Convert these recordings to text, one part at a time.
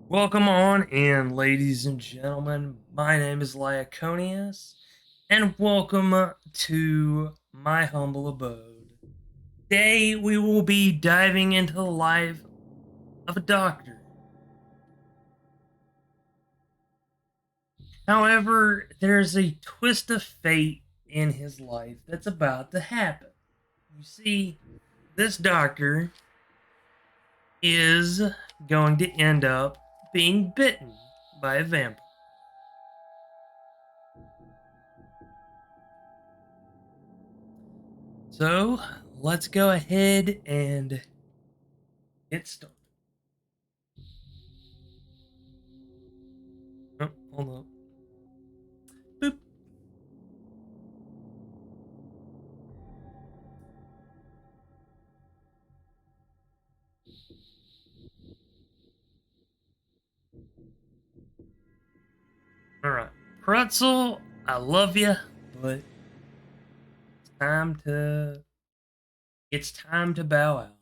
Welcome on in, ladies and gentlemen. My name is Lyconius, and welcome to my humble abode. Today, we will be diving into the life of a doctor. However, there's a twist of fate in his life that's about to happen. You see, this doctor is going to end up being bitten by a vampire. So, let's go ahead and get started. Oh, hold on. Boop. All right, Pretzel. I love you, but time to it's time to bow out.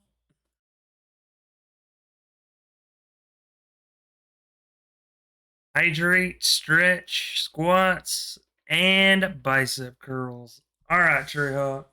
Hydrate, stretch, squats, and bicep curls. All right, Treehawk.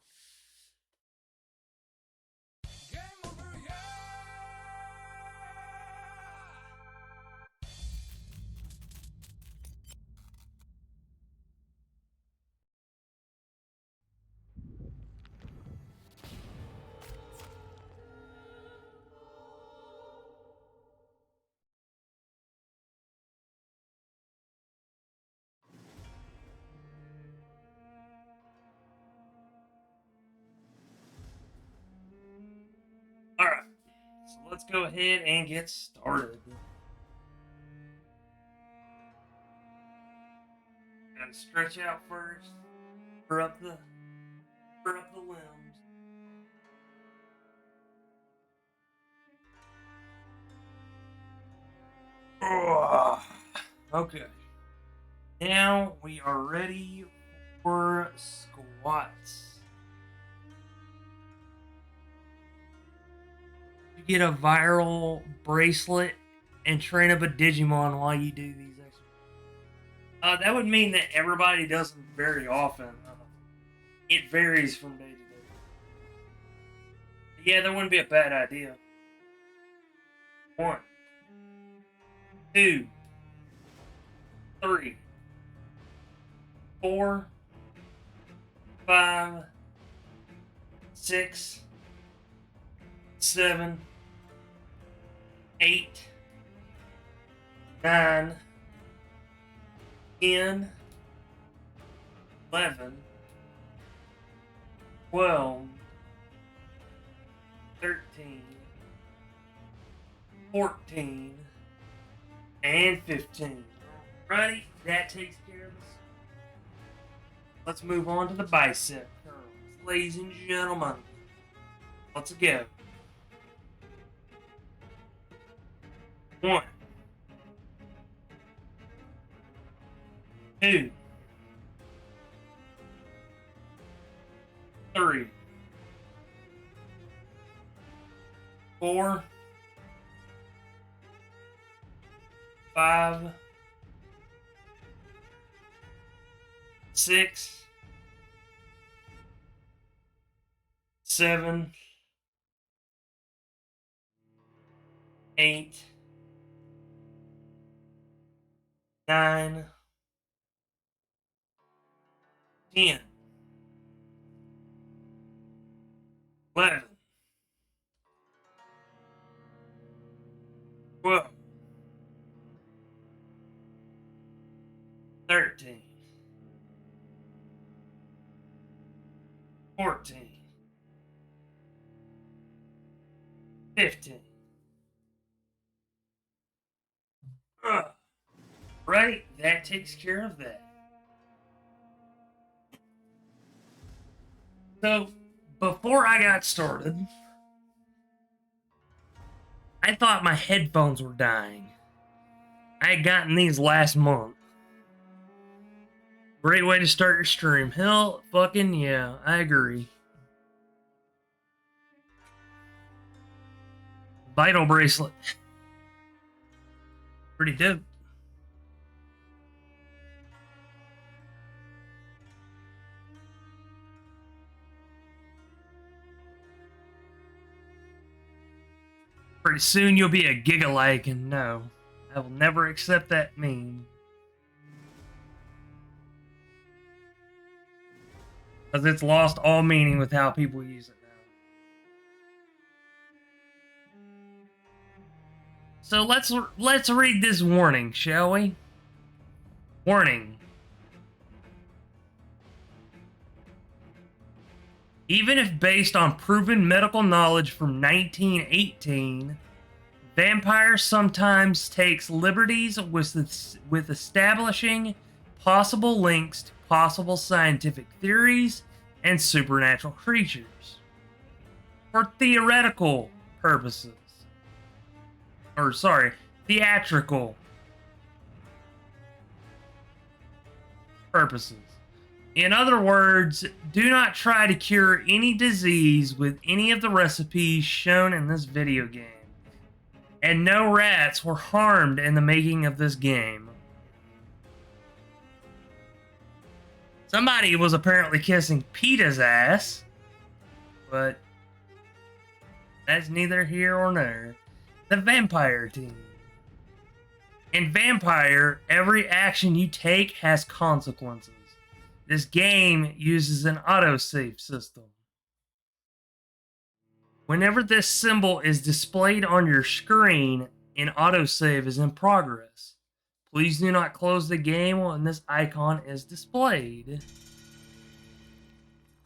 All right, so let's go ahead and get started. Gotta stretch out first. For up the for up the limbs. Okay. Now we are ready for squats. You get a viral bracelet and train up a Digimon while you do these exercises. That would mean that everybody does them very often. It varies from day to day. Yeah, that wouldn't be a bad idea. 1, 2, 3, 4, 5, 6, 7, 8, 9, 10, 11, 12, 13, 14, and 15. Alrighty, that takes care of this. Let's move on to the bicep curls. Ladies and gentlemen, let's go. 1, 2, 3, 4, 5, 6, 7, 8, 9, 10, 11, 12, 13, 14, 15. Right, that takes care of that. So, before I got started, I thought my headphones were dying. I had gotten these last month. Great way to start your stream. Hell fucking yeah, I agree. Vital bracelet. Pretty dope. Pretty soon you'll be a gigalike, and no, I will never accept that meme. Because it's lost all meaning with how people use it now. So let's read this warning, shall we? Warning. Even if based on proven medical knowledge from 1918, Vampyr sometimes takes liberties with establishing possible links to possible scientific theories and supernatural creatures for theoretical purposes. Or, sorry, theatrical purposes. In other words, do not try to cure any disease with any of the recipes shown in this video game. And no rats were harmed in the making of this game. Somebody was apparently kissing PETA's ass, but that's neither here or there. The Vampyr team. In Vampyr, every action you take has consequences. This game uses an autosave system. Whenever this symbol is displayed on your screen, an autosave is in progress. Please do not close the game when this icon is displayed.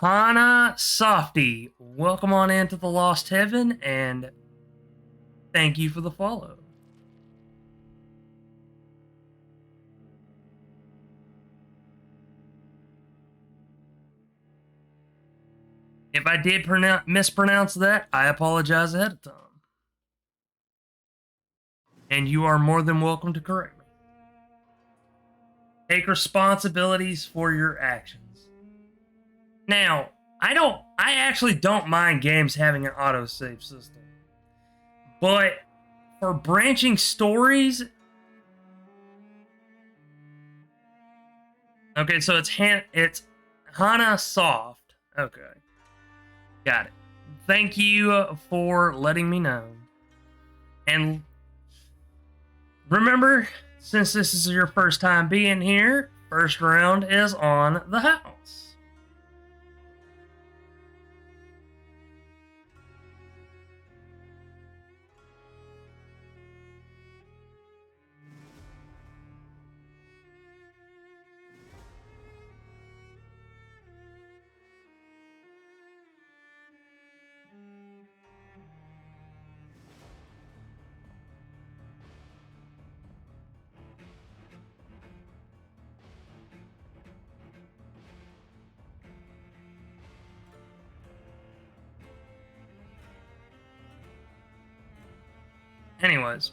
Hana Softy, welcome on into the Lost Heaven, and thank you for the follow. If I did mispronounce that, I apologize ahead of time. And you are more than welcome to correct me. Take responsibilities for your actions. Now, I actually don't mind games having an autosave system. But for branching stories... Okay, so it's Hana Soft. Okay. Got it. Thank you for letting me know. And remember, since this is your first time being here, first round is on the house. Anyways,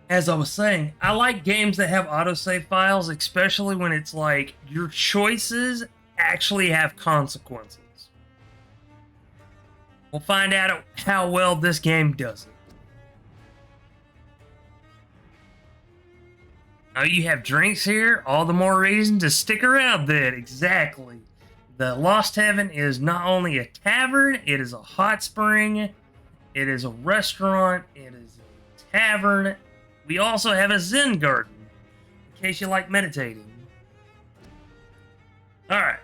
as I was saying, I like games that have autosave files, especially when it's like your choices actually have consequences. We'll find out how well this game does it. Oh, you have drinks here? All the more reason to stick around then. Exactly. The Lost Heaven is not only a tavern, it is a hot spring. It is a restaurant. It is a tavern. We also have a Zen garden, in case you like meditating. Alright.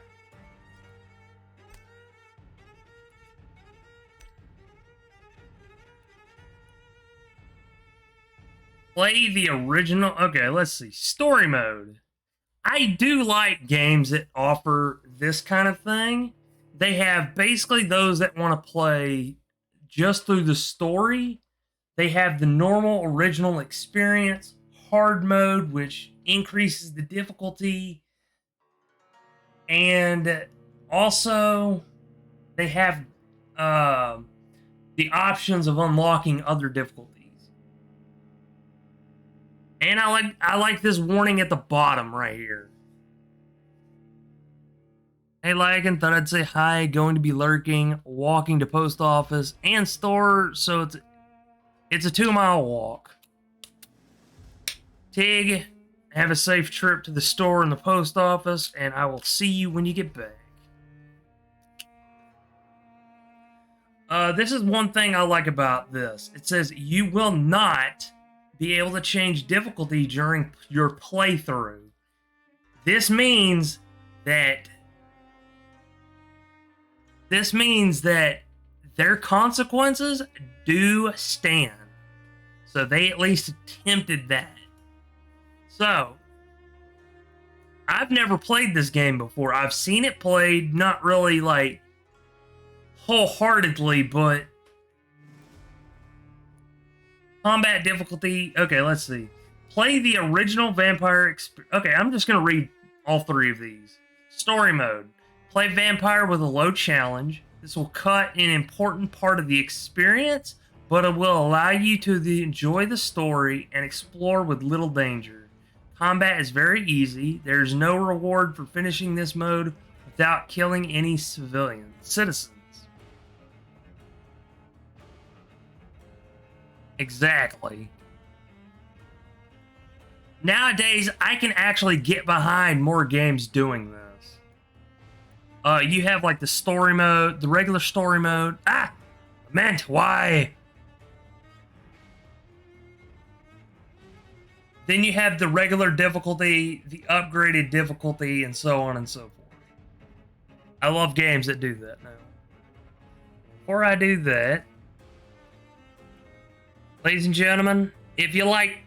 Play the original... Okay, let's see. Story mode. I do like games that offer this kind of thing. They have basically those that want to play just through the story. They have the normal original experience, hard mode, which increases the difficulty, and also they have the options of unlocking other difficulties. And I like this warning at the bottom right here. Hey, Lagan, thought I'd say hi. Going to be lurking, walking to post office and store, so it's a 2-mile walk. Tig, have a safe trip to the store and the post office, and I will see you when you get back. This is one thing I like about this. It says you will not be able to change difficulty during your playthrough. This means that their consequences do stand. So they at least attempted that. So, I've never played this game before. I've seen it played, not really like wholeheartedly, but combat difficulty. Okay, let's see. Play the original Vampyr. Okay, I'm just gonna read all 3 of these. Story mode. Play Vampyr with a low challenge. This will cut an important part of the experience, but it will allow you to enjoy the story and explore with little danger. Combat is very easy. There's no reward for finishing this mode without killing any citizens. Exactly. Nowadays, I can actually get behind more games doing this. You have like the story mode, the regular story mode. Why? Then you have the regular difficulty, the upgraded difficulty, and so on and so forth. I love games that do that now. Before I do that, ladies and gentlemen, if you like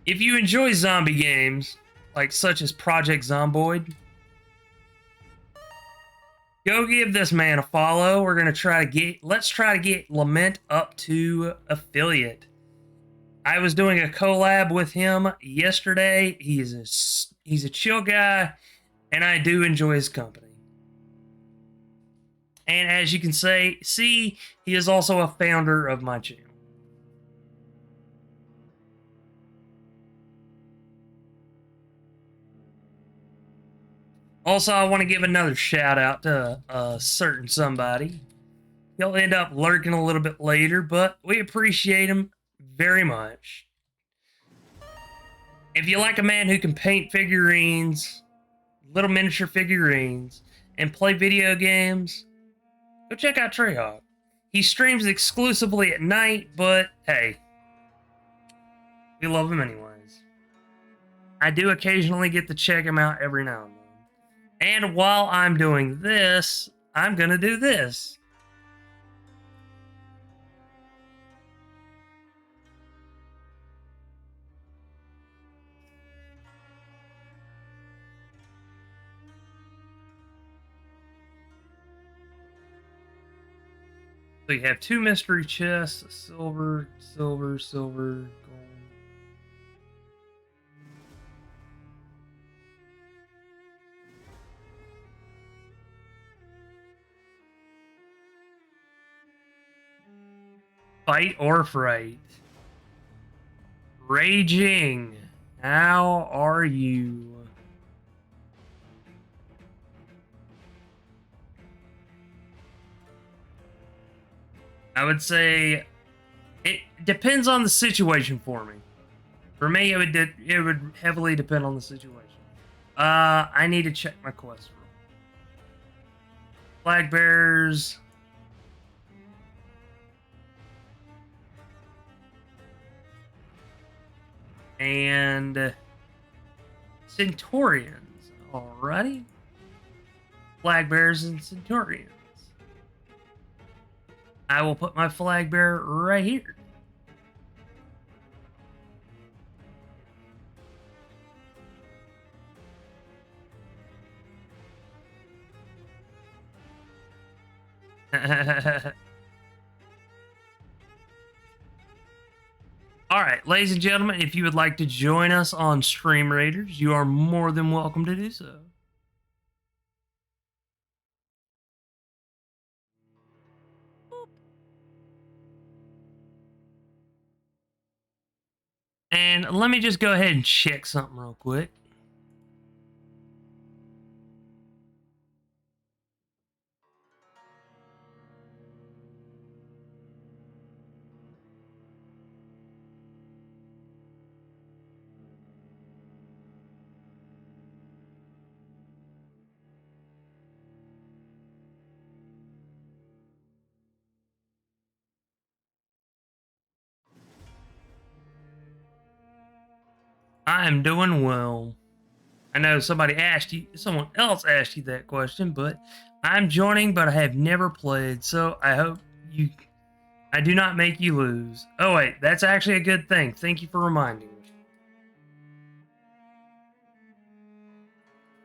if you enjoy zombie games, like such as Project Zomboid, go give this man a follow. Let's try to get Lament up to affiliate. I was doing a collab with him yesterday. He's a chill guy, and I do enjoy his company. And as you can see, he is also a founder of my channel. Also, I want to give another shout out to a certain somebody. He'll end up lurking a little bit later, but we appreciate him very much. If you like a man who can paint figurines, little miniature figurines, and play video games, go check out Treyhawk. He streams exclusively at night, but hey, we love him anyways. I do occasionally get to check him out every now and then. And while I'm doing this, I'm gonna do this. So you have 2 mystery chests, silver, silver, silver, gold. Fight or fright. Raging. How are you? I would say it depends on the situation for me. For me, it would heavily depend on the situation. I need to check my quest roll. Flag bearers. And Centurions. Alrighty. Flag bearers and Centurions. I will put my flag bearer right here. Alright, ladies and gentlemen, if you would like to join us on Stream Raiders, you are more than welcome to do so. And let me just go ahead and check something real quick. I am doing well. I know someone else asked you that question, but I'm joining, but I have never played, so I do not make you lose. Oh wait, that's actually a good thing. Thank you for reminding me.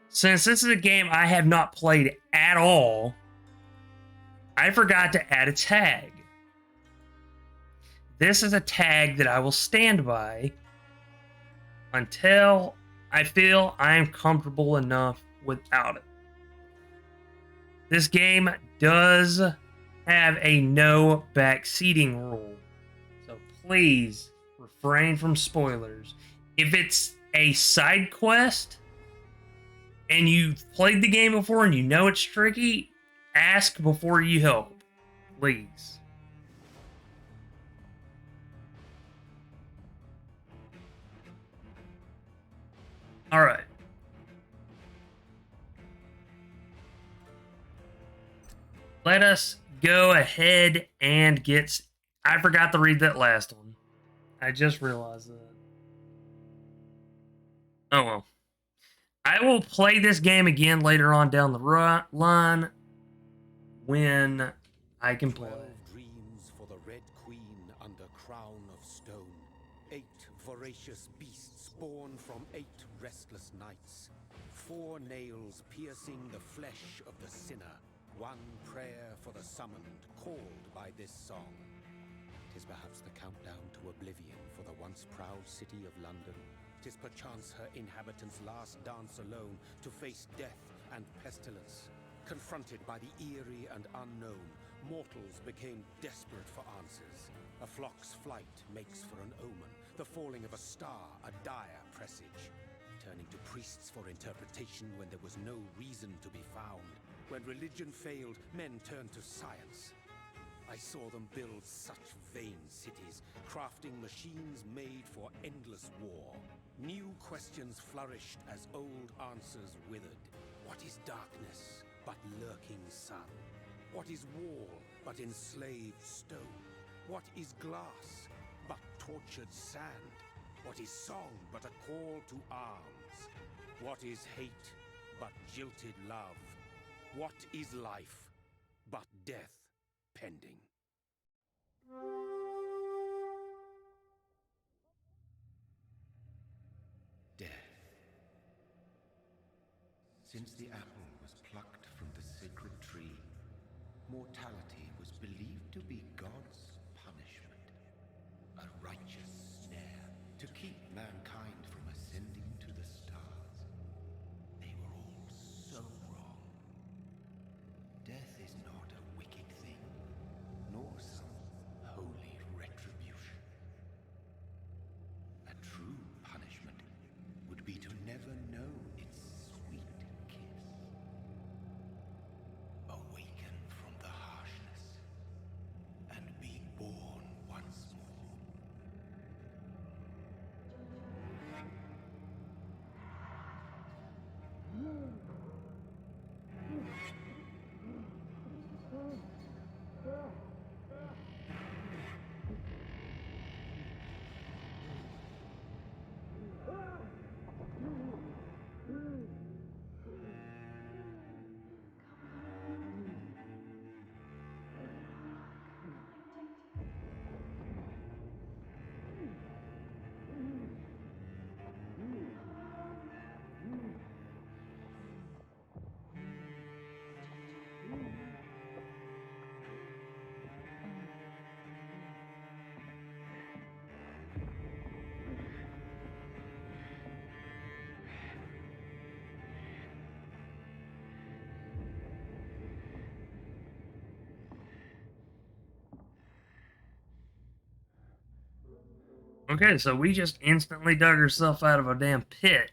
Since this is a game I have not played at all, I forgot to add a tag. This is a tag that I will stand by until I feel I am comfortable enough without it. This game does have a no backseating rule, so please refrain from spoilers. If it's a side quest and you've played the game before and you know it's tricky, ask before you help, please. All right. Let us go ahead and get. I forgot to read that last one. I just realized that. Oh well. I will play this game again later on down the line when I can play. 12 dreams for the Red Queen under crown of stone. 8 voracious beasts born from 8 restless nights. 4 nails piercing the flesh of the sinner. 1 prayer for the summoned, called by this song. 'Tis perhaps the countdown to oblivion for the once proud city of London. 'Tis perchance her inhabitants' last dance alone to face death and pestilence. Confronted by the eerie and unknown, mortals became desperate for answers. A flock's flight makes for an omen, the falling of a star a dire presage. Turning to priests for interpretation when there was no reason to be found. When religion failed, men turned to science. I saw them build such vain cities, crafting machines made for endless war. New questions flourished as old answers withered. What is darkness but lurking sun? What is wall but enslaved stone? What is glass but tortured sand? What is song but a call to arms? What is hate but jilted love? What is life but death pending? Death. Since the apple was plucked from the sacred tree, mortality was believed to be God's punishment, a righteous snare to keep mankind from ascending to the stars. They were all so wrong. Death is not a wicked thing, nor some holy retribution. A true punishment would be to never know its sweet kiss. Awaken from the harshness and be born once more. Okay, so we just instantly dug ourselves out of a damn pit.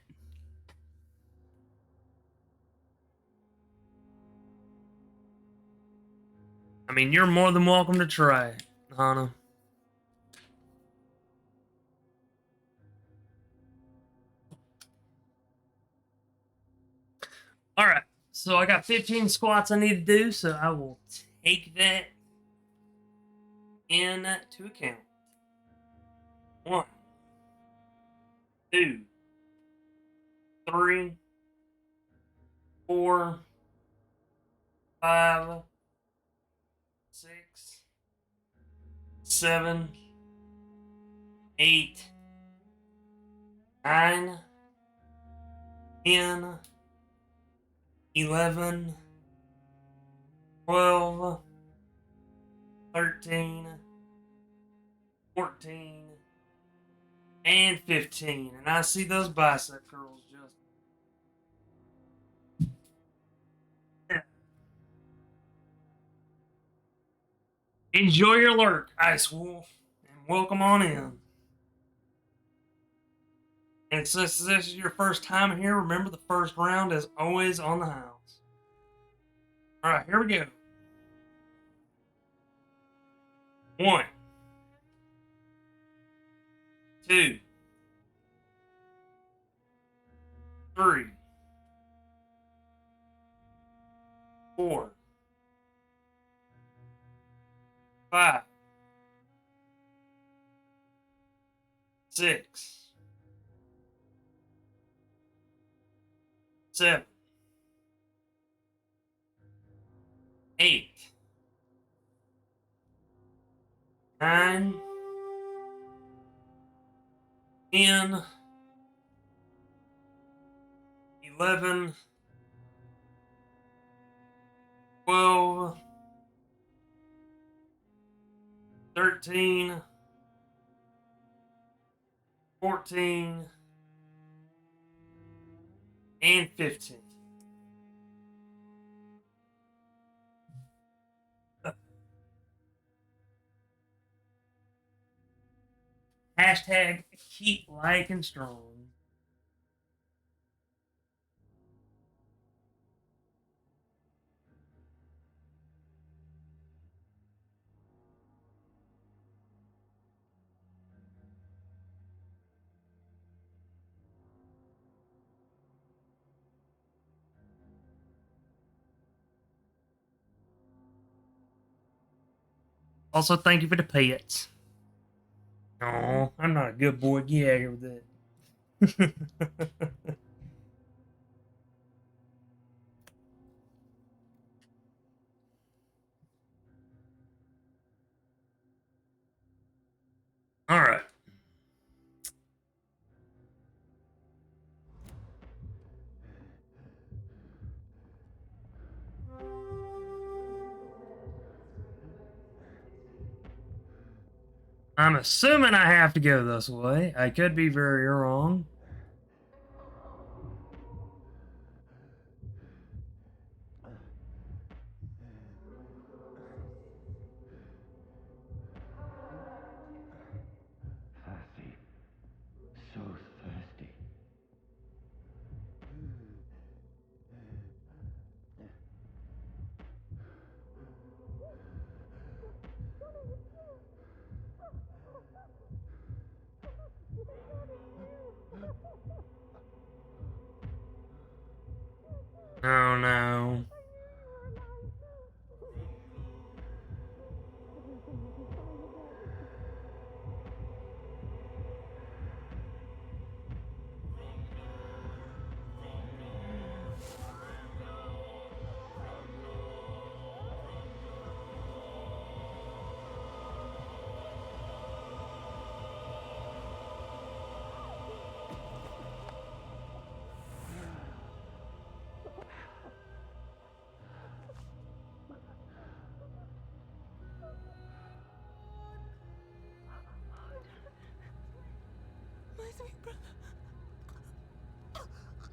I mean, you're more than welcome to try, Hana. All right, so I got 15 squats I need to do, so I will take that into account. 1, 2, 3, 4, 5, 6, 7, 8, 9, 10, 11, 12, 13, 14, and 15. And I see those bicep curls just. Yeah. Enjoy your lurk, Ice Wolf, and welcome on in. And since this is your first time here, remember the first round is always on the house. All right, here we go. 1, 2, 3, 4, 5, 6, 7, 8, 9, 10, 11, 12, 13, 14, and 15. Hashtag keep liking strong. Also, thank you for the pets. Oh, I'm not a good boy. Get out of here with that. All right. I'm assuming I have to go this way. I could be very wrong. Thirsty. So thirsty. Oh no. My sweet brother.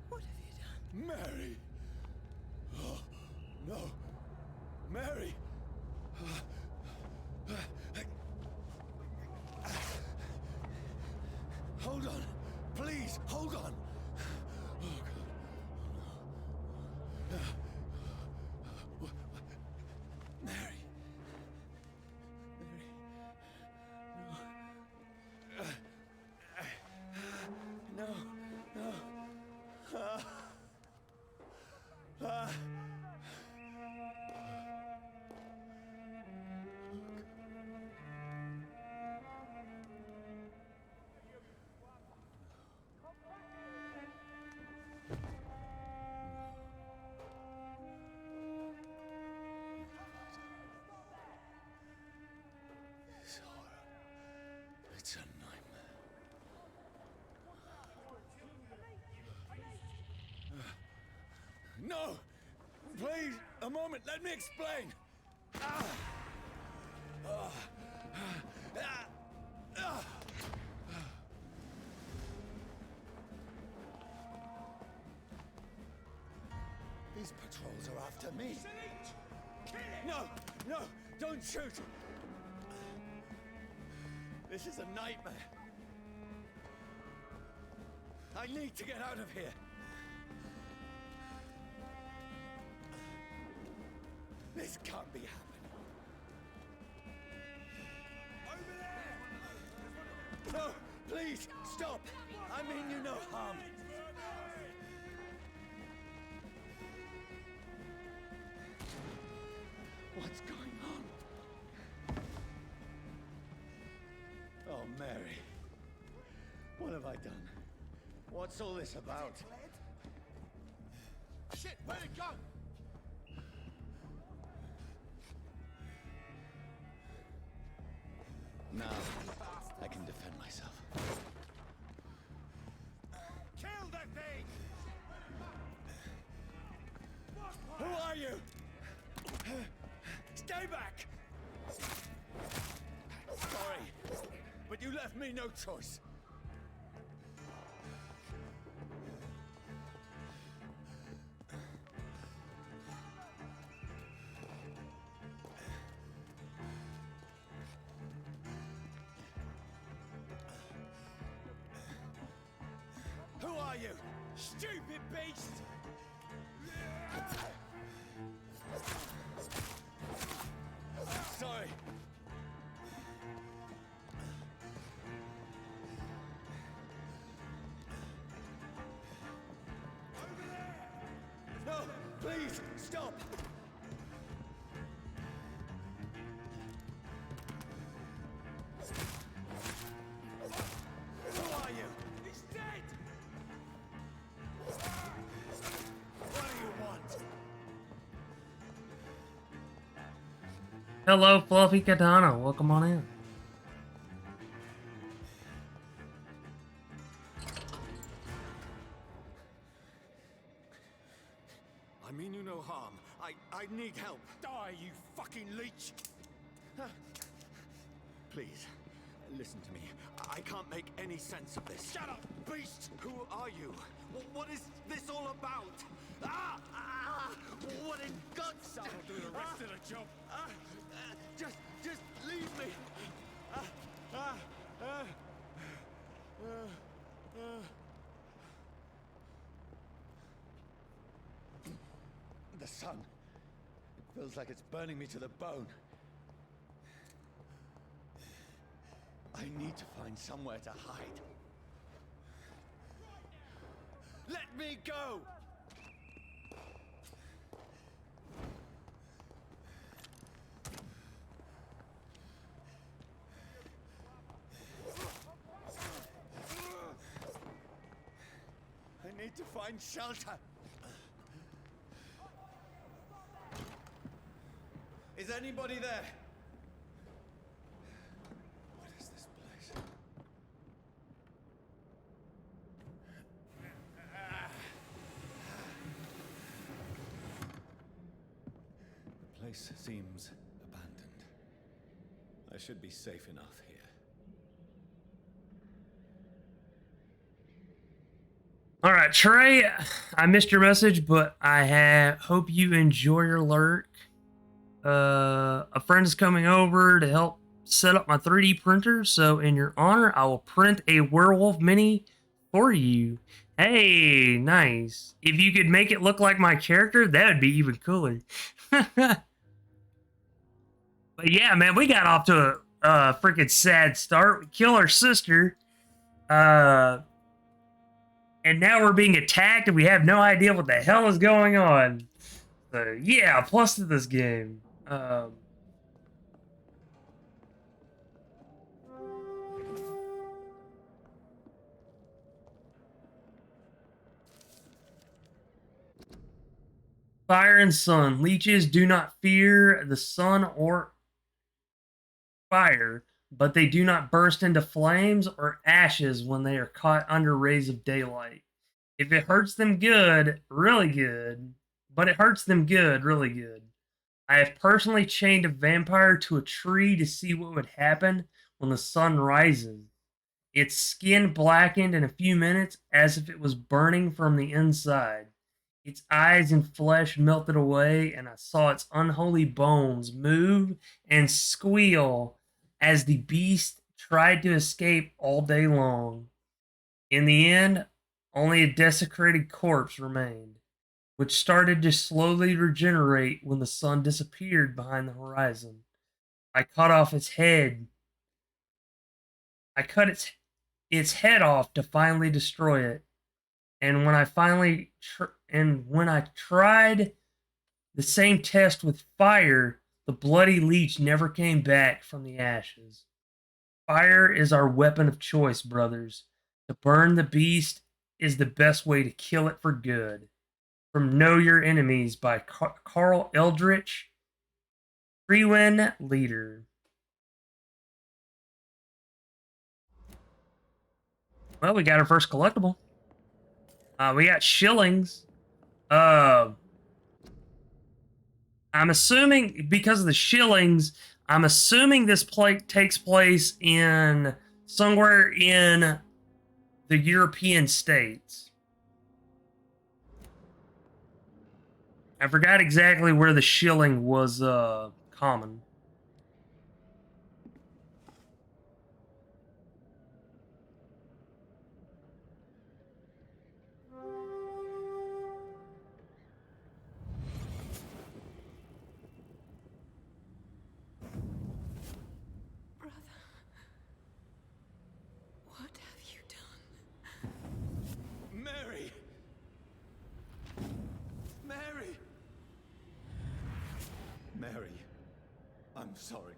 What have you done? Mary! Oh, no. Mary! No! Please, a moment, let me explain! These patrols are after me. No! No! Don't shoot! This is a nightmare. I need to get out of here. This can't be happening. Over there! No! Please! Stop! I mean you no harm. What's going on? Oh, Mary. What have I done? What's all this about? Shit, where'd it go? Now, I can defend myself. Kill that thing! Who are you? Stay back! Sorry, but you left me no choice. Who are you? Stupid beast! Sorry. No, please, stop! Who are you? He's dead! What do you want? Hello, Fluffy Katana. Welcome on in. I mean you no harm. I need help. Die, you fucking leech! Please, listen to me. I can't make any sense of this. Shut up, beast! Who are you? What is this all about? What in God's name? I'll do the rest of the job. Just leave me. The sun. It feels like it's burning me to the bone. I need to find somewhere to hide. Let me go! I need to find shelter. Is anybody there? What is this place? The place seems abandoned. I should be safe enough here. All right, Trey, I missed your message, but I hope you enjoy your lurk. A friend is coming over to help set up my 3D printer, so in your honor, I will print a werewolf mini for you. Hey, nice. If you could make it look like my character, that would be even cooler. But yeah, man, we got off to a freaking sad start. We kill our sister. And now we're being attacked and we have no idea what the hell is going on. So yeah, plus to this game. Fire and sun. Leeches do not fear the sun or fire, but they do not burst into flames or ashes when they are caught under rays of daylight. If it hurts them good, really good, but it hurts them good, really good. I have personally chained a vampire to a tree to see what would happen when the sun rises. Its skin blackened in a few minutes as if it was burning from the inside. Its eyes and flesh melted away, and I saw its unholy bones move and squeal as the beast tried to escape all day long. In the end, only a desecrated corpse remained, which started to slowly regenerate when the sun disappeared behind the horizon. I cut off its head. I cut its head off to finally destroy it. And when I tried the same test with fire, the bloody leech never came back from the ashes. Fire is our weapon of choice, brothers. To burn the beast is the best way to kill it for good. From Know Your Enemies by Carl Eldritch, Freewin Leader. Well, we got our first collectible. We got shillings. Uh, I'm assuming because of the shillings, I'm assuming this takes place in somewhere in the European states. I forgot exactly where the shilling was common. Brother, what have you done? Mary! Mary! Mary, I'm sorry.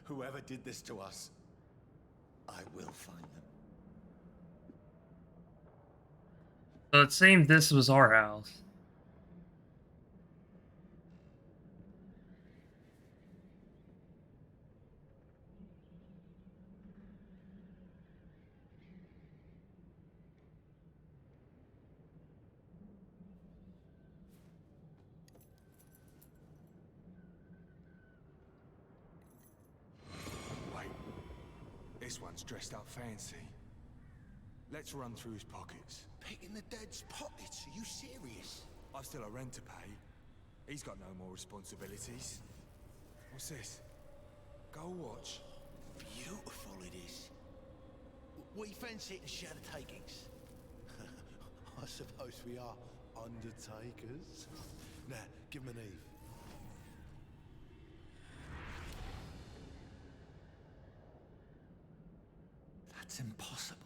Whoever did this to us, I will find them. So it seemed this was our house. Wait, this one's dressed up fancy. Let's run through his pockets. Picking the dead's pockets? Are you serious? I've still a rent to pay. He's got no more responsibilities. What's this? Gold watch. Beautiful it is. We fancy it to share the takings. I suppose we are undertakers. Now, give him an Eve. That's impossible.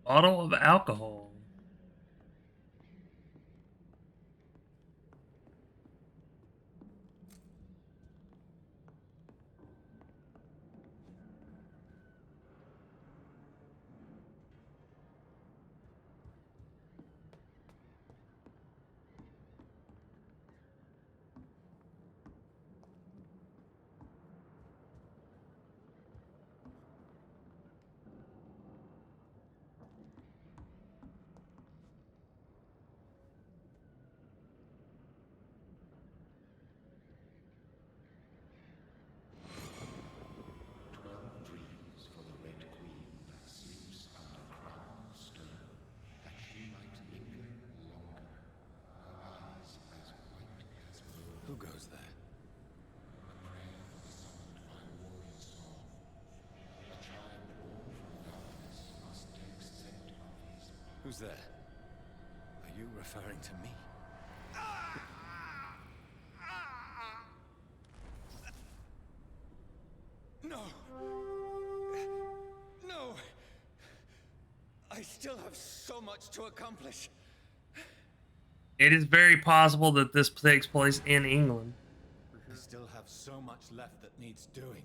Bottle of alcohol. Dreams for the Red Queen that sleeps under crown stone, that she might linger longer, her eyes as white as moon. Who goes there? A prayer summoned by warrior song. A child born from darkness must take scent of his. Who's there? Are you referring to me? No! No! I still have so much to accomplish. It is very possible that this takes place in England. I still have so much left that needs doing.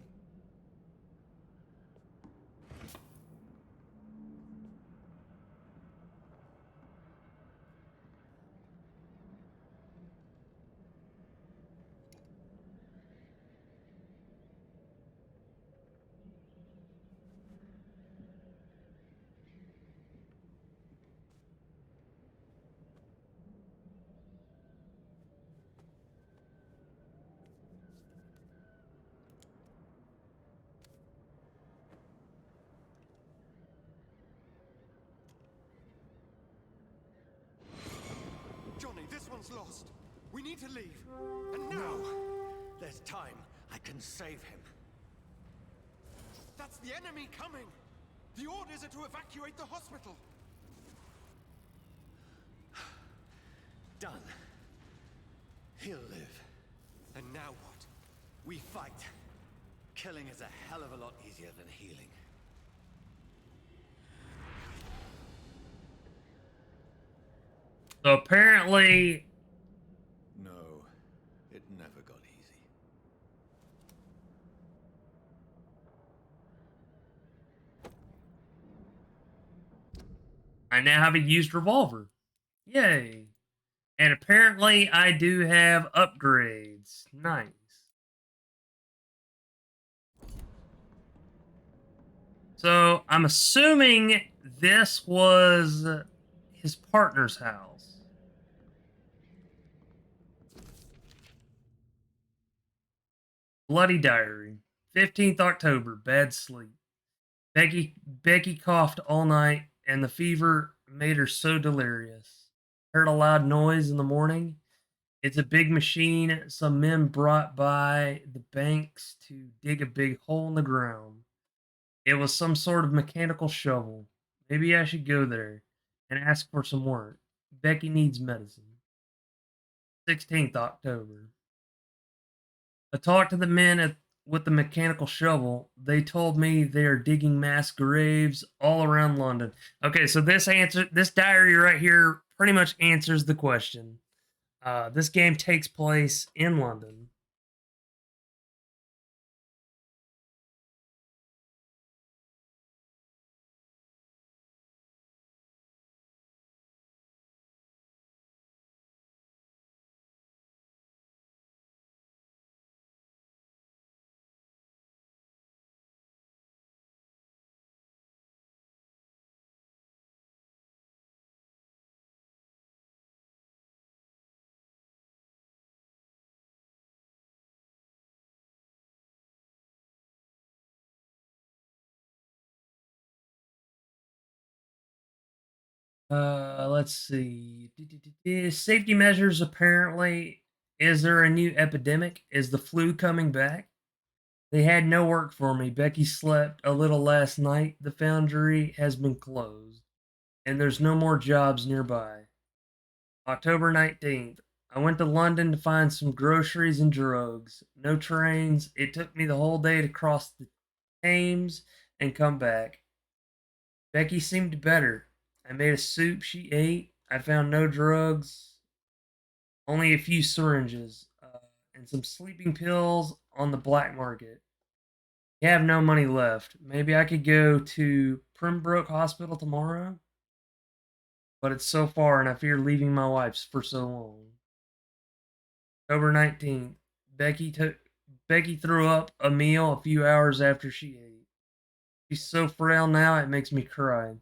Everyone's lost. We need to leave. And now. There's time. I can save him. That's the enemy coming. The orders are to evacuate the hospital. Done. He'll live. And now what? We fight. Killing is a hell of a lot easier than healing. So apparently, No, it never got easy. I now have a used revolver. Yay. And apparently I do have upgrades. Nice. So I'm assuming this was his partner's house. Bloody diary. 15th October. Bad sleep. Becky coughed all night, and the fever made her so delirious. Heard a loud noise in the morning. It's a big machine some men brought by the banks to dig a big hole in the ground. It was some sort of mechanical shovel. Maybe I should go there and ask for some work. Becky needs medicine. 16th October. I talked to the men with the mechanical shovel. They told me they are digging mass graves all around London. Okay, so this diary right here pretty much answers the question. This game takes place in London. Let's see. Safety measures apparently. Is there a new epidemic? Is the flu coming back? They had no work for me. Becky slept a little last night. The foundry has been closed, and there's no more jobs nearby. October 19th. I went to London to find some groceries and drugs. No trains. It took me the whole day to cross the Thames and come back. Becky seemed better. I made a soup she ate. I found no drugs, only a few syringes, and some sleeping pills on the black market. I have no money left. Maybe I could go to Pembroke Hospital tomorrow, but it's so far and I fear leaving my wife for so long. October 19th. Becky threw up a meal a few hours after she ate. She's so frail now it makes me cry.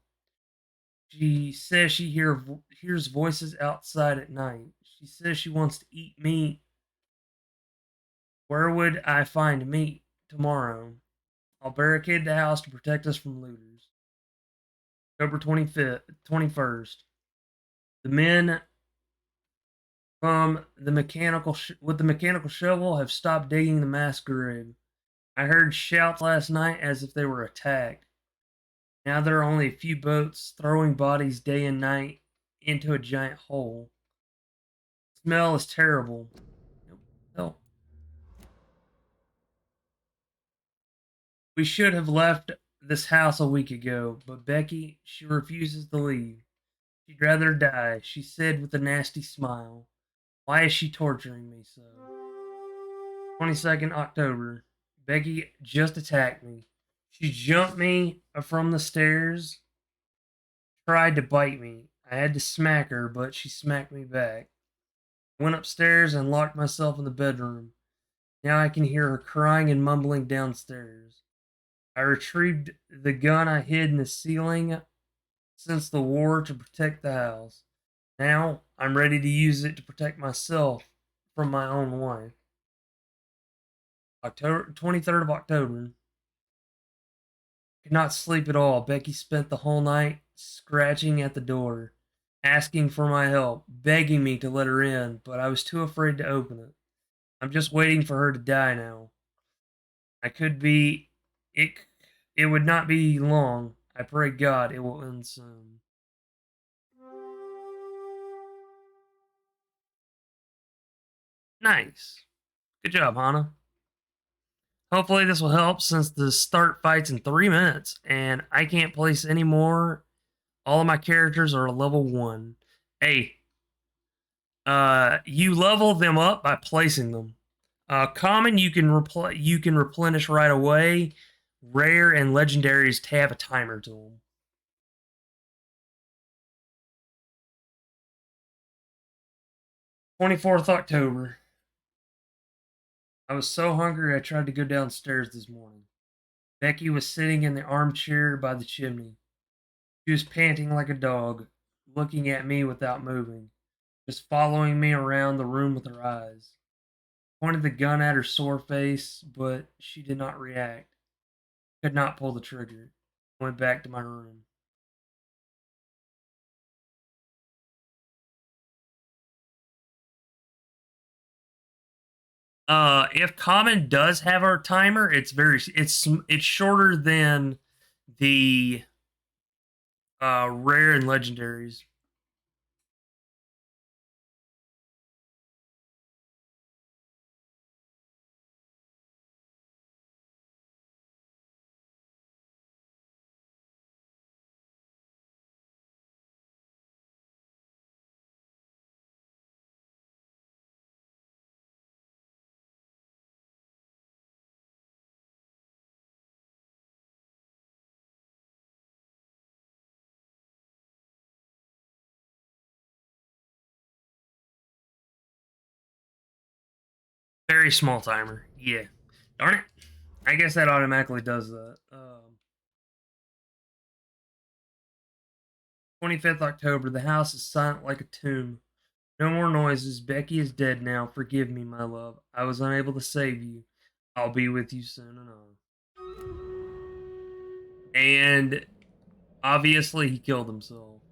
She says she hears voices outside at night. She says she wants to eat meat. Where would I find meat tomorrow? I'll barricade the house to protect us from looters. October 25th, 21st. The men from the with the mechanical shovel have stopped digging the mass grave. I heard shouts last night as if they were attacked. Now there are only a few boats throwing bodies day and night into a giant hole. The smell is terrible. Nope. No. We should have left this house a week ago, but Becky, she refuses to leave. She'd rather die, she said with a nasty smile. Why is she torturing me so? 22nd October. Becky just attacked me. She jumped me from the stairs, tried to bite me. I had to smack her, but she smacked me back. I went upstairs and locked myself in the bedroom. Now I can hear her crying and mumbling downstairs. I retrieved the gun I hid in the ceiling since the war to protect the house. Now I'm ready to use it to protect myself from my own wife. October 23rd of October. Could not sleep at all. Becky spent the whole night scratching at the door. asking for my help, begging me to let her in, but I was too afraid to open it. I'm just waiting for her to die now. I could be. It, it would not be long. I pray God it will end soon. Nice. Good job, Hana. Hopefully this will help since the start fight's in 3 minutes and I can't place any more. All of my characters are level 1. Hey, you level them up by placing them. Common you can replenish right away. Rare and legendaries have a timer to them. 24th October. I was so hungry I tried to go downstairs this morning. Becky was sitting in the armchair by the chimney. She was panting like a dog, looking at me without moving, just following me around the room with her eyes. I pointed the gun at her sore face, but she did not react. Could not pull the trigger. I went back to my room. If common does have our timer, it's shorter than the rare and legendaries. Very small timer. Yeah. Darn it. I guess that automatically does that. 25th October. The house is silent like a tomb. No more noises. Becky is dead now. Forgive me, my love. I was unable to save you. I'll be with you soon enough. And obviously, he killed himself.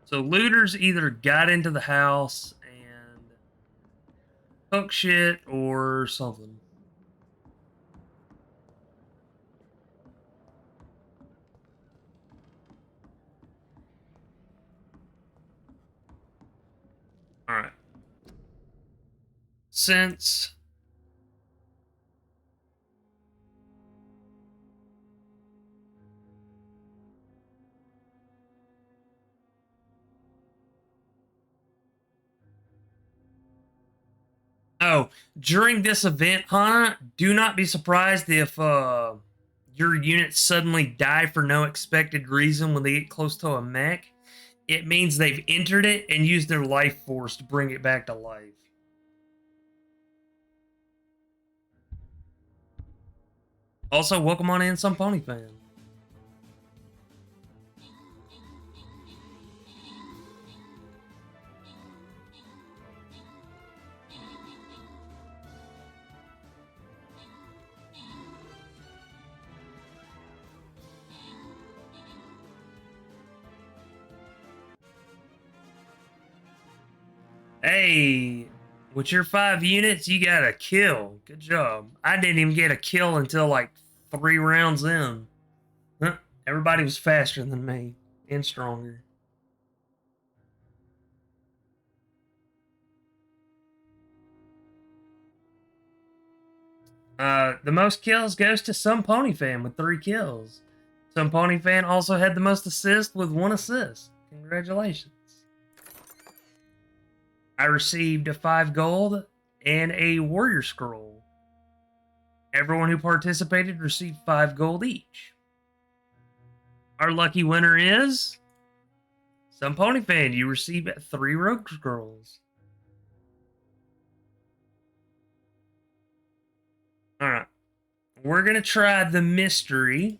So looters either got into the house and took shit or something. All right. Since Oh, during this event, Hana, do not be surprised if your units suddenly die for no expected reason when they get close to a mech. It means they've entered it and used their life force to bring it back to life. Also, welcome on in, some pony fan. Hey, with your 5 units, you got a kill. Good job. I didn't even get a kill until like 3 rounds in. Huh, everybody was faster than me and stronger. The most kills goes to some pony fan with 3 kills. Some pony fan also had the most assists with 1 assist. Congratulations. I received a 5 gold and a warrior scroll. Everyone who participated received 5 gold each. Our lucky winner is some pony fan. You receive 3 rogue scrolls. All right, we're gonna try the mystery.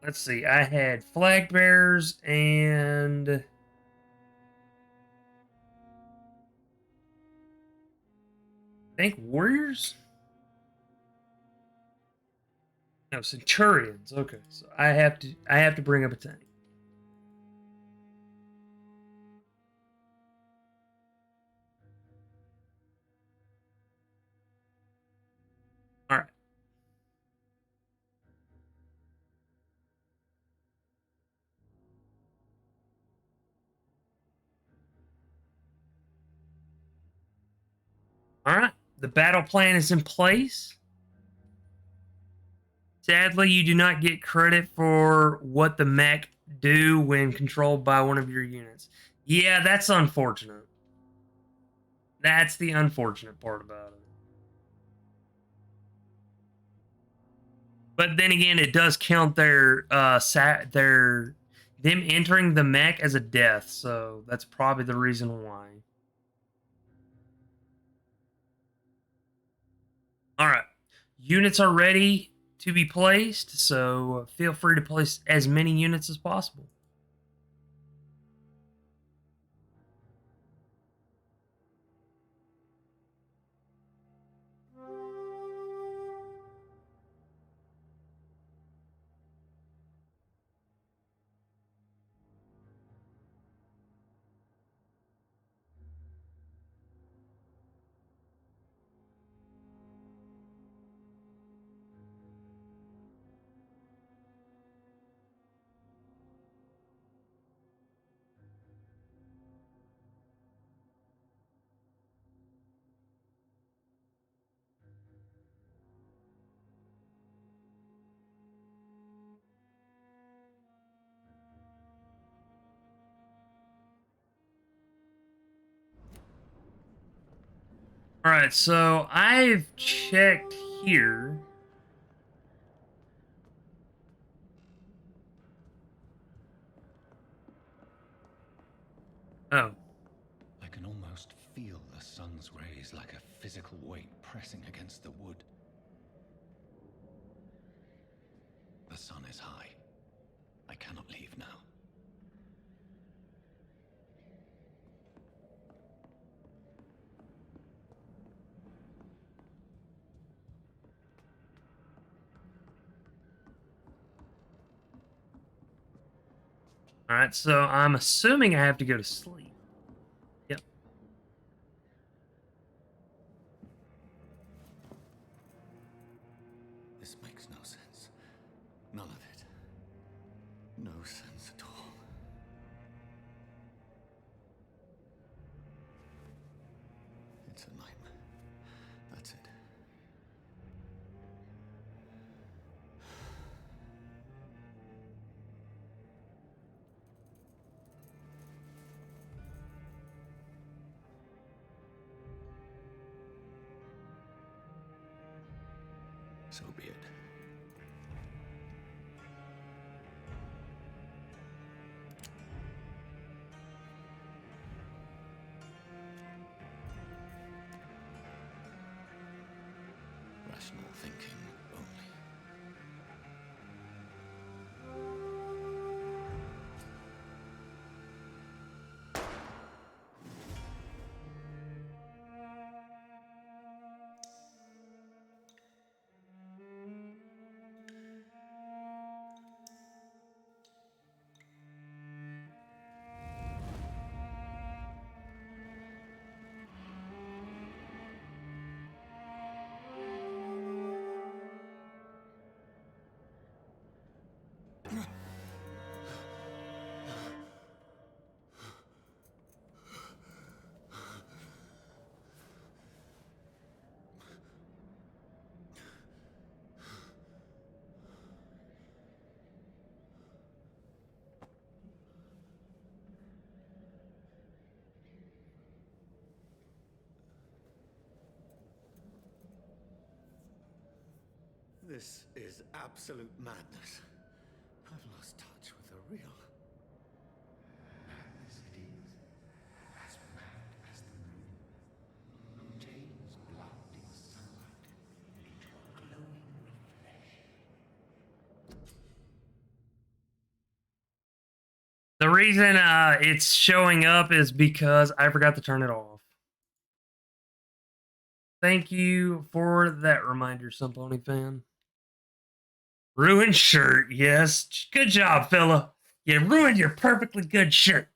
Let's see. I had flag bearers and I think warriors? No, centurions. Okay, so I have to bring up a tank. All right. All right. The battle plan is in place. Sadly, you do not get credit for what the mech do when controlled by one of your units. Yeah, that's unfortunate. That's the unfortunate part about it. But then again, it does count their them entering the mech as a death, so that's probably the reason why. All right. Units are ready to be placed, so feel free to place as many units as possible. All right, so I've checked here. Oh, I can almost feel the sun's rays like a physical weight pressing against the wood. The sun is high. I cannot leave now. all right, so I'm assuming I have to go to sleep. Yep. This makes no sense. None of it. No sense at all. It's a nightmare. That's it. So be it. Rational thinking only. This is absolute madness. I've lost touch with the real. Madness it is. As mad as the moon. Obtains blinding sunlight into a glowing reflection. The reason it's showing up is because I forgot to turn it off. Thank you for that reminder, Sunpony fan. Ruined shirt, yes. Good job, fella. You ruined your perfectly good shirt.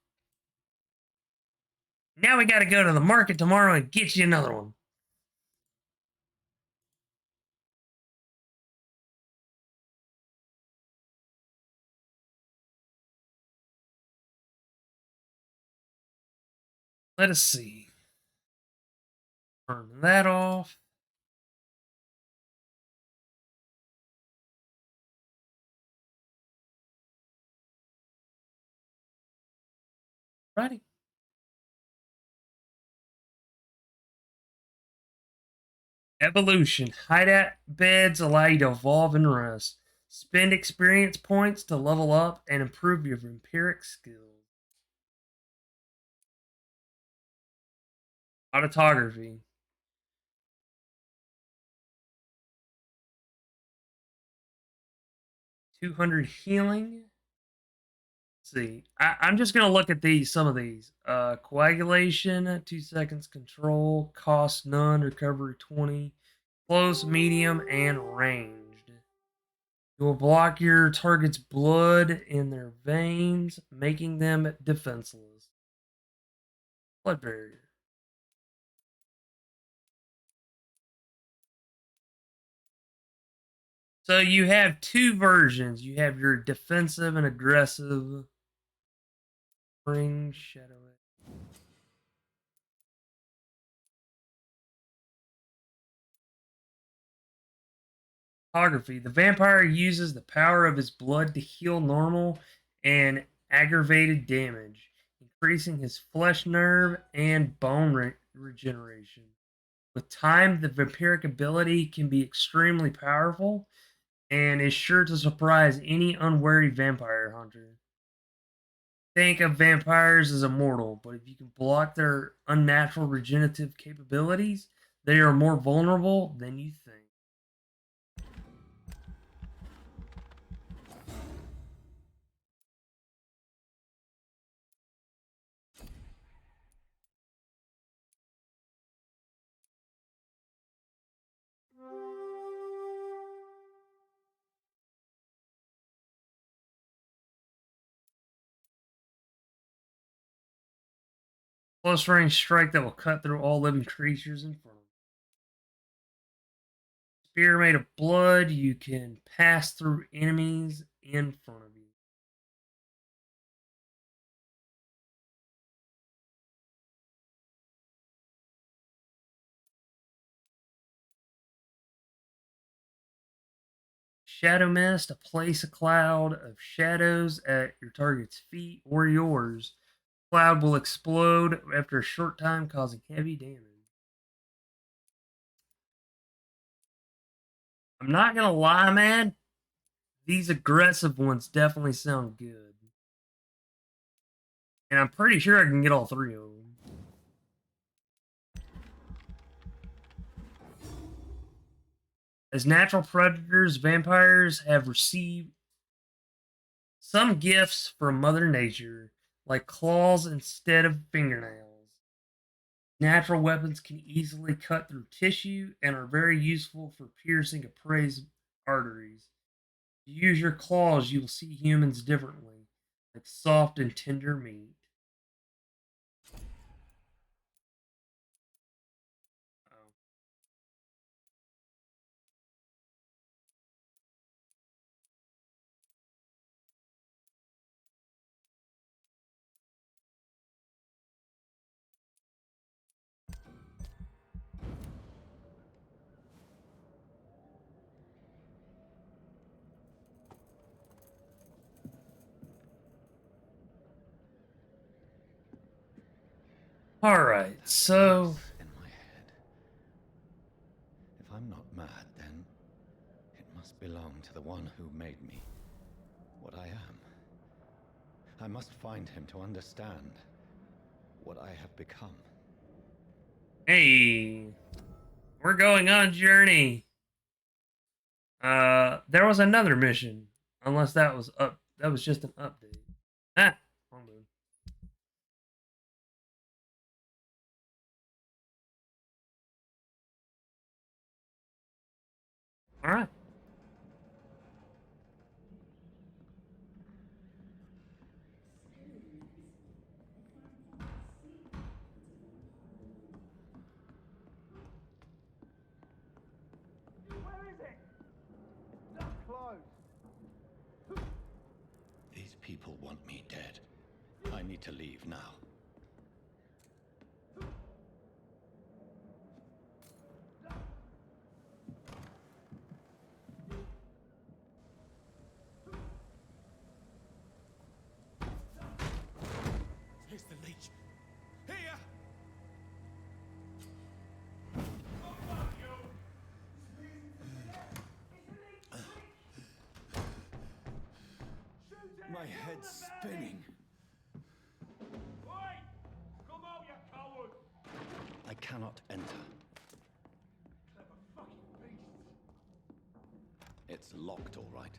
Now we gotta go to the market tomorrow and get you another one. Let us see. Turn that off. Righty. Evolution. Hideout beds allow you to evolve and rest. Spend experience points to level up and improve your vampiric skills. Autotography. 200 healing. Let's see. I'm just gonna look at these. Some of these. Coagulation. 2 seconds control. Cost none. Recovery 20. Close, medium, and ranged. You will block your target's blood in their veins, making them defenseless. Blood barrier. So you have two versions. You have your defensive and aggressive. Ring shadow. Photography. The vampire uses the power of his blood to heal normal and aggravated damage, increasing his flesh nerve and bone regeneration. With time, the vampiric ability can be extremely powerful and is sure to surprise any unwary vampire hunter. Think of vampires as immortal, but if you can block their unnatural regenerative capabilities, they are more vulnerable than you think. Close range strike that will cut through all living creatures in front of you. Spear made of blood, you can pass through enemies in front of you. Shadow Mist, place a cloud of shadows at your target's feet or yours. Cloud will explode after a short time, causing heavy damage. I'm not gonna lie, man. These aggressive ones definitely sound good. And I'm pretty sure I can get all three of them. As natural predators, vampires have received some gifts from Mother Nature, like claws instead of fingernails. Natural weapons can easily cut through tissue and are very useful for piercing a prey's arteries. If you use your claws, you will see humans differently, like soft and tender meat. Oh. All right, so Voice in my head. If I'm not mad, then it must belong to the one who made me what I am. I must find him to understand what I have become. hey, we're going on a journey. There was another mission, unless that was up. That was just an update. Ah, wrong move. All right. These people want me dead. I need to leave now. Here's the leech. Here! My head's spinning. I cannot enter. It's locked, all right.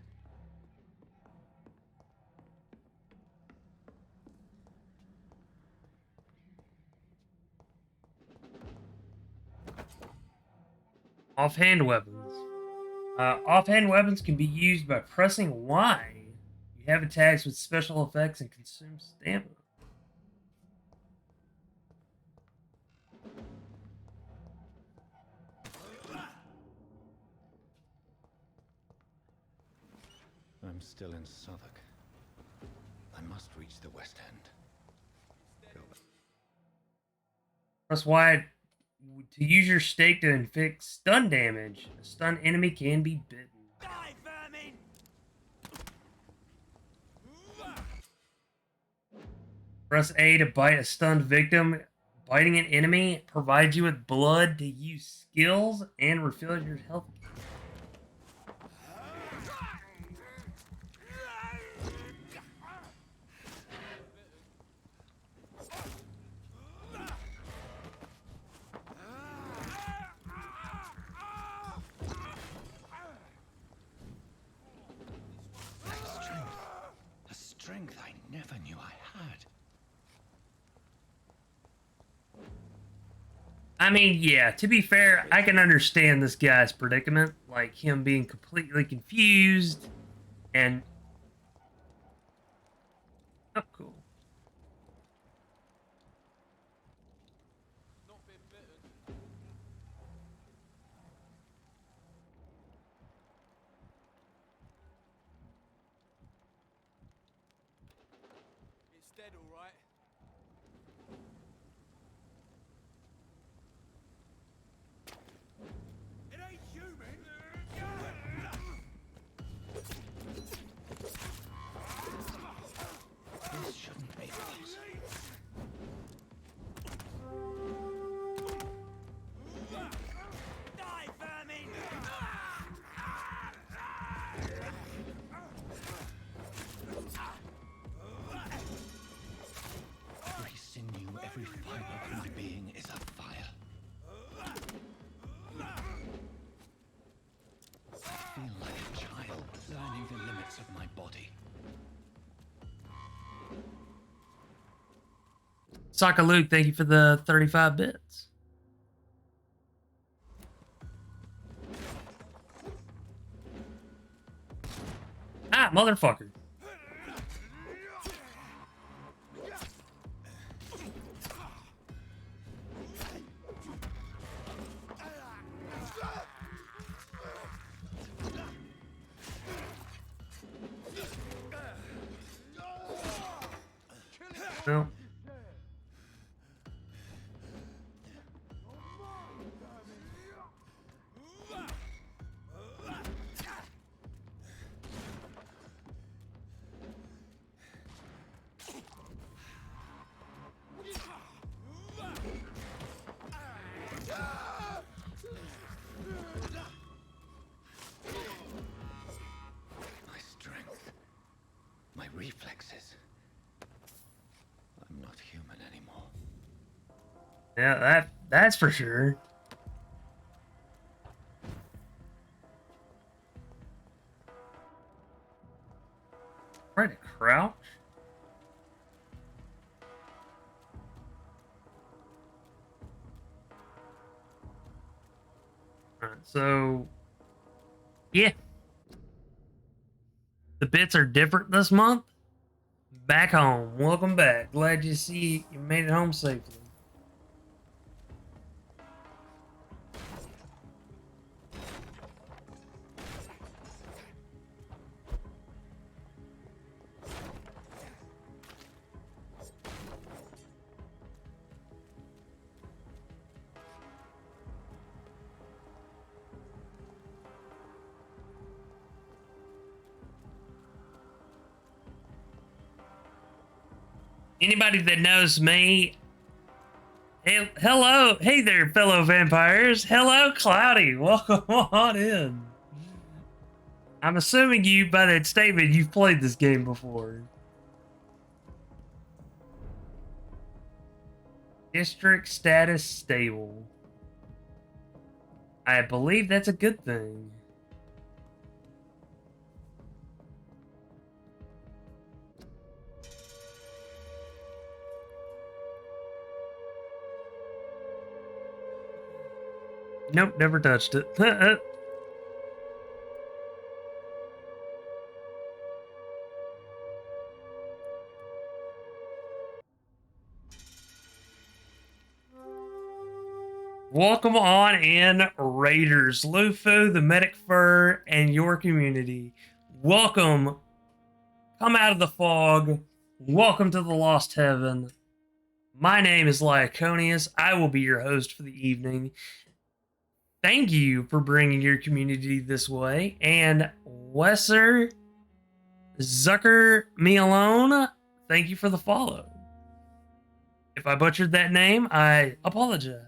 Offhand weapons. Offhand weapons can be used by pressing Y. You have attacks with special effects and consume stamina. I'm still in Southwark. I must reach the West End. Go back. Press Y to use your stake to inflict stun damage. A stunned enemy can be bitten. Die, vermin! Press A to bite a stunned victim. Biting an enemy provides you with blood to use skills and refill your health. A strength I never knew I had. I mean, yeah, to be fair, I can understand this guy's predicament. Like, him being completely confused and... Oh, cool. It's dead, all right. It ain't human! This shouldn't be possible. Die, vermin! Every sinew, every fiber of my being is afire. I feel like a child learning the limits of my body. Saka Luke, thank you for the 35 bits. Ah, motherfucker. No. My strength, my reflexes. I'm not human anymore. Yeah, that's for sure. Trying to crouch. Alright, so Yeah, the bits are different this month. Back home. Welcome back. Glad you see you made it home safely. Anybody that knows me, hey, hello, hey there, fellow vampires. Hello, Cloudy. Welcome on in. I'm assuming you, by that statement, you've played this game before. District status stable. I believe that's a good thing. Nope, never touched it. Welcome on in, Raiders, Lufu, the Medic Fur, and your community. Welcome. Come out of the fog. Welcome to the Lost Heaven. My name is Lyconius. I will be your host for the evening. Thank you for bringing your community this way. And Wesser Zucker Me Alone, thank you for the follow. If I butchered that name, I apologize.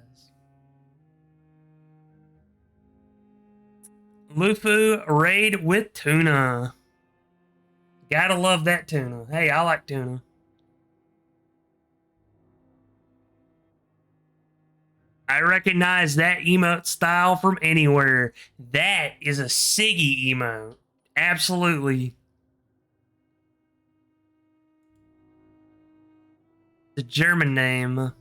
Lufu raid with tuna. Gotta love that tuna. Hey, I like tuna. I recognize that emote style from anywhere. That is a Siggy emote. Absolutely. The German name.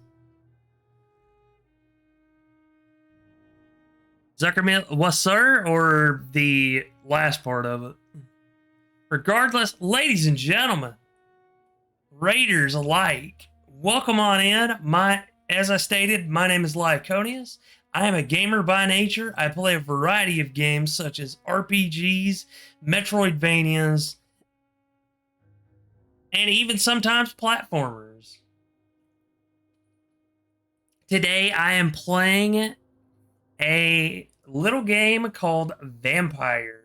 Zuckermill, was sir, or the last part of it? Regardless, ladies and gentlemen, Raiders alike, welcome on in. As I stated, my name is Lyconius. I am a gamer by nature. I play a variety of games such as RPGs, Metroidvanias, and even sometimes platformers. Today I am playing a little game called Vampyr.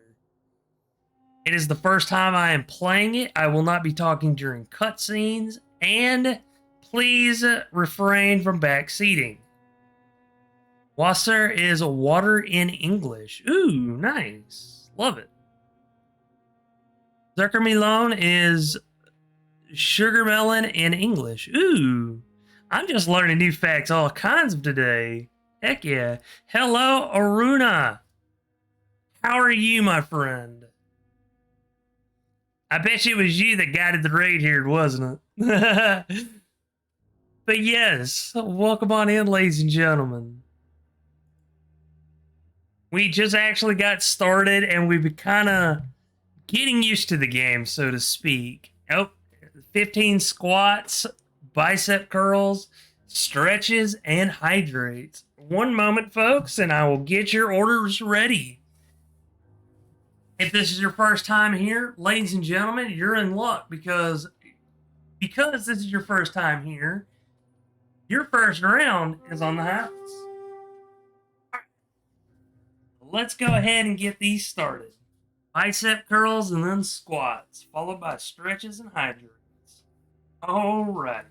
It is the first time I am playing it. I will not be talking during cutscenes, and please refrain from backseating. Wasser is water in English. Ooh, nice. Love it. Zuckermelon is sugar melon in English. Ooh, I'm just learning new facts all kinds of today. Heck yeah. Hello, Aruna. How are you, my friend? I bet it was you that guided the raid here, wasn't it? But yes, welcome on in, ladies and gentlemen. We just actually got started and we've been kind of getting used to the game, so to speak. Oh, 15 squats, bicep curls, stretches, and hydrates. One moment, folks, and I will get your orders ready. If this is your first time here, ladies and gentlemen, you're in luck because this is your first time here, your first round is on the house. Let's go ahead and get these started. Bicep curls and then squats, followed by stretches and hydrates. Alright.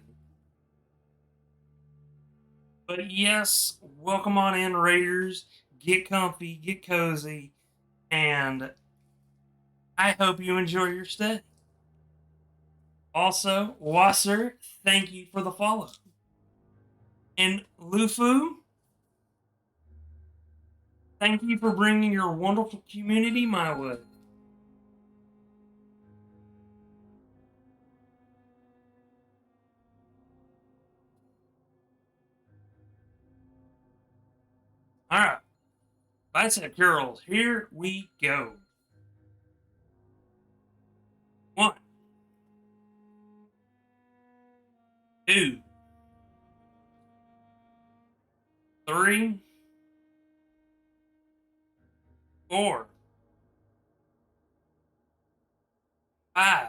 But yes, welcome on in, Raiders. Get comfy, get cozy, and I hope you enjoy your stay. Also, Wasser, thank you for the follow. And Lufu, thank you for bringing your wonderful community my way. All right. Bicep curls. Here we go. 1, 2, 3, 4, 5,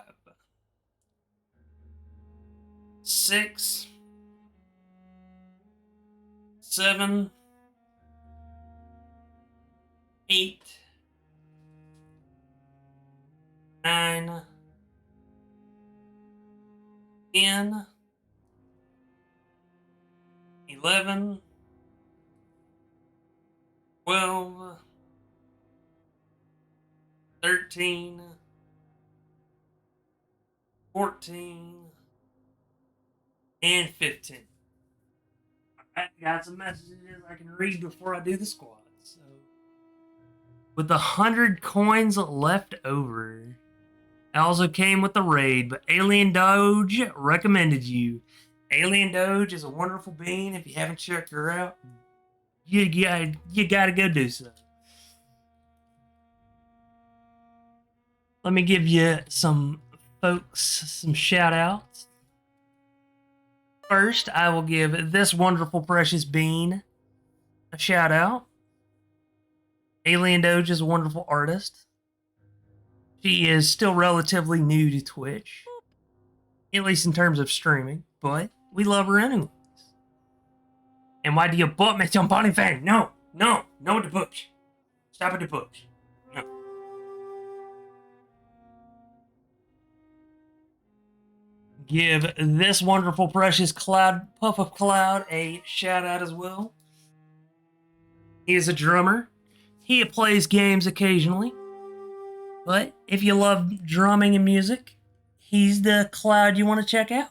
6, 7, 8, 9, 10, 11, 12, 13, 14, and 15. I got some messages I can read before I do the squats. So, with 100 coins left over, I also came with the raid, but Alien Doge recommended you. Alien Doge is a wonderful bean. If you haven't checked her out, you gotta go do so. Let me give you some folks some shout outs. First, I will give this wonderful precious bean a shout out. Alien Doge is a wonderful artist. She is still relatively new to Twitch, at least in terms of streaming, but we love her anyways. And why do you butt me some Bonnie fan? No, no with the push. Stop with the push. No. Give this wonderful precious cloud puff of cloud a shout out as well. He is a drummer. He plays games occasionally. But if you love drumming and music, he's the cloud you want to check out.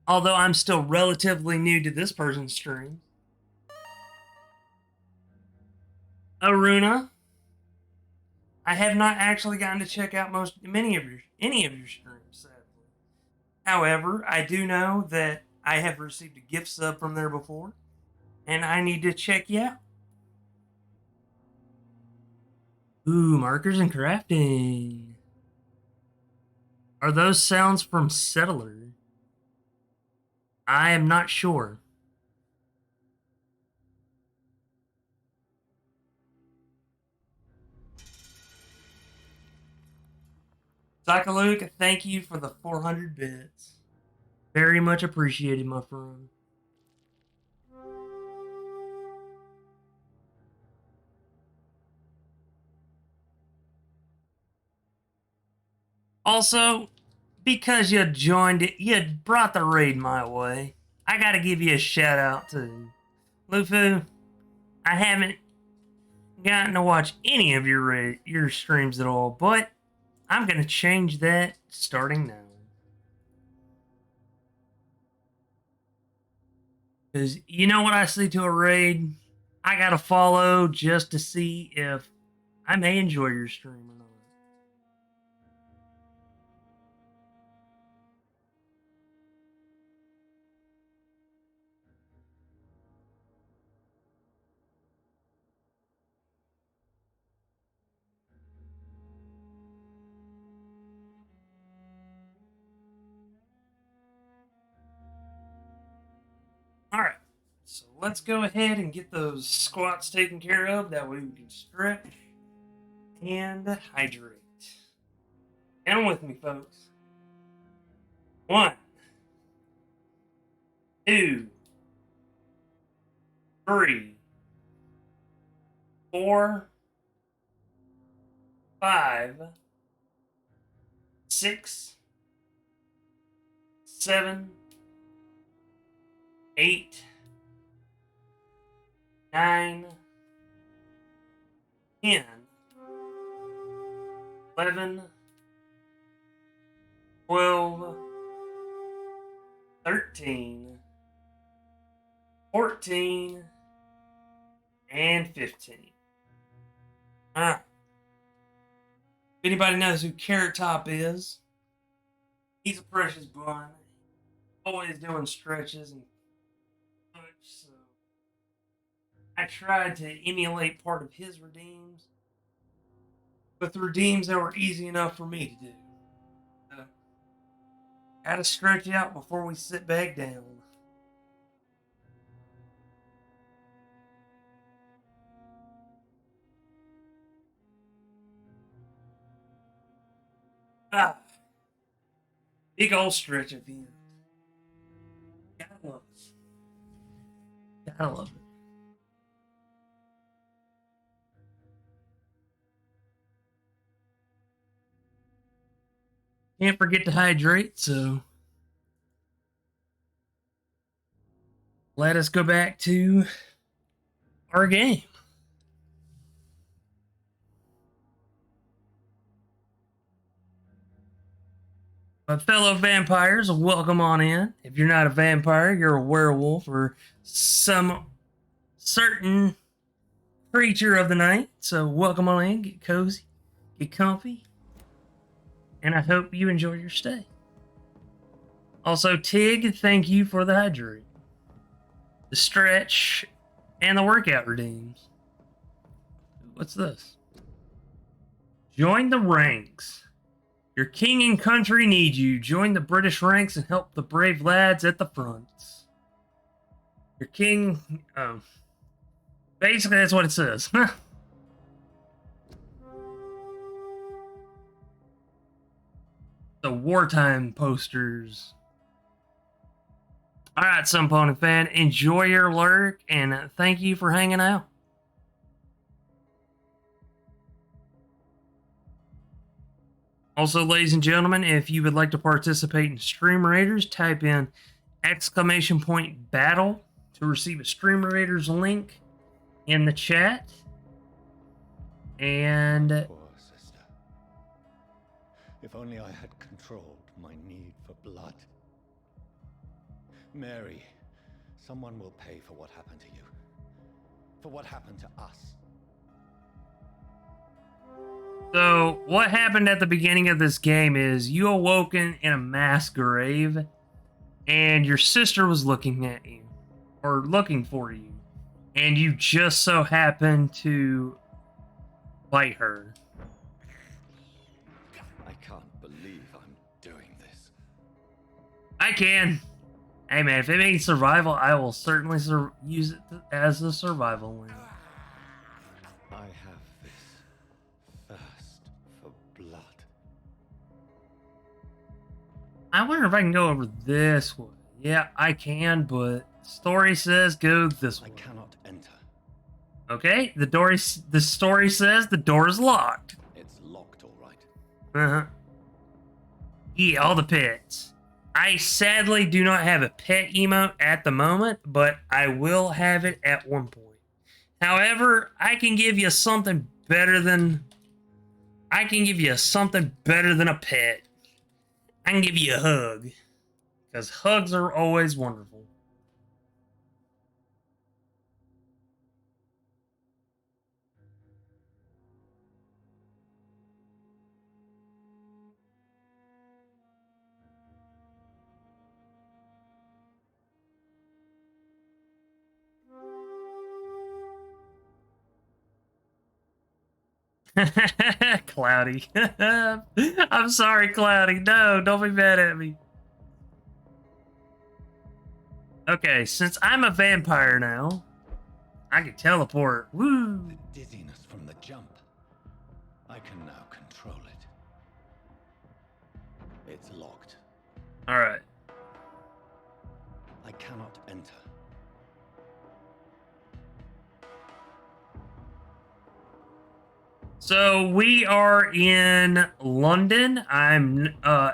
Although I'm still relatively new to this person's stream. Aruna, I have not actually gotten to check out any of your streams, sadly. However, I do know that I have received a gift sub from there before, and I need to check you out. Ooh, markers and crafting. Are those sounds from Settler? I am not sure. Sakaluke, thank you for the 400 bits. Very much appreciated, my friend. Also, because you joined it, you brought the raid my way. I gotta give you a shout out too. Lufu, I haven't gotten to watch any of your streams at all, but I'm gonna change that starting now. Because you know what I see to a raid? I gotta follow just to see if I may enjoy your stream or not. Alright, so let's go ahead and get those squats taken care of. That way we can stretch and hydrate. Down with me, folks. 1, 2, 3, 4, 5, 6, 7, 8, 9, 10, 11, 12, 13, 14, and 15. If anybody knows who Carrot Top is, he's a precious bun. Always doing stretches and such, so I tried to emulate part of his redeems, but the redeems that were easy enough for me to do. So, gotta stretch out before we sit back down. Ah, big old stretch at the end. Gotta love it. Gotta love it. Can't forget to hydrate, so let us go back to our game. But fellow vampires, welcome on in. If you're not a vampire, you're a werewolf or some certain creature of the night. So welcome on in, get cozy, get comfy, and I hope you enjoy your stay. Also, Tig, thank you for the hydrate, the stretch, and the workout redeems. What's this? Join the ranks. Your king and country need you. Join the British ranks and help the brave lads at the fronts. Your king... basically, that's what it says. The wartime posters. Alright, Some Pony fan. Enjoy your lurk, and thank you for hanging out. Also, ladies and gentlemen, if you would like to participate in Stream Raiders, type in !battle to receive a Stream Raiders link in the chat. And Poor sister. If only I had controlled my need for blood. Mary, someone will pay for what happened to you. For what happened to us. so, what happened at the beginning of this game is you awoken in a mass grave, and your sister was looking at you, or looking for you, and you just so happened to bite her. I can't believe I'm doing this. I can. Hey man, if it means survival, I will certainly use it as a survival link. I have this thirst for blood. I wonder if I can go over this way. Yeah, I can, but story says go this way. I cannot enter. Okay, the story says the door is locked. It's locked, all right. Uh-huh. Yeah, all the pets. I sadly do not have a pet emote at the moment, but I will have it at one point. However, I can give you something better than a pet. I can give you a hug. Because hugs are always wonderful. Cloudy. I'm sorry, Cloudy. No, don't be mad at me. Okay, since I'm a vampire now, I can teleport. Woo! The dizziness from the jump. I can now control it. It's locked. Alright. I cannot enter. So we are in London. I'm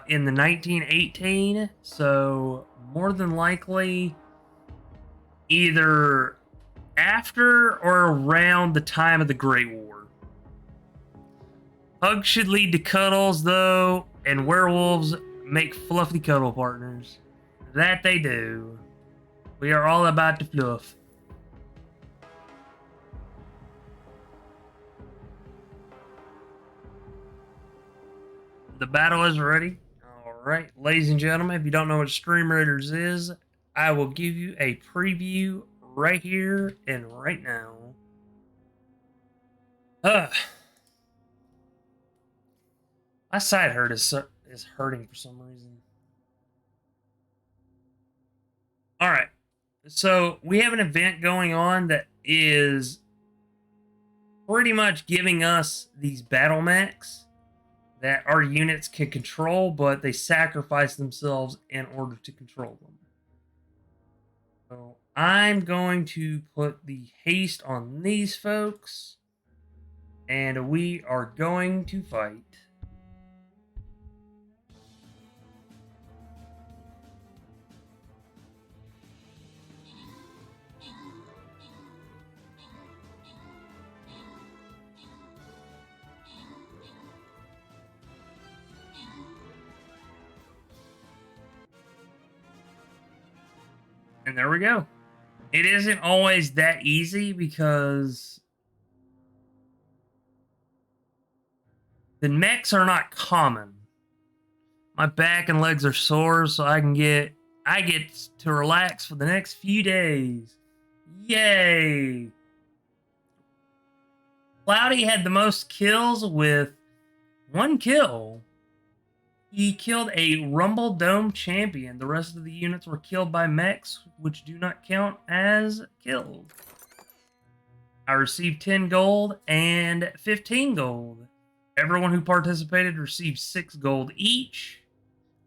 in the 1918, so more than likely either after or around the time of the Great War. Hugs should lead to cuddles, though, and werewolves make fluffy cuddle partners. That they do. We are all about the fluff. The battle is ready. All right, ladies and gentlemen, if you don't know what Stream Raiders is, I will give you a preview right here and right now. My side hurt is hurting for some reason. All right, so we have an event going on that is pretty much giving us these battle mechs that our units can control, but they sacrifice themselves in order to control them. So I'm going to put the haste on these folks, and we are going to fight. And there we go. It isn't always that easy because the mechs are not common. My back and legs are sore, so I get to relax for the next few days. Yay! Cloudy had the most kills with 1 kill. He killed a Rumble Dome champion. The rest of the units were killed by mechs, which do not count as killed. I received 10 gold and 15 gold. Everyone who participated received 6 gold each.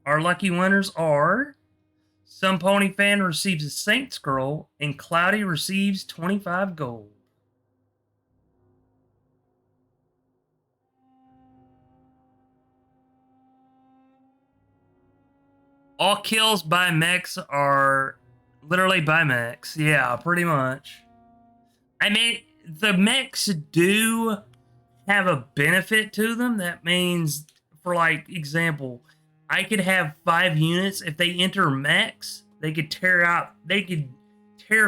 Our lucky winners are Some Pony Fan receives a Saint Scroll, and Cloudy receives 25 gold. All kills by mechs are literally by mechs. Yeah, pretty much. I mean, the mechs do have a benefit to them. That means, for like example, I could have 5 units. If they enter mechs, they could tear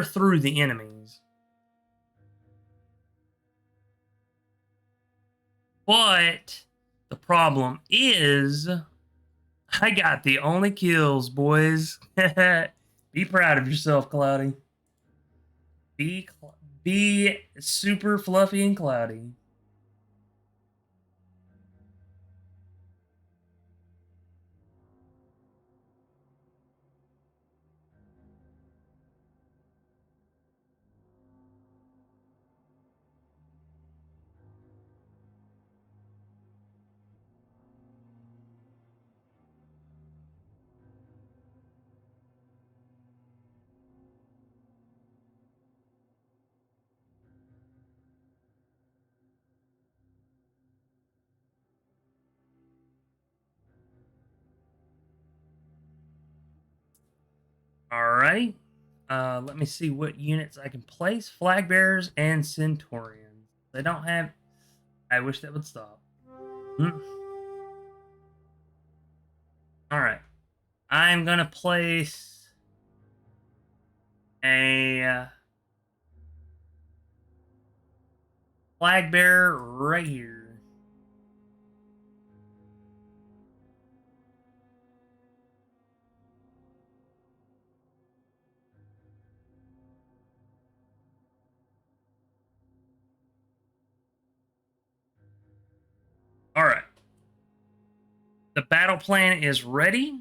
through the enemies. But the problem is, I got the only kills, boys. Be proud of yourself, Cloudy. Be super fluffy and cloudy. All right. Let me see what units I can place. Flag bearers and Centaurians. They don't have. I wish that would stop. All right. I'm gonna place a flag bearer right here. All right. The battle plan is ready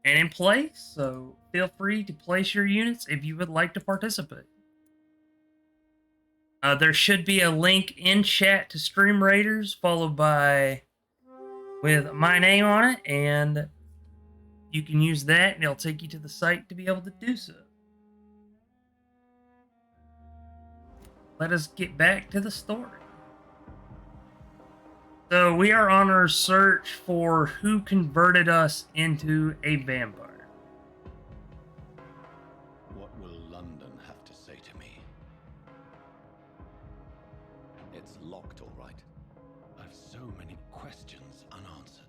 and in place, so feel free to place your units if you would like to participate. There should be a link in chat to Stream Raiders, followed by with my name on it, and you can use that, and it'll take you to the site to be able to do so. Let us get back to the story. So we are on our search for who converted us into a vampire. What will London have to say to me? It's locked, all right. I've so many questions unanswered.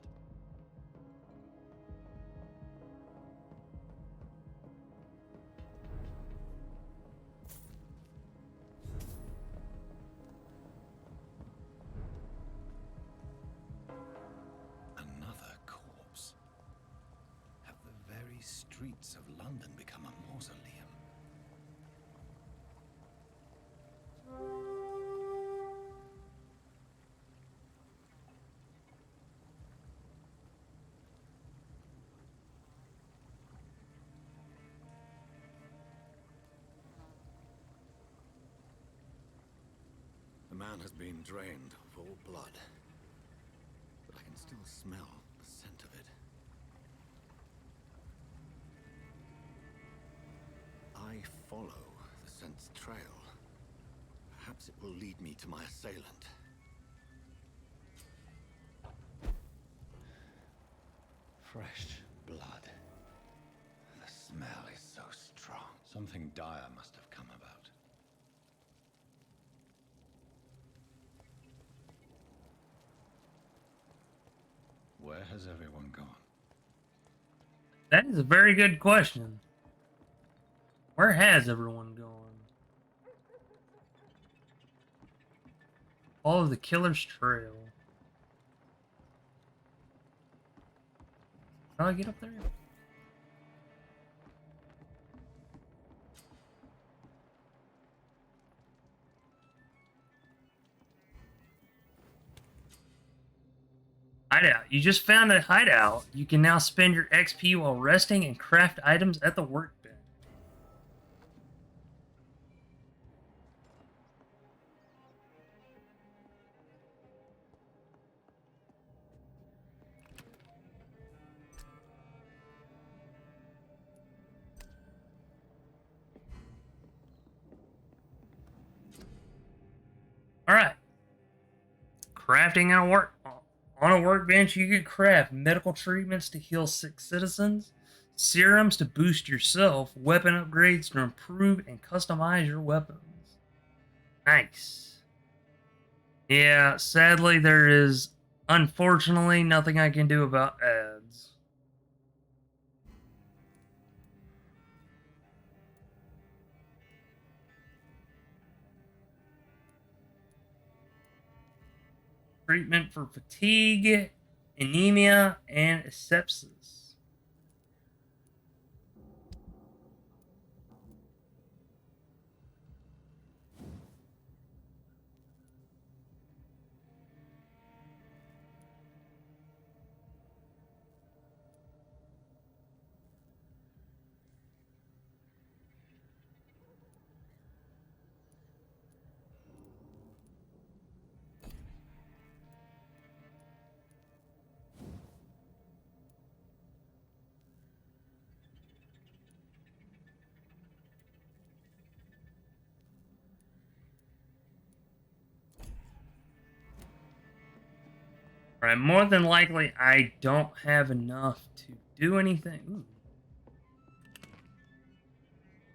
streets of London become a mausoleum. The man has been drained of all blood, but I can still smell the scent of it. I follow the scent's trail. Perhaps it will lead me to my assailant. Fresh blood. The smell is so strong. Something dire must have come about. Where has everyone gone? That is a very good question. Where has everyone gone? Follow the killer's trail. How do I get up there? Hideout. You just found a hideout. You can now spend your XP while resting and craft items at the workbench. Alright. Crafting on a workbench, you can craft medical treatments to heal sick citizens, serums to boost yourself, weapon upgrades to improve and customize your weapons. Nice. Yeah, sadly, there is, unfortunately, nothing I can do about ads. Treatment for fatigue, anemia, and sepsis. Alright, more than likely, I don't have enough to do anything. Ooh.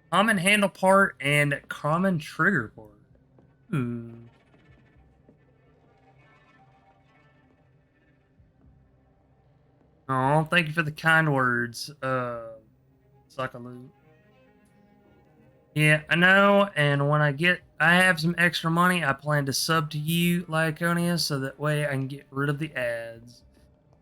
Common handle part and common trigger part. Ooh. Oh, thank you for the kind words, Suckaloo. Yeah, I know, and when I have some extra money, I plan to sub to you, Lyconia, so that way I can get rid of the ads.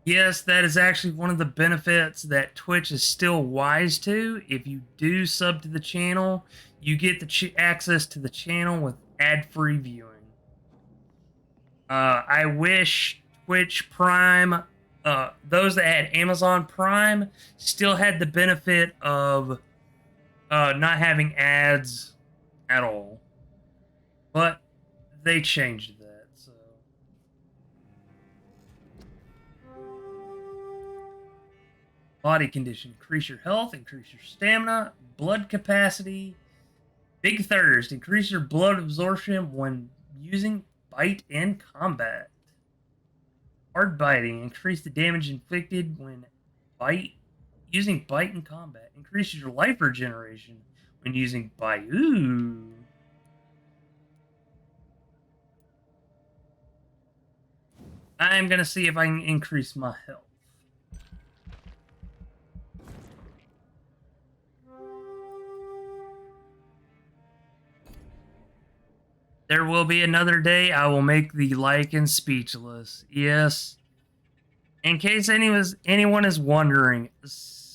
Yes, that is actually one of the benefits that Twitch is still wise to. If you do sub to the channel, you get the access to the channel with ad-free viewing. I wish Twitch Prime, those that had Amazon Prime, still had the benefit of not having ads at all. But they changed that, so. Body condition. Increase your health, increase your stamina, blood capacity. Big thirst. Increase your blood absorption when using bite in combat. Hard biting. Increase the damage inflicted when using bite in combat. Increases your life regeneration when using bite. Ooh. I'm going to see if I can increase my health. There will be another day I will make the Lycan speechless. Yes. In case anyone is wondering,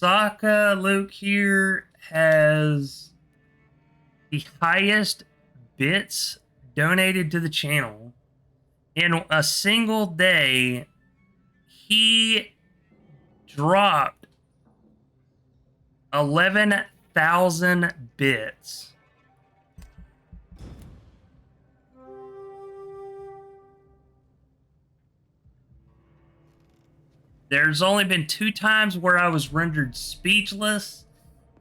Saka Luke here has the highest bits donated to the channel. In a single day, he dropped 11,000 bits. There's only been 2 times where I was rendered speechless,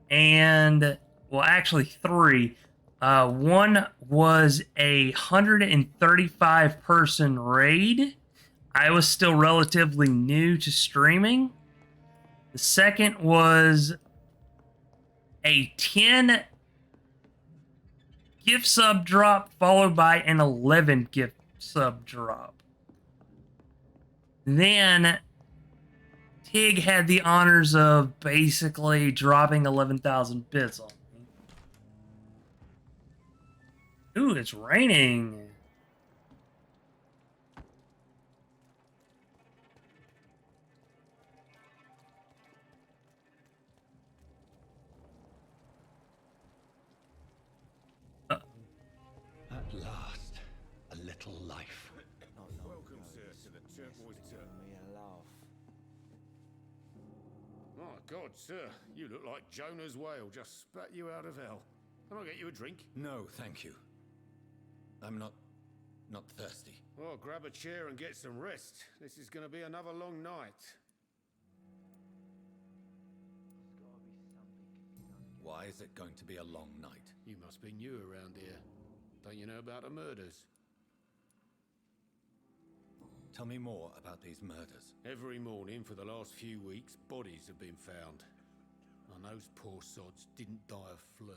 and well, actually 3. One was a 135 person raid. I was still relatively new to streaming. The second was a 10 gift sub drop followed by an 11 gift sub drop. Then Tig had the honors of basically dropping 11,000 bits on me. Ooh, it's raining. At last, a little life. Welcome, sir, to the Turquoise Turtle. My God, sir, you look like Jonah's whale just spat you out of hell. Can I get you a drink? No, thank you. I'm not thirsty. Well, grab a chair and get some rest. This is going to be another long night. Why is it going to be a long night? You must be new around here. Don't you know about the murders? Tell me more about these murders. Every morning for the last few weeks, bodies have been found. And those poor sods didn't die of flu.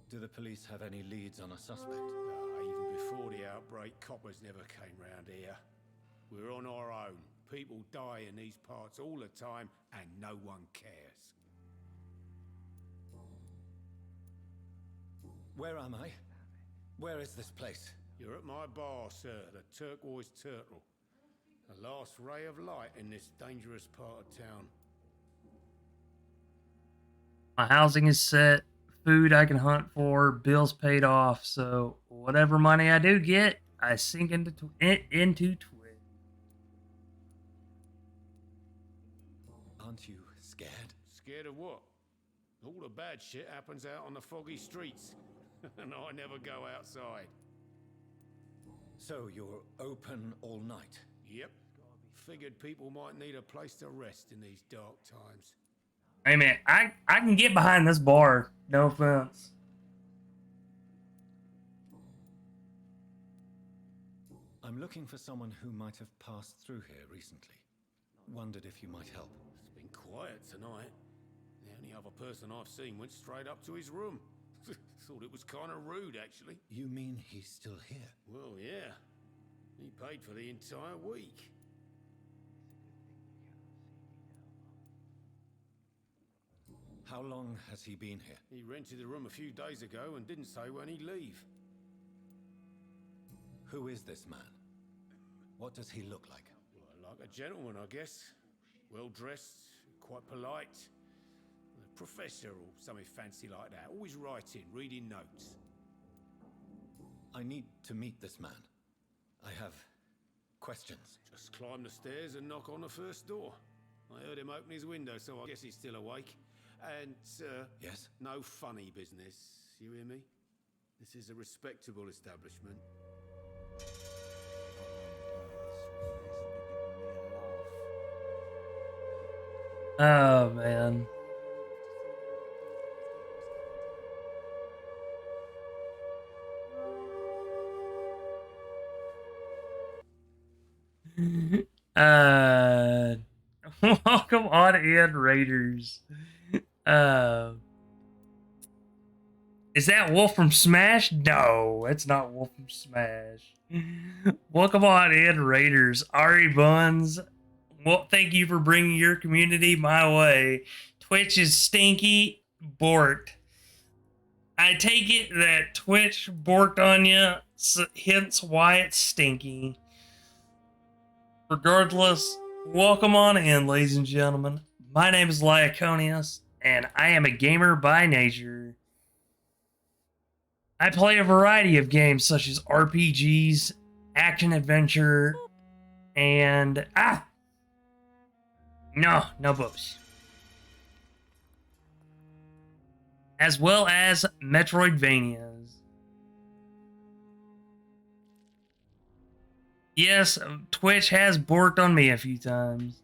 Do the police have any leads on a suspect? Even before the outbreak, coppers never came round here. We're on our own. People die in these parts all the time, and no one cares. Where am I? Where is this place? You're at my bar, sir, the Turquoise Turtle. The last ray of light in this dangerous part of town. My housing is set, food I can hunt for, bills paid off, so whatever money I do get, I sink into Twitch. Aren't you scared? Scared of what? All the bad shit happens out on the foggy streets. And I never go outside. So you're open all night? Yep. Figured people might need a place to rest in these dark times. Hey man, I can get behind this bar. No offense. I'm looking for someone who might have passed through here recently. Wondered if you might help. It's been quiet tonight. The only other person I've seen went straight up to his room. Thought it was kind of rude, actually. You mean he's still here? Well, yeah. He paid for the entire week. How long has he been here? He rented the room a few days ago and didn't say when he'd leave. Who is this man? What does he look like? Well, like a gentleman, I guess. Well-dressed, quite polite. A professor or something fancy like that. Always writing, reading notes. I need to meet this man. I have questions. Just climb the stairs and knock on the first door. I heard him open his window, so I guess he's still awake. And, Yes? no funny business. You hear me? This is a respectable establishment. Oh man. Welcome on in, Raiders. Is that Wolf from Smash? No, it's not Wolf from Smash. Welcome on in, Raiders. Ari Buns. Well, thank you for bringing your community my way. Twitch is stinky borked. I take it that Twitch borked on you, so hence why it's stinky. Regardless, Welcome on in, ladies and gentlemen. My name is Lyaconius, and I am a gamer by nature. I play a variety of games such as RPGs, action adventure, and no books, as well as Metroidvanias. Yes, Twitch has borked on me a few times.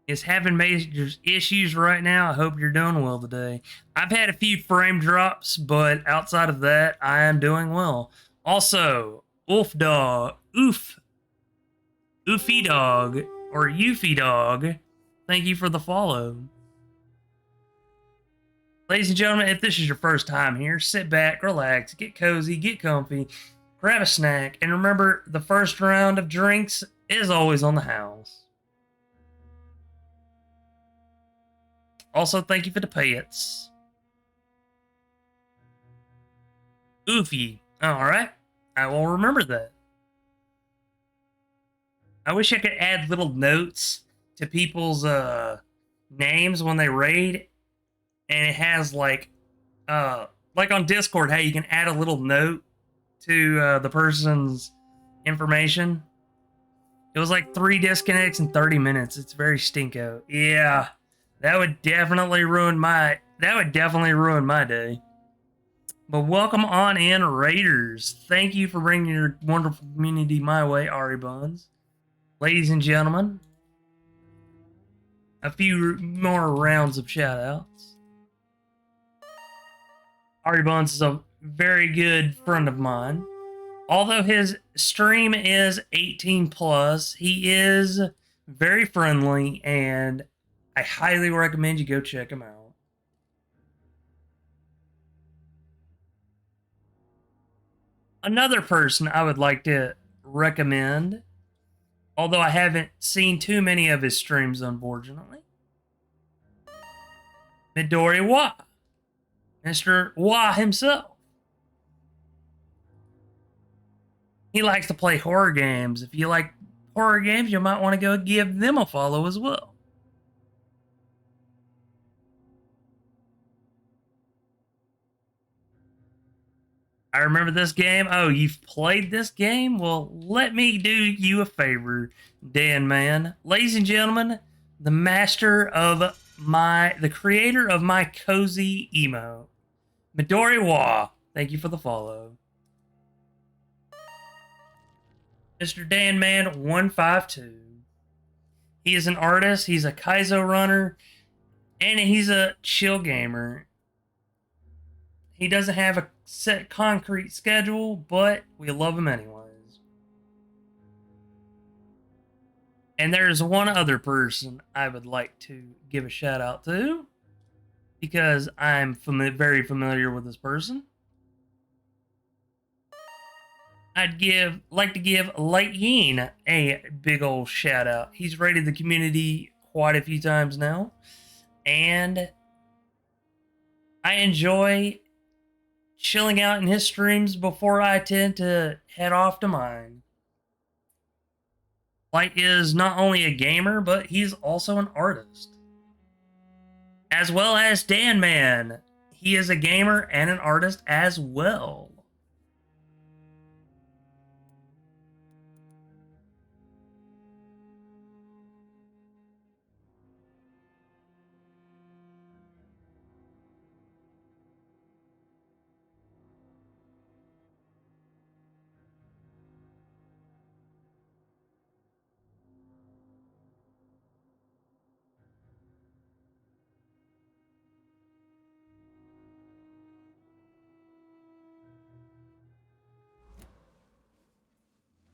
It's having major issues right now. I hope you're doing well today. I've had a few frame drops, but outside of that, I am doing well. Also, Oofy Dog, or Eufy Dog, thank you for the follow. Ladies and gentlemen, if this is your first time here, sit back, relax, get cozy, get comfy, grab a snack, and remember the first round of drinks is always on the house. Also, thank you for the payets. Oofy. Alright, I will remember that. I wish I could add little notes to people's names when they raid, and it has like on Discord how you can add a little note to the person's information. It was like 3 disconnects in 30 minutes. It's very stinko. Yeah, that would definitely ruin my day. But welcome on in, Raiders. Thank you for bringing your wonderful community my way, Ari Buns. Ladies and gentlemen, a few more rounds of shoutouts. Ari Buns is a very good friend of mine. Although his stream is 18 plus, he is very friendly, and I highly recommend you go check him out. Another person I would like to recommend, although I haven't seen too many of his streams, unfortunately, Midori Wa, Mr. Wa himself. He likes to play horror games. If you like horror games, you might want to go give them a follow as well. I remember this game. Oh, you've played this game? Well, let me do you a favor, Dan Man. Ladies and gentlemen, the creator of my cozy emo, Midori Wa. Thank you for the follow. Mr. Dan Man 152. He is an artist, he's a Kaizo runner, and he's a chill gamer. He doesn't have a set concrete schedule, but we love him anyways. And there's one other person I would like to give a shout out to, because I'm very familiar with this person. Like to give Light Yin a big old shout out. He's raided the community quite a few times now, and I enjoy chilling out in his streams before I tend to head off to mine. Light is not only a gamer, but he's also an artist. As well as Dan Man. He is a gamer and an artist as well.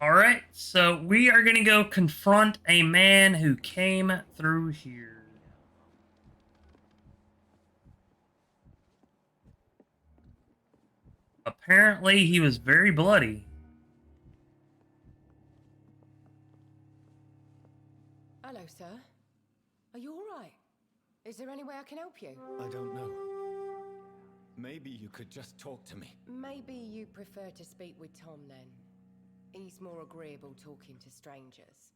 Alright, so we are going to go confront a man who came through here. Apparently, he was very bloody. Hello, sir. Are you all right? Is there any way I can help you? I don't know. Maybe you could just talk to me. Maybe you prefer to speak with Tom then. He's more agreeable talking to strangers.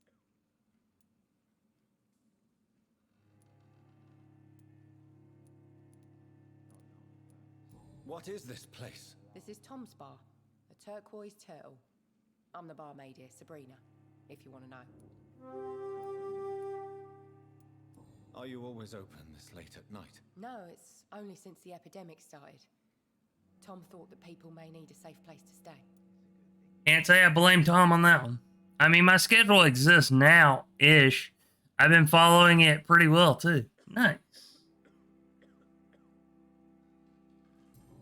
What is this place? This is Tom's bar, a turquoise turtle. I'm the barmaid here, Sabrina, if you want to know. Are you always open this late at night? No, it's only since the epidemic started. Tom thought that people may need a safe place to stay. Can't say I blame Tom on that one. I mean, my schedule exists now-ish. I've been following it pretty well, too. Nice.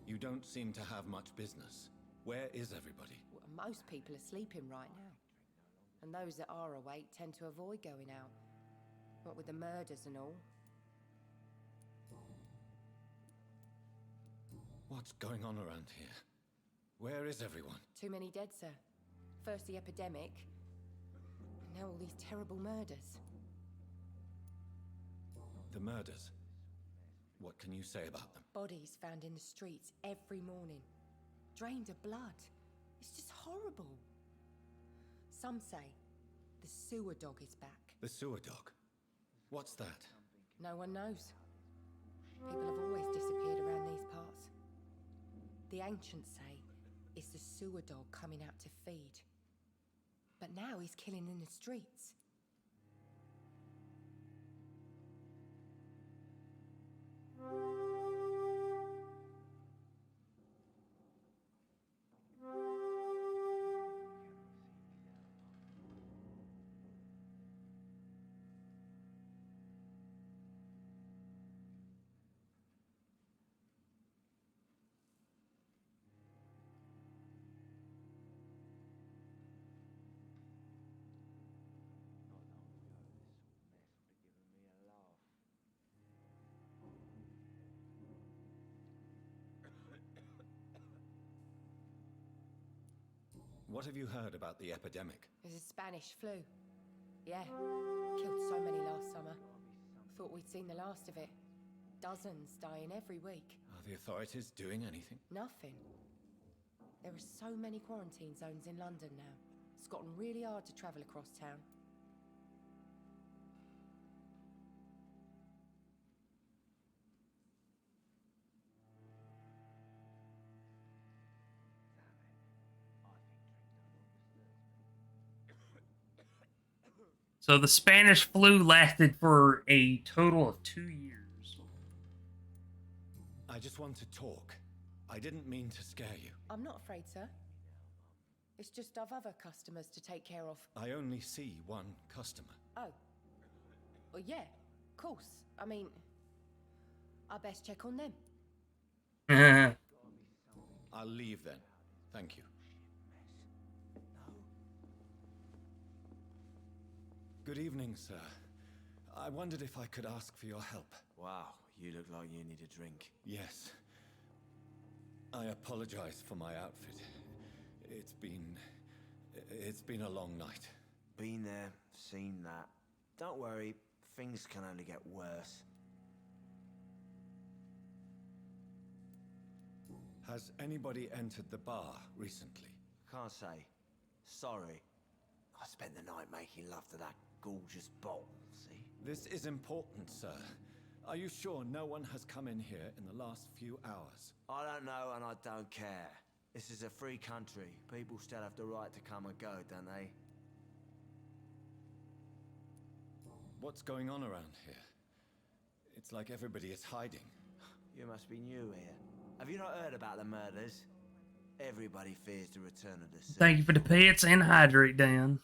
You don't seem to have much business. Where is everybody? Well, most people are sleeping right now. And those that are awake tend to avoid going out. What with the murders and all. What's going on around here? Where is everyone? Too many dead, sir. First the epidemic, and now all these terrible murders. The murders. What can you say about them? Bodies found in the streets every morning. Drained of blood. It's just horrible. Some say the sewer dog is back. The sewer dog? What's that? No one knows. People have always disappeared around these parts. The ancients say it's the sewer dog coming out to feed. But now he's killing in the streets. What have you heard about the epidemic? There's a Spanish flu. Yeah, killed so many last summer. Thought we'd seen the last of it. Dozens dying every week. Are the authorities doing anything? Nothing. There are so many quarantine zones in London now. It's gotten really hard to travel across town. So the Spanish flu lasted for a total of 2 years. I just want to talk. I didn't mean to scare you. I'm not afraid, sir. It's just I've other customers to take care of. I only see one customer. Oh. Well, yeah, of course. I mean, I best check on them. I'll leave then. Thank you. Good evening, sir. I wondered if I could ask for your help. Wow, you look like you need a drink. Yes. I apologize for my outfit. It's been a long night. Been there, seen that. Don't worry, things can only get worse. Has anybody entered the bar recently? Can't say. Sorry. I spent the night making love to that gorgeous bottle, see? This is important, sir. Are you sure no one has come in here in the last few hours? I don't know and I don't care. This is a free country. People still have the right to come and go, don't they? What's going on around here? It's like everybody is hiding. You must be new here. Have you not heard about the murders? Everybody fears the return of the sea. Thank you for the pets and hydrate, Dan.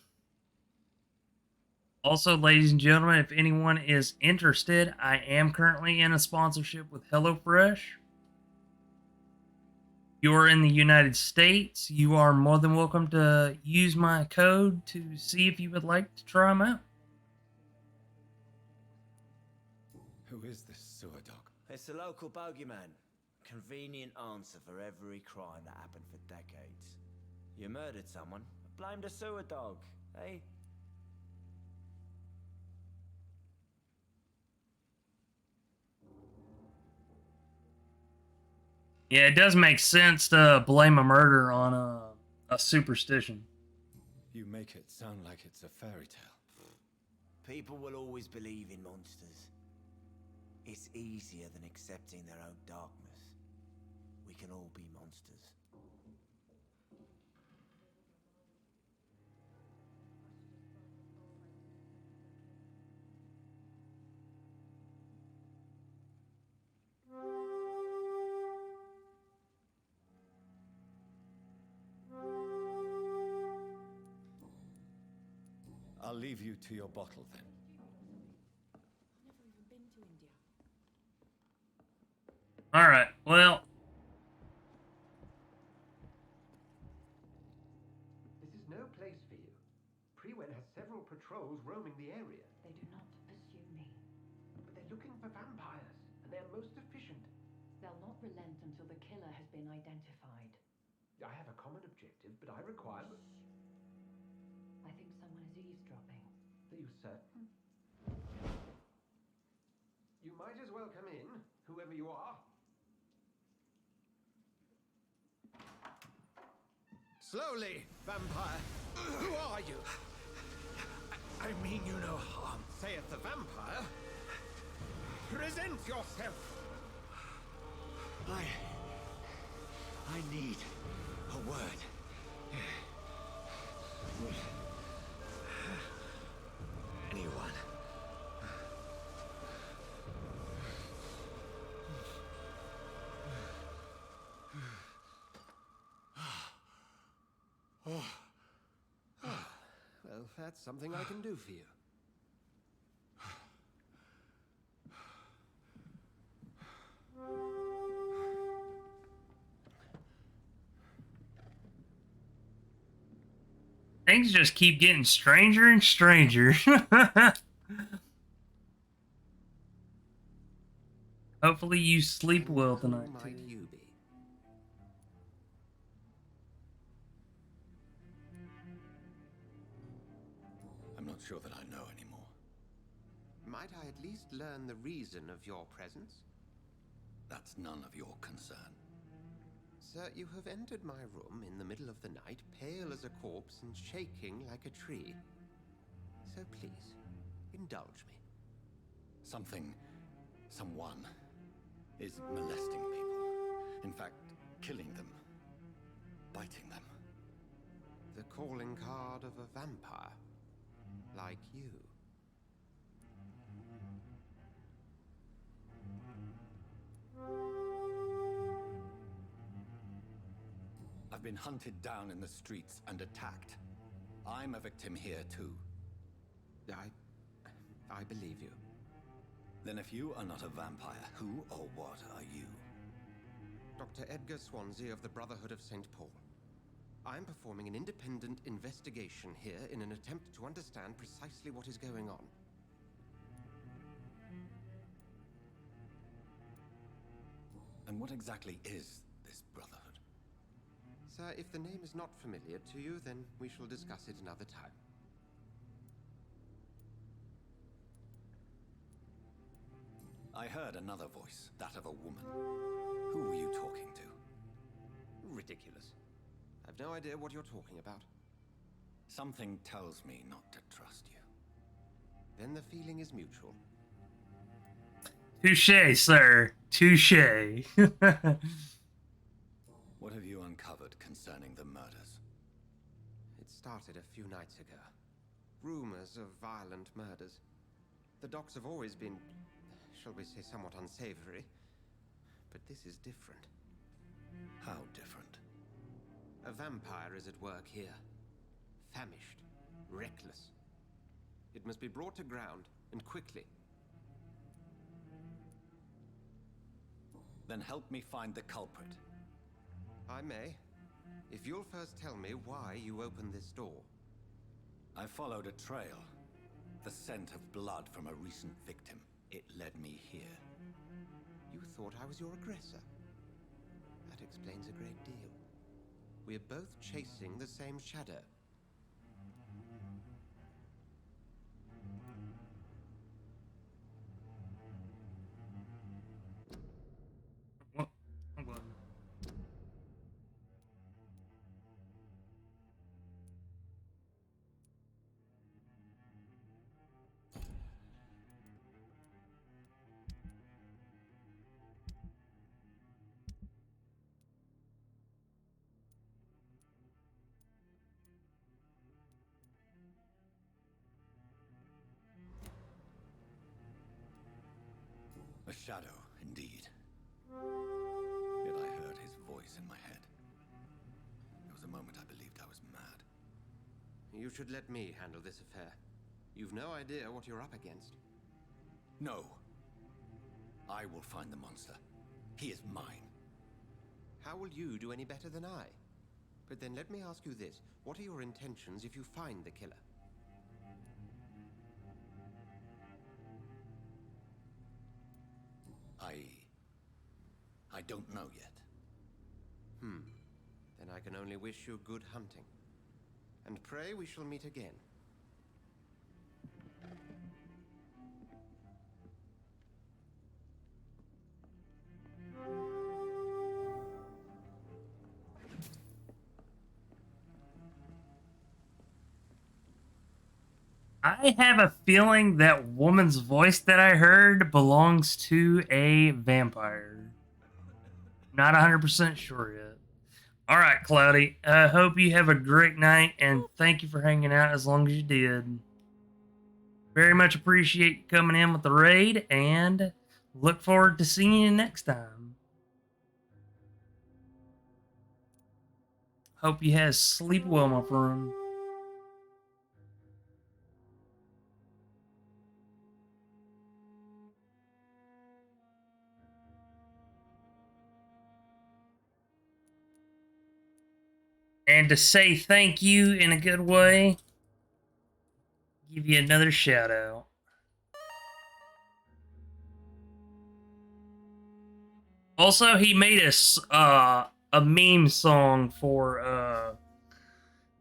Also, ladies and gentlemen, if anyone is interested, I am currently in a sponsorship with HelloFresh. You're in the United States, you are more than welcome to use my code to see if you would like to try them out. Who is this sewer dog? It's the local bogeyman. Convenient answer for every crime that happened for decades. You murdered someone, blamed a sewer dog, eh? Yeah, it does make sense to blame a murder on a superstition. You make it sound like it's a fairy tale. People will always believe in monsters. It's easier than accepting their own darkness. We can all be monsters. I'll leave you to your bottle then. I've never even been to India. All right. Well, This is no place for you. Priwen has several patrols roaming the area. They do not pursue me. But they're looking for vampires, and they're most efficient. They'll not relent until the killer has been identified. I have a common objective, but I require... I think someone is eavesdropping. Are you certain? You might as well come in, whoever you are. Slowly, vampire. Who are you? I mean you no harm, saith the vampire. Present yourself. I need a word. Anyone. Well, that's something I can do for you. things just keep getting stranger and stranger. Hopefully you sleep well tonight, Who might too. you be? I'm not sure that I know anymore. Might I at least learn the reason of your presence? That's none of your concern. Sir, you have entered my room in the middle of the night, pale as a corpse and shaking like a tree. So please, indulge me. Someone is molesting people. In fact, killing them. Biting them. The calling card of a vampire. Like you. I've been hunted down in the streets and attacked. I'm a victim here too. I believe you. Then if you are not a vampire, who or what are you? Dr. Edgar Swansea of the Brotherhood of St. Paul. I'm performing an independent investigation here in an attempt to understand precisely what is going on. And what exactly is this Brotherhood? Sir, if the name is not familiar to you, then we shall discuss it another time. I heard another voice, that of a woman. Who were you talking to? Ridiculous. I've no idea what you're talking about. Something tells me not to trust you. Then the feeling is mutual. Touche, sir. Touche. What have you uncovered concerning the murders? It started a few nights ago. Rumors of violent murders. The docks have always been, shall we say, somewhat unsavory. But this is different. How different? A vampire is at work here. Famished. Reckless. It must be brought to ground, and quickly. Then help me find the culprit. I may. If you'll first tell me why you opened this door. I followed a trail. The scent of blood from a recent victim. It led me here. You thought I was your aggressor. That explains a great deal. We're both chasing the same shadow. What? I'm glad. A shadow, indeed. Yet I heard his voice in my head. There was a moment I believed I was mad. You should let me handle this affair. You've no idea what you're up against. No. I will find the monster. He is mine. How will you do any better than I? But then let me ask you this. What are your intentions if you find the killer? I don't know yet. Then I can only wish you good hunting. And pray we shall meet again. I have a feeling that woman's voice that I heard belongs to a vampire. Not 100% sure yet. All right, Cloudy. I hope you have a great night, and thank you for hanging out as long as you did. Very much appreciate you coming in with the raid, and look forward to seeing you next time. Hope you have sleep well, my friend. And to say thank you in a good way, give you another shout out. Also, he made a meme song for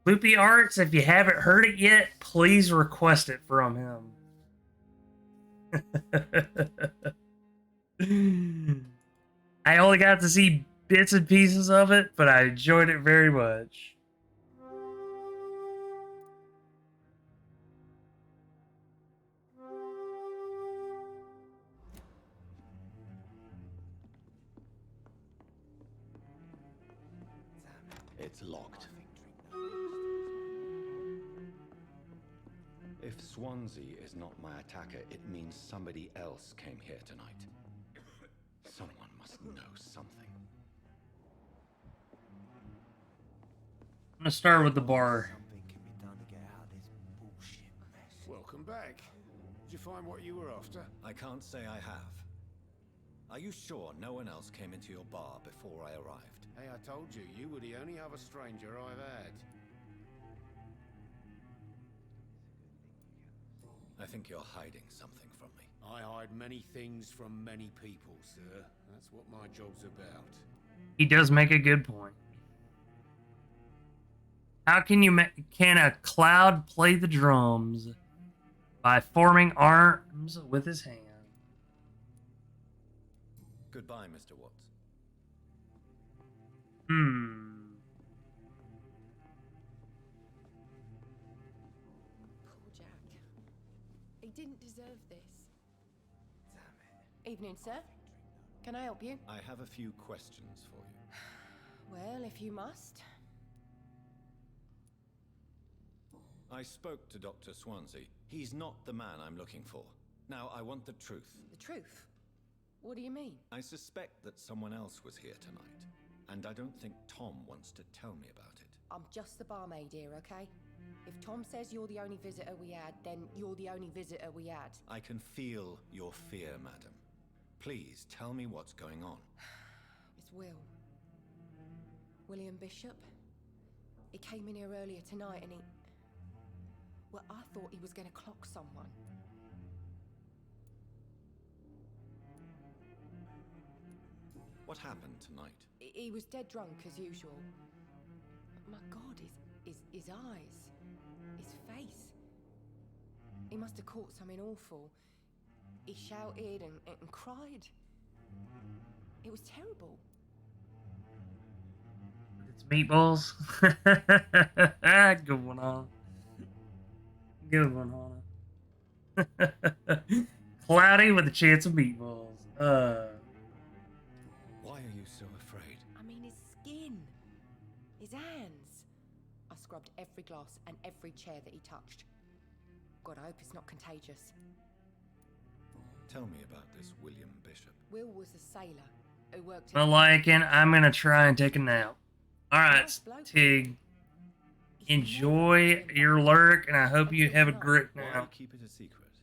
Loopy Arts. If you haven't heard it yet, please request it from him. I only got to see bits and pieces of it, but I enjoyed it very much. It's locked. If Swansea is not my attacker, it means somebody else came here tonight. Someone must know something. I'm gonna start with the bar. Something can be done to get out of this bullshit mess. Welcome back. Did you find what you were after? I can't say I have. Are you sure no one else came into your bar before I arrived? Hey, I told you, you were the only other stranger I've had. I think you're hiding something from me. I hide many things from many people, sir. That's what my job's about. He does make a good point. How can can a cloud play the drums? By forming arms with his hand. Goodbye, Mr. Watts. Poor Jack. He didn't deserve this. Damn it. Evening, sir. Can I help you? I have a few questions for you. Well, if you must. I spoke to Dr. Swansea. He's not the man I'm looking for. Now, I want the truth. The truth? What do you mean? I suspect that someone else was here tonight, and I don't think Tom wants to tell me about it. I'm just the barmaid here, okay? If Tom says you're the only visitor we had, then you're the only visitor we had. I can feel your fear, madam. Please tell me what's going on. It's Will. William Bishop. He came in here earlier tonight and he... Well, I thought he was going to clock someone. What happened tonight? He was dead drunk as usual. My God, his eyes, his face. He must have caught something awful. He shouted and cried. It was terrible. It's meatballs. Good one, Hannah. Good one, Hannah. Cloudy with a chance of meatballs. Why are you so afraid? I mean, his skin, his hands. I scrubbed every glass and every chair that he touched. God, I hope it's not contagious. Tell me about this William Bishop. Will was a sailor who worked Well, Lycan, I'm gonna try and take a nap. Alright, Tig. Enjoy your lurk, and I hope you have a great Why now. keep it a secret?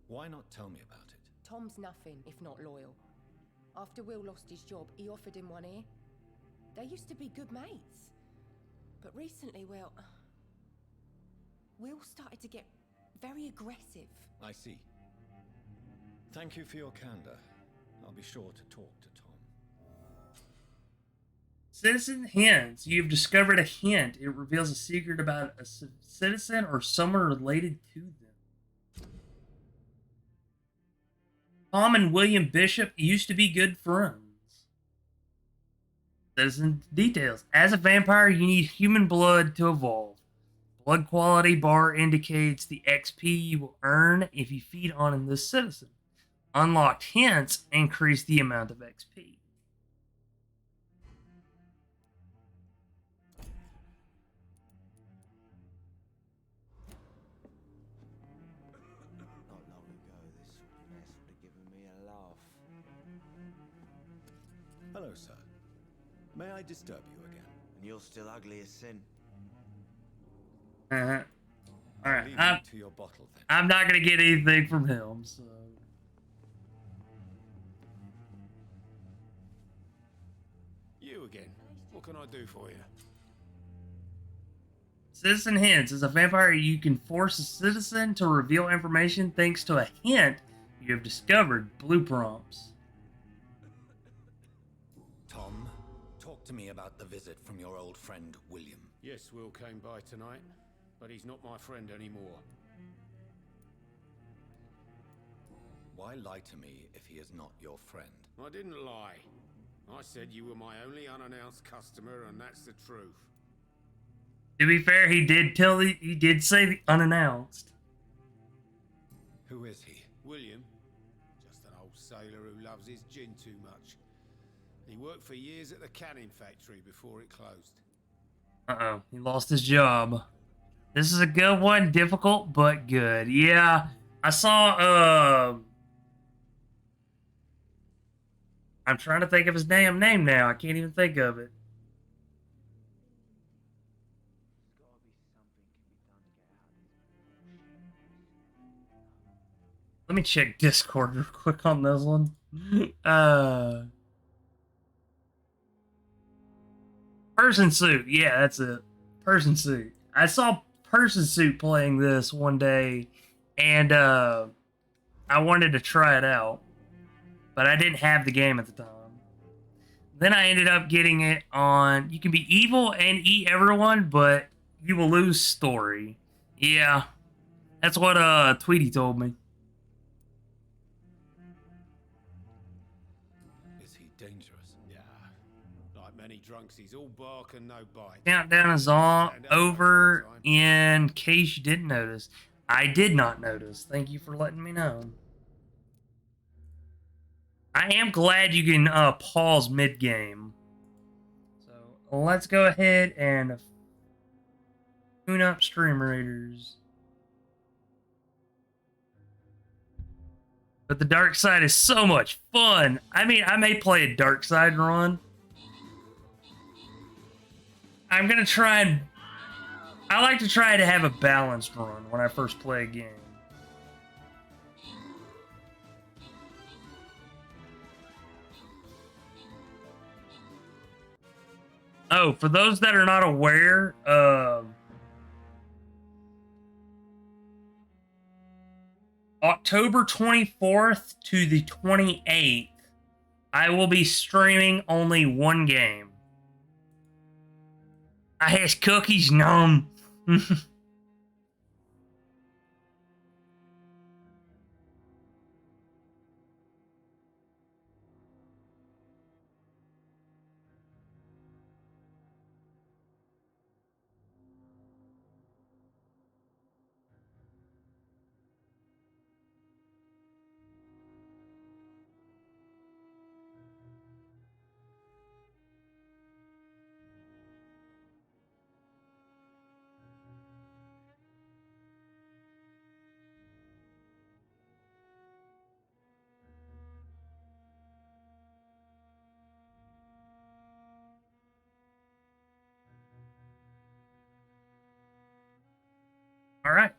Why not tell me about it? Tom's nothing if not loyal. After Will lost his job, he offered him one ear. They used to be good mates. But recently, well, Will started to get very aggressive. I see. Thank you for your candor. I'll be sure to talk to Tom. Citizen hints. You've discovered a hint. It reveals a secret about a citizen or someone related to them. Tom and William Bishop used to be good friends. Citizen details. As a vampire, you need human blood to evolve. Blood quality bar indicates the XP you will earn if you feed on this citizen. Unlocked hints increase the amount of XP. Not long ago, this mess would have given me a laugh. Hello, sir. May I disturb you again? And you're still ugly as sin. Alright. Leave you to your bottle, then. I'm not gonna get anything from him, so. You again. What can I do for you? Citizen hints. As a vampire, you can force a citizen to reveal information thanks to a hint you have discovered. Blue prompts. Tom, talk to me about the visit from your old friend, William. Yes, Will came by tonight, but he's not my friend anymore. Why lie to me if he is not your friend? I didn't lie. I said you were my only unannounced customer, and that's the truth. To be fair, he did say the unannounced. Who is he? William, just an old sailor who loves his gin too much. He worked for years at the canning factory before it closed. Uh-oh, he lost his job. This is a good one, difficult but good. Yeah, I saw, I'm trying to think of his damn name now. I can't even think of it. Let me check Discord real quick on this one. Person Suit. Yeah, that's it. Person Suit. I saw Person Suit playing this one day, and I wanted to try it out, but I didn't have the game at the time. Then I ended up getting it on. You can be evil and eat everyone, but you will lose story. Yeah, that's what Tweety told me. Is he dangerous? Yeah, like many drunks, he's all bark and no bite. Countdown is all over in case you didn't notice. I did not notice. Thank you for letting me know. I am glad you can pause mid-game. So let's go ahead and tune up Stream Raiders. But the dark side is so much fun. I mean, I may play a dark side run. I'm gonna try and... I like to try to have a balanced run when I first play a game. Oh, for those that are not aware, October 24th to the 28th, I will be streaming only one game. I has cookies, nom. All right.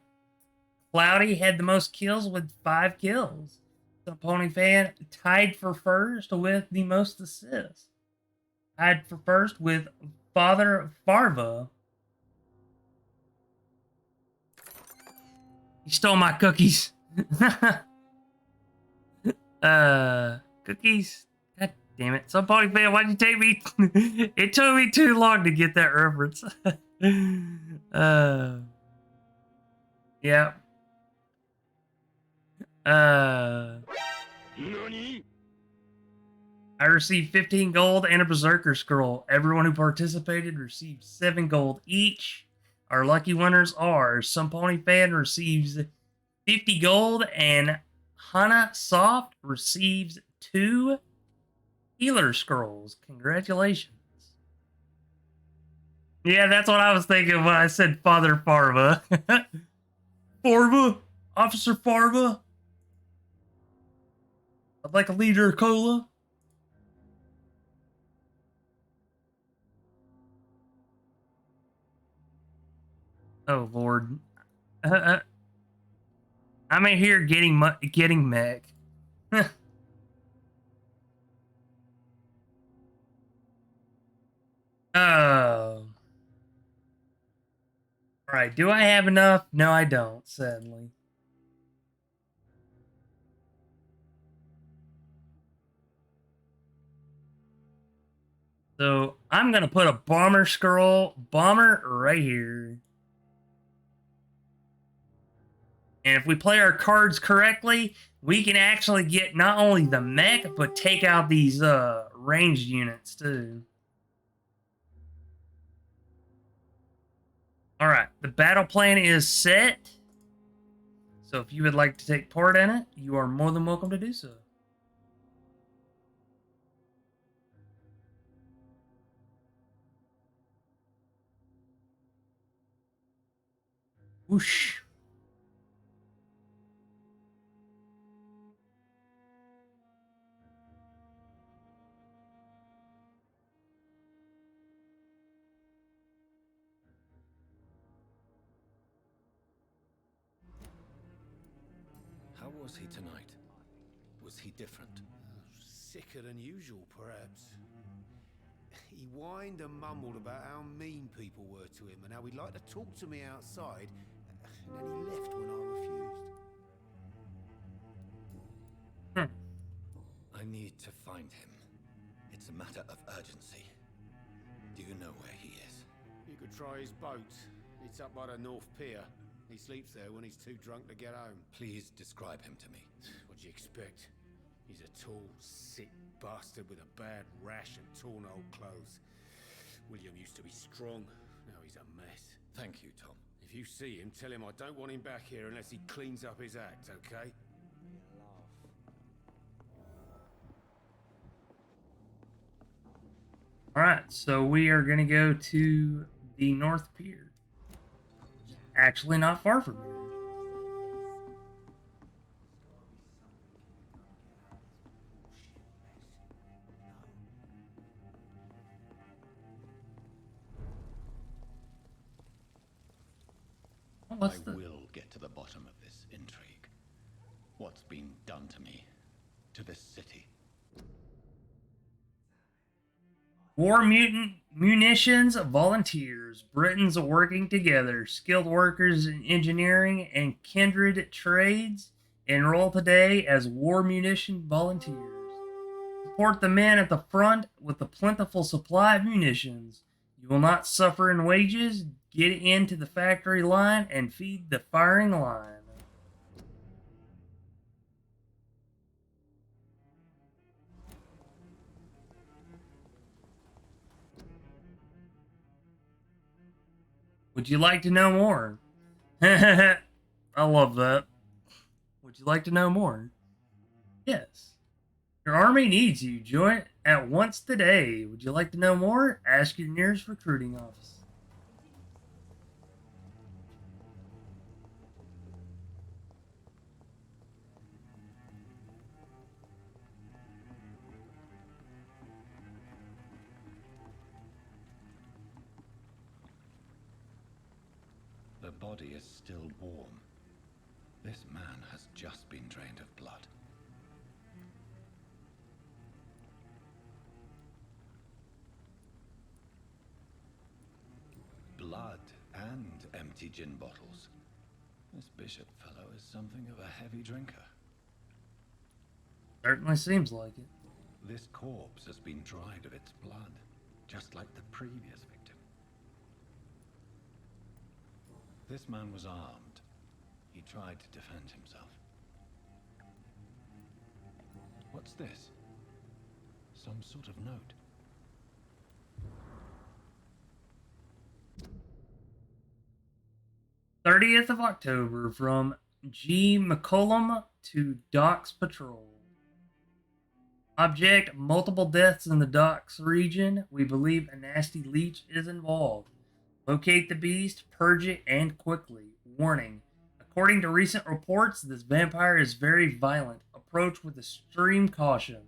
Cloudy had the most kills with 5 kills. The Pony fan tied for first with the most assists. Tied for first with Father Farva. He stole my cookies. Cookies? God damn it. Some Pony fan, why'd you take me? It took me too long to get that reference. Yeah. NANI? I received 15 gold and a Berserker Scroll. Everyone who participated received 7 gold each. Our lucky winners are Some Pony Fan receives 50 gold and Hana Soft receives 2 Healer Scrolls. Congratulations. Yeah, that's what I was thinking when I said Father Farva. Farva? Officer Farva? I'd like a liter of cola. Oh, Lord. I'm in here getting mech. Oh. Alright, do I have enough? No, I don't, sadly. So, I'm going to put a bomber right here. And if we play our cards correctly, we can actually get not only the mech, but take out these ranged units too. Alright, the battle plan is set. So if you would like to take part in it, you are more than welcome to do so. Whoosh. How was he tonight? Was he different? Sicker than usual, perhaps. He whined and mumbled about how mean people were to him and how he'd like to talk to me outside, and then he left when I refused. I need to find him. It's a matter of urgency. Do you know where he is? You could try his boat. It's up by the North Pier. He sleeps there when he's too drunk to get home. Please describe him to me. What do you expect? He's a tall, sick bastard with a bad rash and torn old clothes. William used to be strong. Now he's a mess. Thank you, Tom. If you see him, tell him I don't want him back here unless he cleans up his act, okay? Alright, so we are going to go to the North Pier. Actually not far from here. I will get to the bottom of this intrigue. What's been done to me, to this city? War munitions volunteers. Britons working together. Skilled workers in engineering and kindred trades enroll today as war munition volunteers. Support the men at the front with a plentiful supply of munitions. You will not suffer in wages. Get into the factory line and feed the firing line. Would you like to know more? I love that. Would you like to know more? Yes. Your army needs you. Join at once today. Would you like to know more? Ask your nearest recruiting office. The body body is still warm. This man has just been drained of blood. Blood and empty gin bottles. This bishop fellow is something of a heavy drinker. Certainly seems like it. This corpse has been dried of its blood, just like the previous victim. This man was armed. He tried to defend himself. What's this? Some sort of note. "30th of October from G. McCollum to Docks Patrol. Object: multiple deaths in the Docks region. We believe a nasty leech is involved. Locate the beast, purge it, and quickly. Warning: according to recent reports, this vampire is very violent. Approach with extreme caution.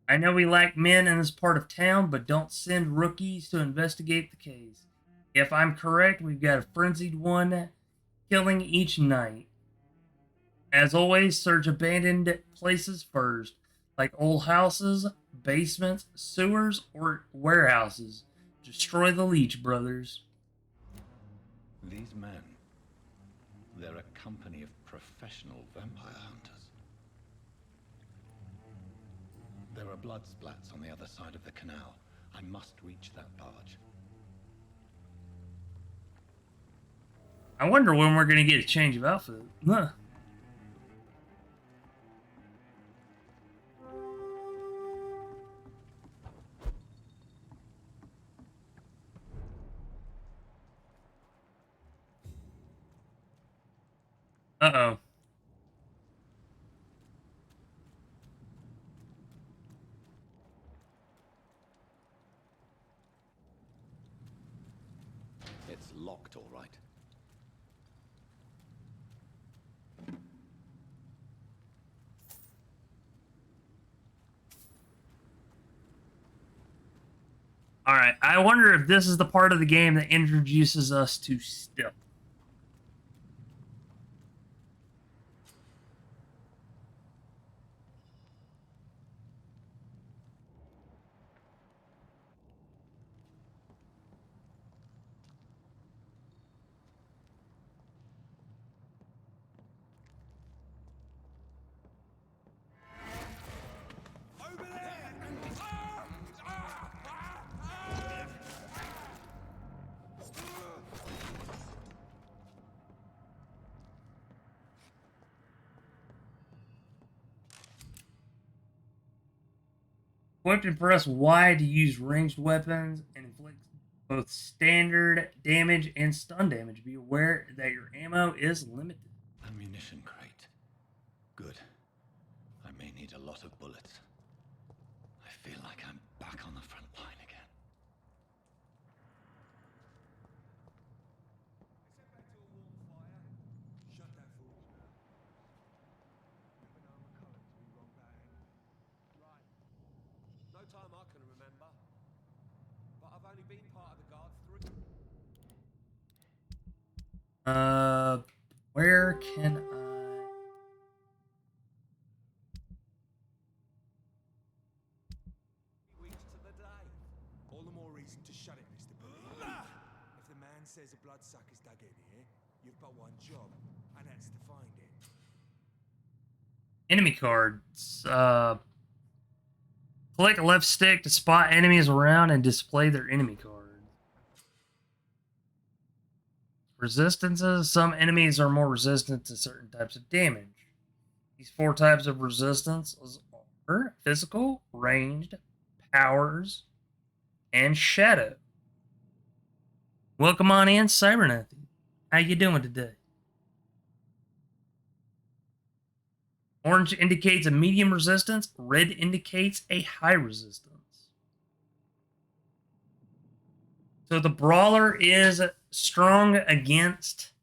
I know we lack men in this part of town, but don't send rookies to investigate the case. If I'm correct, we've got a frenzied one killing each night. As always, search abandoned places first, like old houses, basements, sewers, or warehouses. Destroy the leech, brothers." These men, they're a company of professional vampire hunters. There are blood splats on the other side of the canal. I must reach that barge. I wonder when we're going to get a change of outfit. Huh. Uh-oh. It's locked, all right. Alright, I wonder if this is the part of the game that introduces us to stealth. Equipped and press Y to use ranged weapons and inflict both standard damage and stun damage. Be aware that your ammo is limited. Ammunition crate. Good. I may need a lot of bullets. I feel like I'm back on the front line again. Shut that foolish mouth. Never known McCulloch to be wrong about anything. Right. No time I can remember. But I've only been part of the guard 3. Where can I... weeks to the day. All the more reason to shut it, Mr. Bully. If the man says a bloodsucker's dug in here, you've but one job, and that's to find it. Enemy cards. Click left stick to spot enemies around and display their enemy card. Resistances. Some enemies are more resistant to certain types of damage. These 4 types of resistance are physical, ranged, powers, and shadow. Welcome on in, Cybernethy. How you doing today? Orange indicates a medium resistance. Red indicates a high resistance. So the brawler is strong against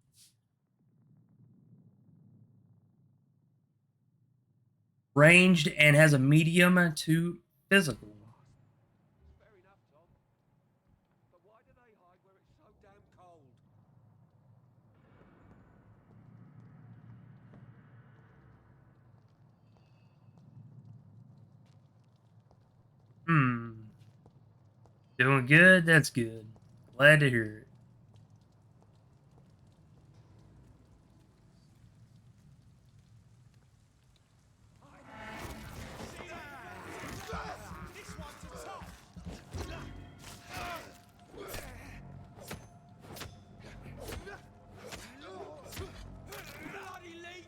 ranged and has a medium to physical. Fair enough, Tom. But why do they hide where it's so damn cold? Doing good? That's good. Glad to hear it. This one's a top! Bloody leech!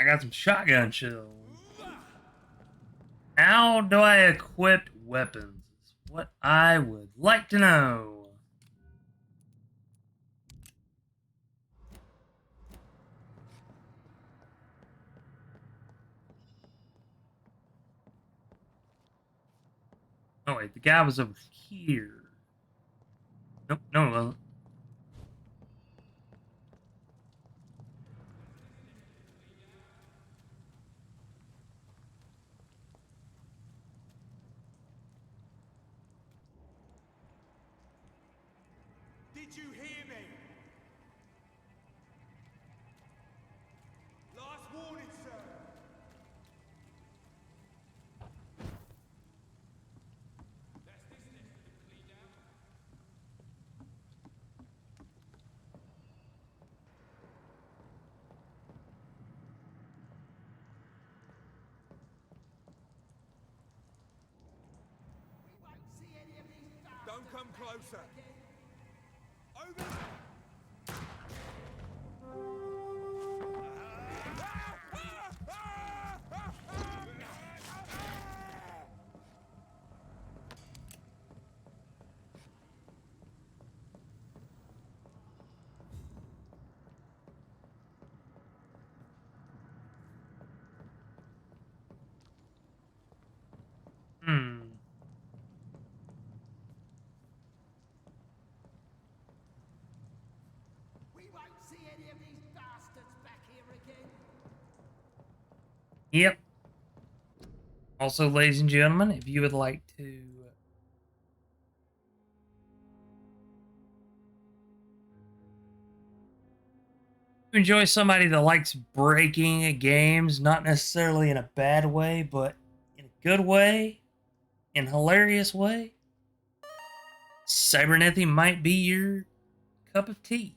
I got some shotgun shells. How do I equip weapons? Is what I would like to know. Oh wait, the guy was over here. Nope, no, it wasn't. Did you hear me? Last warning, sir. Don't come closer. Over. Hmm. We won't see any of these bastards back here again. Yep. Also, ladies and gentlemen, if you would like to enjoy somebody that likes breaking games, not necessarily in a bad way, but in a good way, in a hilarious way, Cybernethy might be your cup of tea.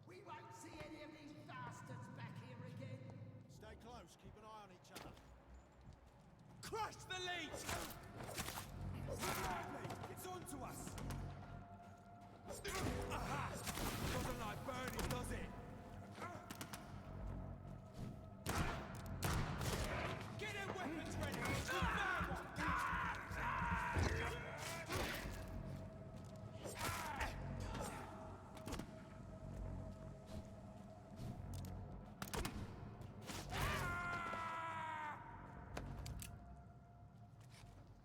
We won't see any of these bastards back here again. Stay close, keep an eye on each other. Crush the leech! Lively! It's on to us! Aha! Doesn't like burning, does it? Get their weapons ready!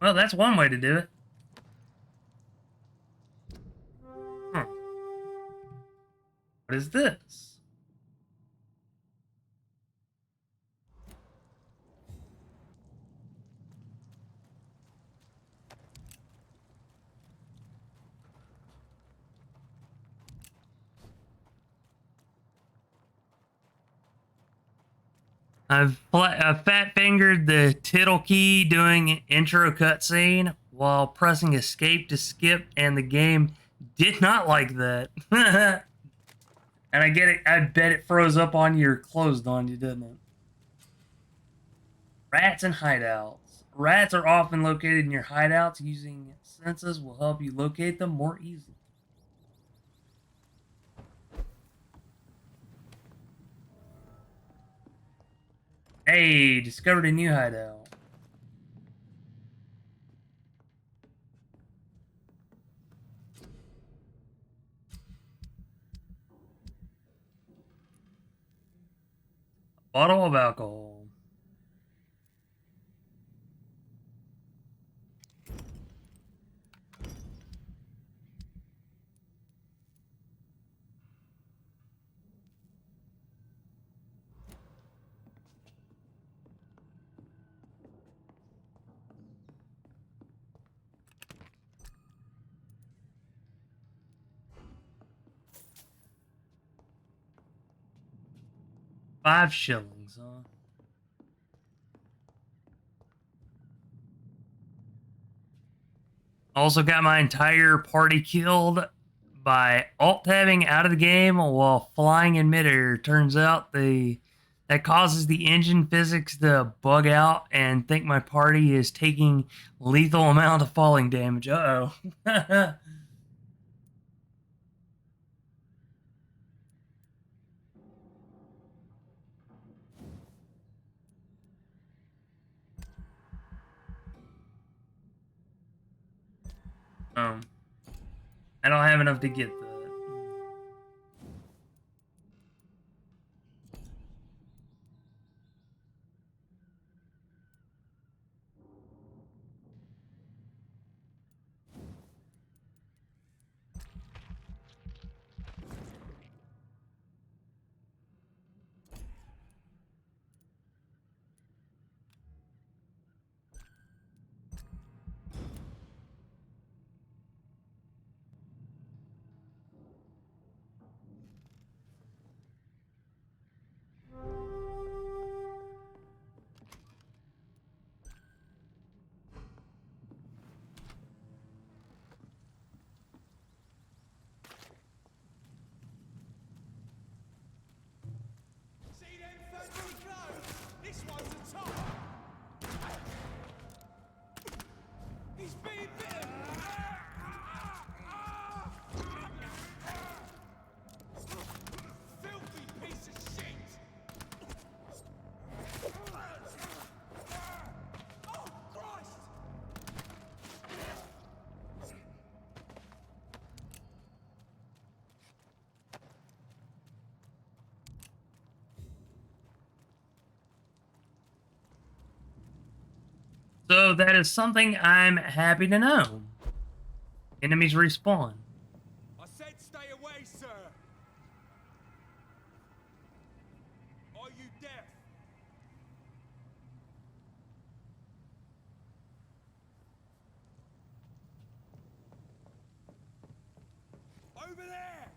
Well, that's one way to do it. Huh. What is this? I've fat fingered the tittle key doing intro cutscene while pressing escape to skip, and the game did not like that. And I get it. I bet it froze up on you or closed on you, didn't it? Rats and hideouts. Rats are often located in your hideouts. Using senses will help you locate them more easily. Hey, discovered a new hideout. Bottle of alcohol. $5, huh? Also got my entire party killed by alt-tabbing out of the game while flying in midair. Turns out that causes the engine physics to bug out and think my party is taking lethal amount of falling damage. Uh-oh. um, I don't have enough to get that. See them fancy clothes? This one's a top. He's being bitten. Filthy piece of shit. Oh, Christ! So that is something I'm happy to know. Enemies respawn. I said stay away, sir. Are you deaf? Over there!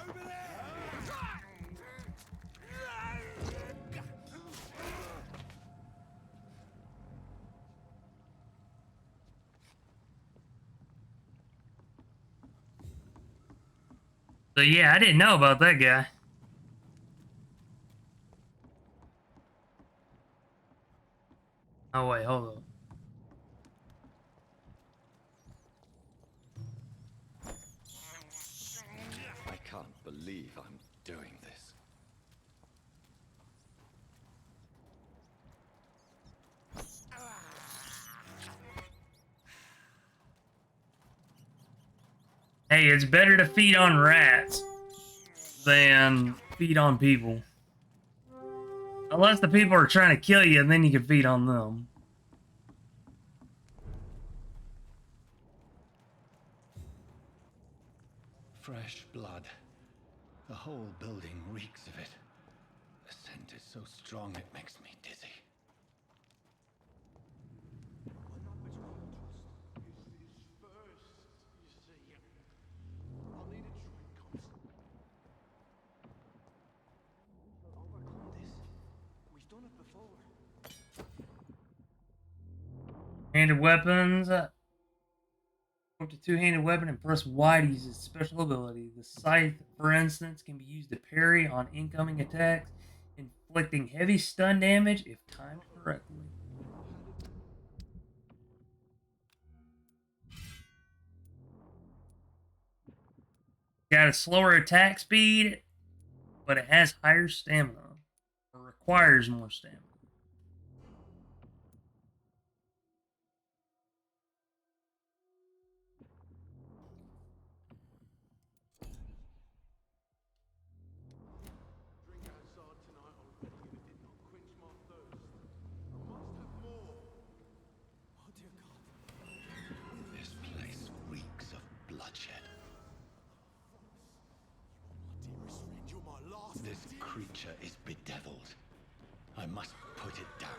Over there! So yeah, I didn't know about that guy. Oh wait, hold on. I can't believe I'm doing this. Hey, it's better to feed on rats than feed on people. Unless the people are trying to kill you, and then you can feed on them. Fresh blood. The whole building reeks of it. The scent is so strong it makes me dizzy. We've done it before. Handed weapons. Up to two-handed weapon and press Y to use its special ability. The scythe, for instance, can be used to parry on incoming attacks, inflicting heavy stun damage if timed correctly. Got a slower attack speed, but it has higher stamina, or requires more stamina. Drink outside tonight already and it did not quench my thirst. I must have more. Oh dear God. This place reeks of bloodshed. You are my dearest friend. You're my last. This creature is bedeviled. I must put it down.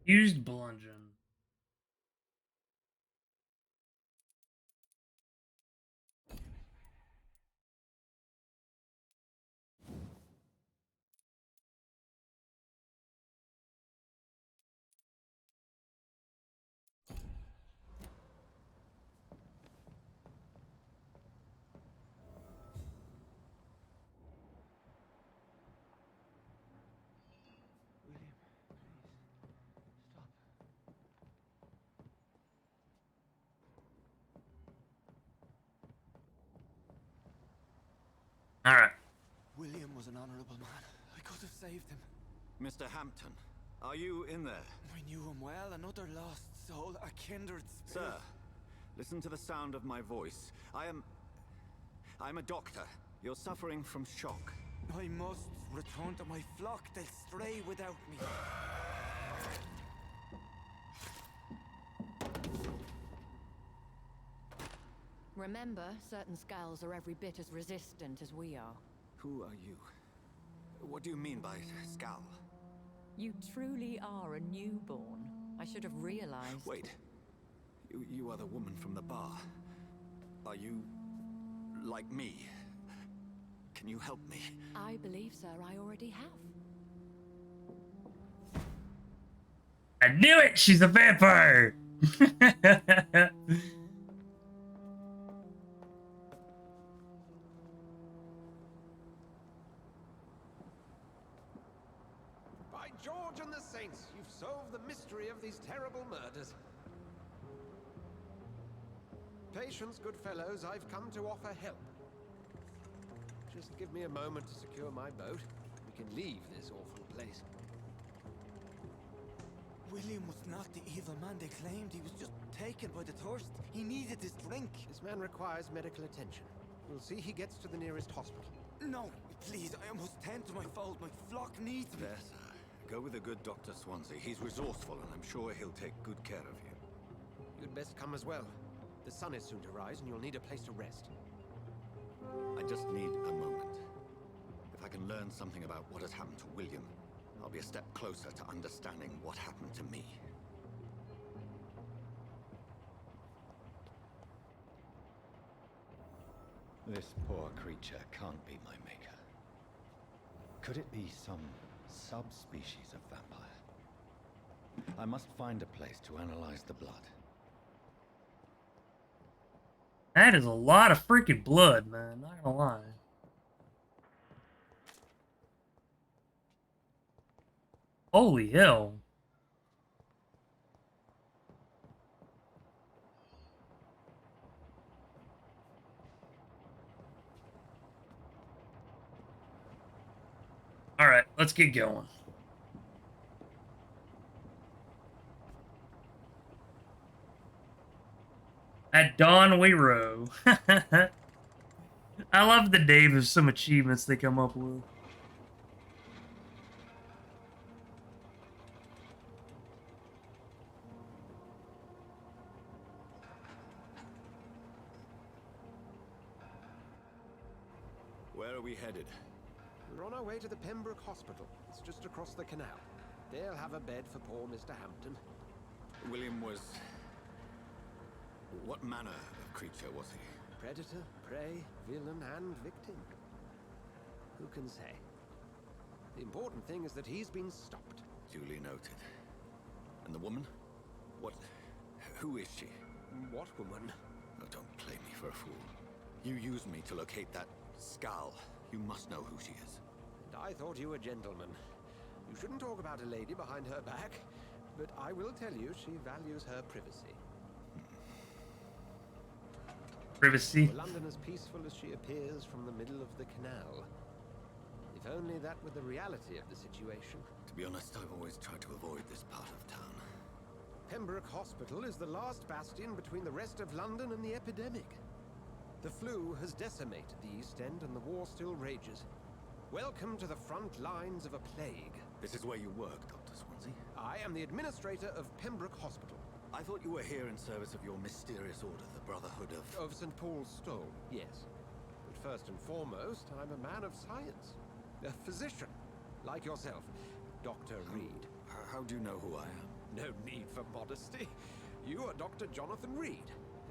Used bludgeon. William, please. Stop. All right. William was an honorable man. I could have saved him. Mr. Hampton, are you in there? I knew him well, another lost soul, a kindred spirit. Sir, listen to the sound of my voice. I'm a doctor. You're suffering from shock. I must return to my flock. They'll stray without me. Remember, certain skulls are every bit as resistant as we are. Who are you? What do you mean by scowl? You truly are a newborn. I should have realized. Wait. You are the woman from the bar. Are you like me? Can you help me? I believe, sir, I already have. I knew it! She's a vampire! By George and the Saints, you've solved the mystery of these terrible murders. Patience, good fellows, I've come to offer help. Just give me a moment to secure my boat. We can leave this awful place. William was not the evil man they claimed. He was just taken by the thirst. He needed this drink. This man requires medical attention. We'll see he gets to the nearest hospital. No, please, I must tend to my fold. My flock needs me. There, sir. Go with the good Dr. Swansea. He's resourceful, and I'm sure he'll take good care of you. You'd best come as well. The sun is soon to rise, and you'll need a place to rest. I just need a moment. If I can learn something about what has happened to William, I'll be a step closer to understanding what happened to me. This poor creature can't be my maker. Could it be some subspecies of vampire? I must find a place to analyze the blood. That is a lot of freaking blood, man. Not gonna lie. Holy hell. All right, let's get going. At dawn we row. I love the name of some achievements they come up with. Where are we headed? We're on our way to the Pembroke Hospital. It's just across the canal. They'll have a bed for poor Mr. Hampton. William was... What manner of creature was he? Predator, prey, villain, and victim. Who can say? The important thing is that he's been stopped. Duly noted. And the woman? What... Who is she? What woman? Oh, don't play me for a fool. You used me to locate that skull. You must know who she is. And I thought you a gentleman. You shouldn't talk about a lady behind her back, but I will tell you she values her privacy. Privacy. Were London as peaceful as she appears from the middle of the canal? If only that were the reality of the situation. To be honest, I've always tried to avoid this part of town. Pembroke Hospital is the last bastion between the rest of London and the epidemic. The flu has decimated the East End and the war still rages. Welcome to the front lines of a plague. This is where you work, Dr. Swansea? I am the administrator of Pembroke Hospital. I thought you were here in service of your mysterious order, the Brotherhood of... Of St. Paul's Stole, yes. But first and foremost, I'm a man of science. A physician, like yourself, Dr. Reed. How do you know who I am? No need for modesty. You are Dr. Jonathan Reed,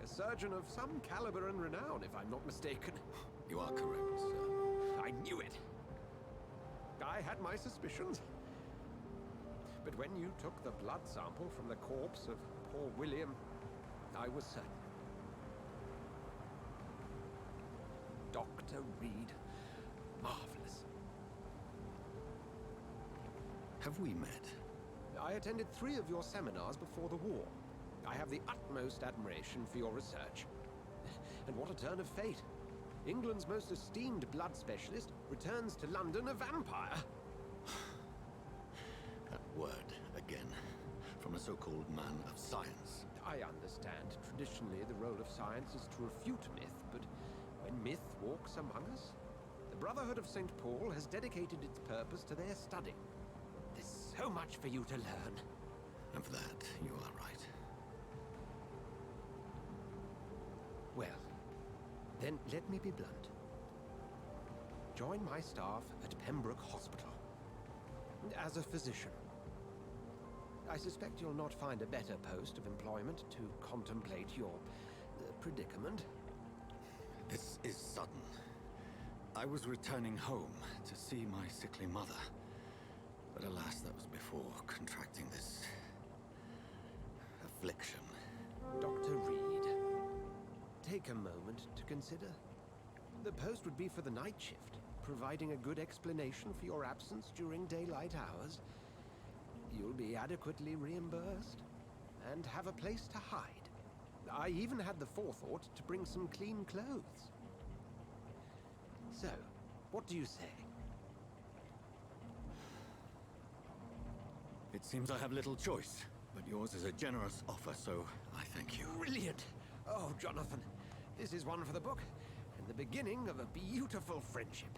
a surgeon of some caliber and renown, if I'm not mistaken. You are correct, sir. I knew it. I had my suspicions. But when you took the blood sample from the corpse of poor William, I was certain. Dr. Reed. Marvelous. Have we met? I attended 3 of your seminars before the war. I have the utmost admiration for your research. And what a turn of fate. England's most esteemed blood specialist returns to London a vampire. That word, again. From a so-called man of science. I understand. Traditionally, the role of science is to refute myth, but when myth walks among us, the Brotherhood of St. Paul has dedicated its purpose to their study. There's so much for you to learn. And for that, you are right. Well, then let me be blunt. Join my staff at Pembroke Hospital. As a physician. I suspect you'll not find a better post of employment to contemplate your predicament. This is sudden. I was returning home to see my sickly mother. But alas, that was before contracting this... affliction. Dr. Reed, take a moment to consider. The post would be for the night shift, providing a good explanation for your absence during daylight hours. You'll be adequately reimbursed, and have a place to hide. I even had the forethought to bring some clean clothes. So, what do you say? It seems I have little choice, but yours is a generous offer, so I thank you. Brilliant! Oh, Jonathan, this is one for the book, and the beginning of a beautiful friendship.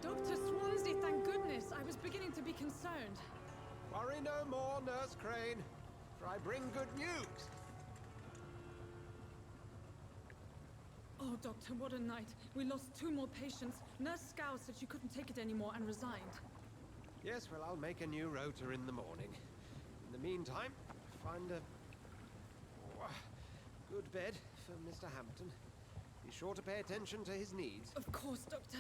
Dr. Swansea, thank goodness. I was beginning to be concerned. Worry no more, Nurse Crane. for I bring good news. Oh, Doctor, what a night. We lost 2 more patients. Nurse Scow said she couldn't take it anymore and resigned. Yes, well, I'll make a new rota in the morning. In the meantime, find a good bed for Mr. Hampton. Be sure to pay attention to his needs. Of course, Doctor.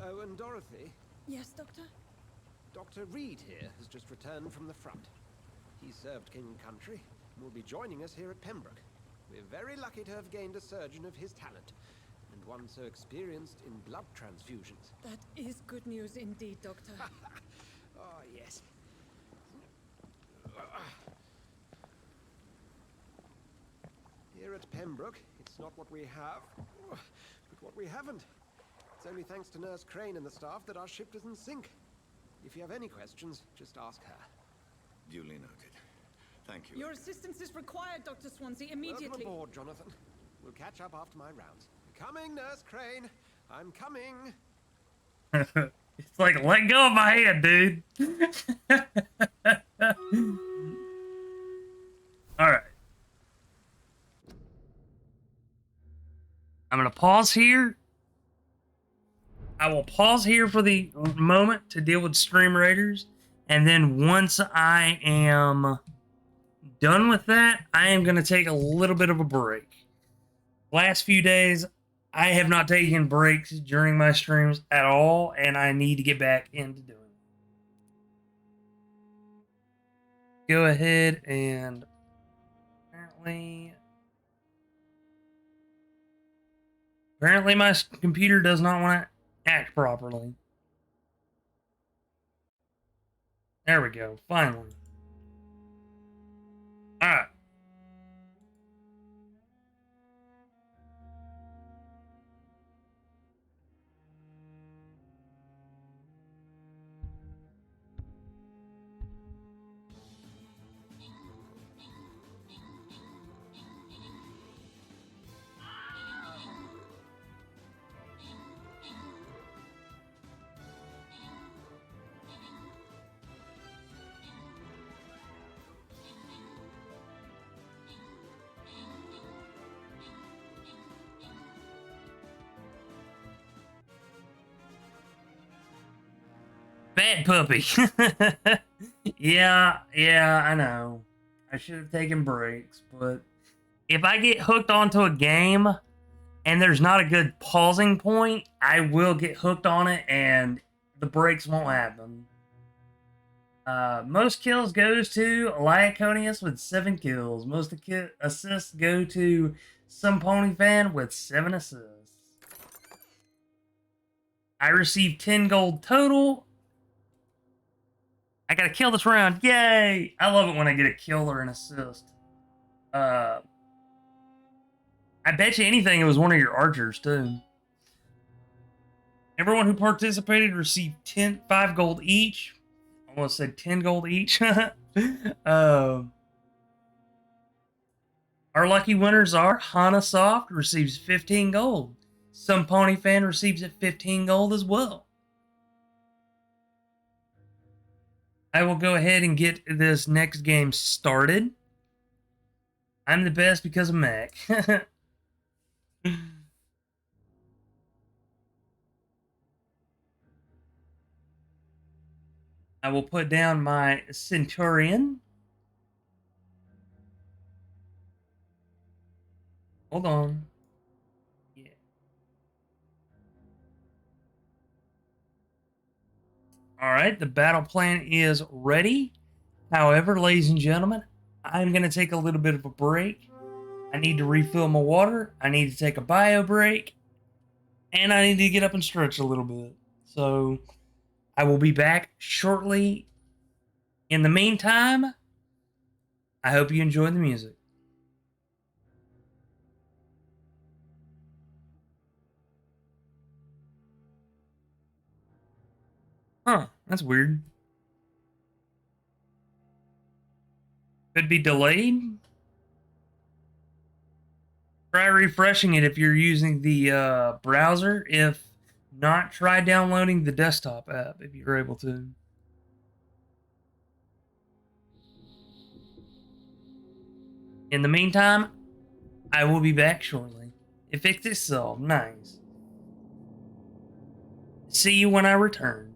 Oh, and Dorothy, Yes, Doctor? Dr. Reed here has just returned from the front. He served King Country and will be joining us here at Pembroke. We're very lucky to have gained a surgeon of his talent, and one so experienced in blood transfusions. That is good news indeed, Doctor. Oh, yes. Here at Pembroke, it's not what we have, but what we haven't. It's only thanks to Nurse Crane and the staff that our ship doesn't sink. If you have any questions, just ask her. Duly noted. Thank you. Your assistance is required, Dr. Swansea, immediately. Welcome aboard, Jonathan. We'll catch up after my rounds. Coming, Nurse Crane. I'm coming. It's like, let go of my hand, dude. Alright. I'm going to pause here. I will pause here for the moment to deal with Stream Raiders. And then once I am done with that, I am going to take a little bit of a break. Last few days, I have not taken breaks during my streams at all, and I need to get back into doing it. Go ahead and apparently my computer does not want to act properly. There we go, finally. Alright. Bad puppy. Yeah, I know. I should have taken breaks, but if I get hooked onto a game and there's not a good pausing point, I will get hooked on it and the breaks won't happen. Most kills goes to Lyconius with 7 kills. Most assists go to Some Pony Fan with 7 assists. I received 10 gold total. I got a kill this round. Yay! I love it when I get a kill or an assist. I bet you anything it was one of your archers, too. Everyone who participated received 5 gold each. I almost said 10 gold each. Our lucky winners are Hana Soft receives 15 gold. Some Pony Fan receives 15 gold as well. I will go ahead and get this next game started. I'm the best because of Mac. I will put down my Centurion. Hold on. Yeah. Alright, the battle plan is ready. However, ladies and gentlemen, I'm going to take a little bit of a break. I need to refill my water. I need to take a bio break. And I need to get up and stretch a little bit. So, I will be back shortly. In the meantime, I hope you enjoy the music. Huh, that's weird. Could be delayed. Try refreshing it if you're using the browser. If not, try downloading the desktop app if you're able to. In the meantime, I will be back shortly. If it's this solved, nice. See you when I return.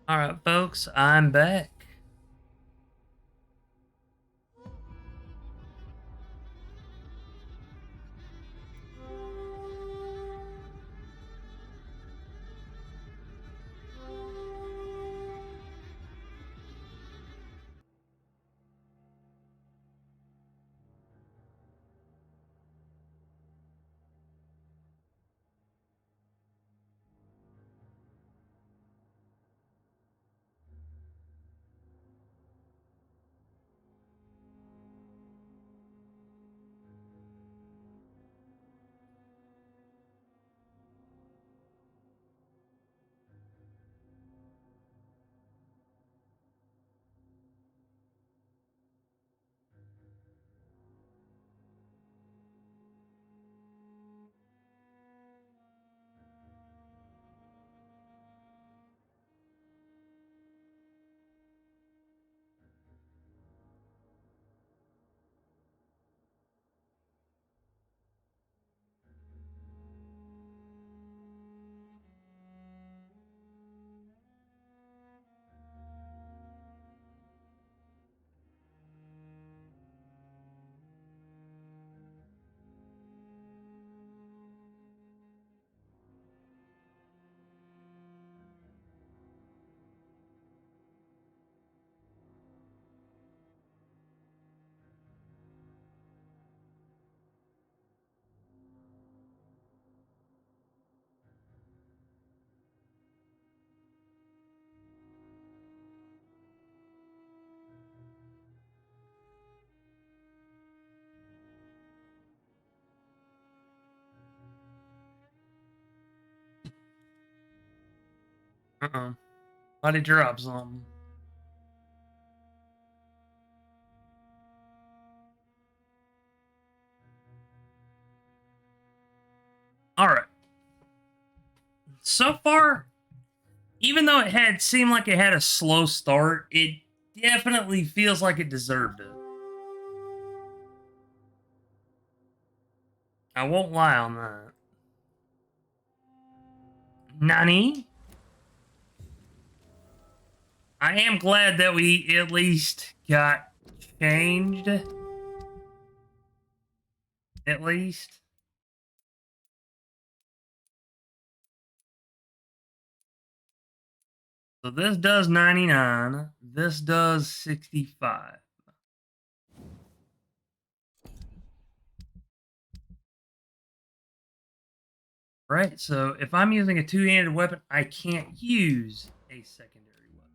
Alright, folks, I'm back. Uh-oh. Why'd he drop something? Alright. So far, even though it had seemed like it had a slow start, it definitely feels like it deserved it. I won't lie on that. Nani? I am glad that we at least got changed. At least. So this does 99. This does 65. Right, so if I'm using a two-handed weapon, I can't use a secondary weapon.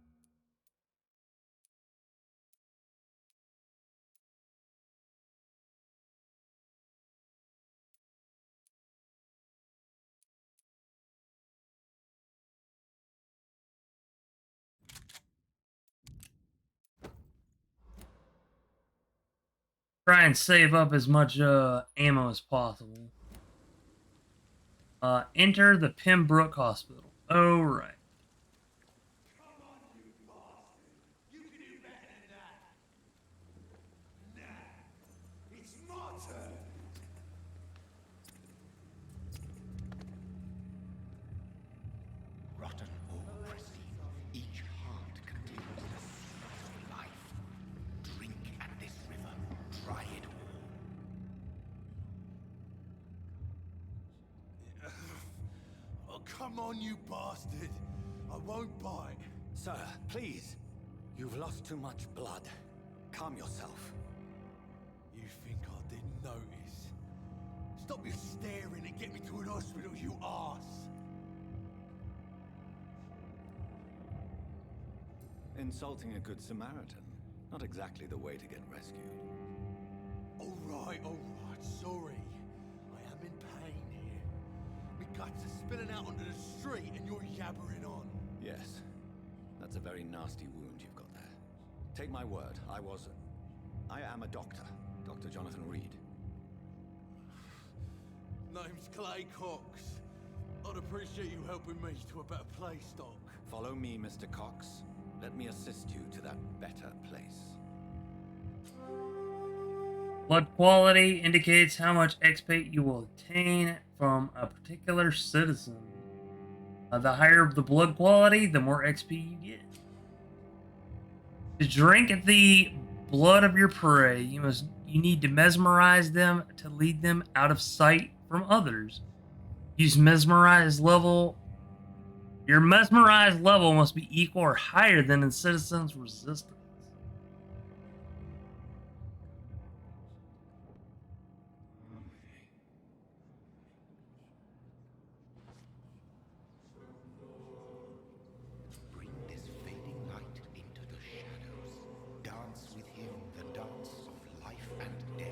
Try and save up as much ammo as possible. Enter the Pembroke Hospital. Oh, right. It's my turn. Rotten or pristine, each heart contains the source of life. Drink at this river, try it all. Oh, come on, you bastard. I won't bite. Sir, please. You've lost too much blood. Calm yourself. You think I didn't notice? Stop your staring and get me to an hospital, you arse. Insulting a good Samaritan. Not exactly the way to get rescued. All right, sorry. I am in pain here. My guts are spilling out onto the street and you're yabbering on. Yes. That's a very nasty wound you've got there. Take my word, I am a doctor. Dr. Jonathan Reed. Name's Clay Cox. I'd appreciate you helping me to a better place, Doc. Follow me, Mr. Cox. Let me assist you to that better place. Blood quality indicates how much XP you will obtain from a particular citizen. The higher the blood quality, the more XP you get. To drink the blood of your prey, you need to mesmerize them to lead them out of sight from others. Use mesmerize level. Your mesmerized level must be equal or higher than in citizens' resistance. Bring this fading light into the shadows. Dance with him the dance of life and death.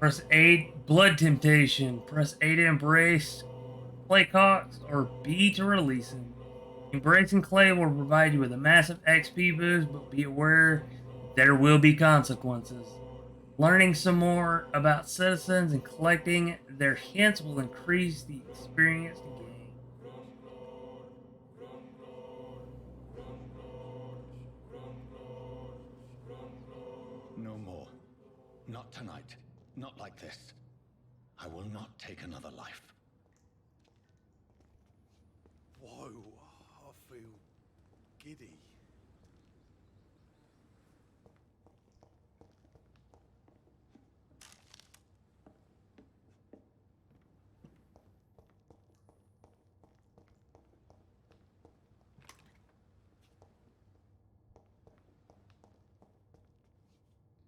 Press A, blood temptation. Press A to embrace Clay Cox, or B to release him. Embracing Clay will provide you with a massive XP boost, but be aware there will be consequences. Learning some more about citizens and collecting their hints will increase the experience gained. No more. Not tonight. Not like this. I will not take another life. Whoa, I feel giddy.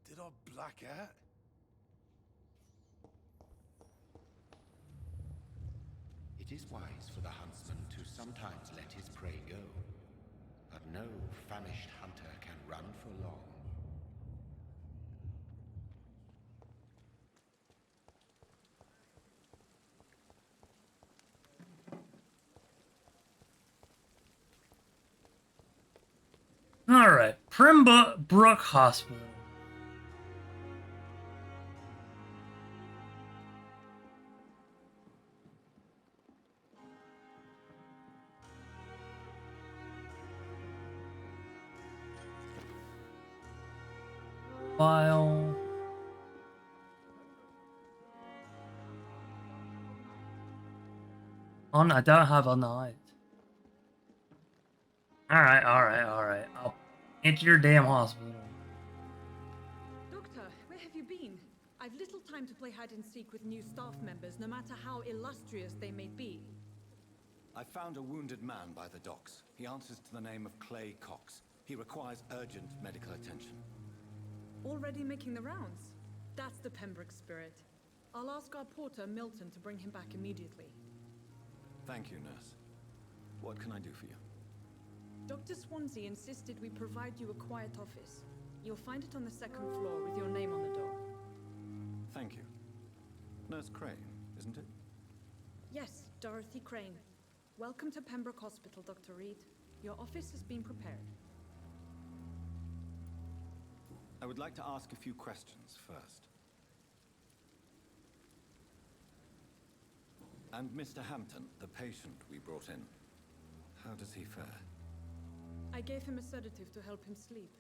Did I black out? It is wise for the huntsman to sometimes let his prey go, but no famished hunter can run for long. Alright, Pembroke Hospital. File. On, I don't have a knife. Alright. I'll enter your damn hospital. Doctor, where have you been? I've little time to play hide and seek with new staff members, no matter how illustrious they may be. I found a wounded man by the docks. He answers to the name of Clay Cox. He requires urgent medical attention. Already making the rounds? That's the Pembroke spirit. I'll ask our porter, Milton, to bring him back immediately. Thank you, nurse. What can I do for you? Dr. Swansea insisted we provide you a quiet office. You'll find it on the second floor with your name on the door. Thank you. Nurse Crane, isn't it? Yes, Dorothy Crane. Welcome to Pembroke Hospital, Dr. Reed. Your office has been prepared. I would like to ask a few questions first. And Mr. Hampton, the patient we brought in, how does he fare? I gave him a sedative to help him sleep.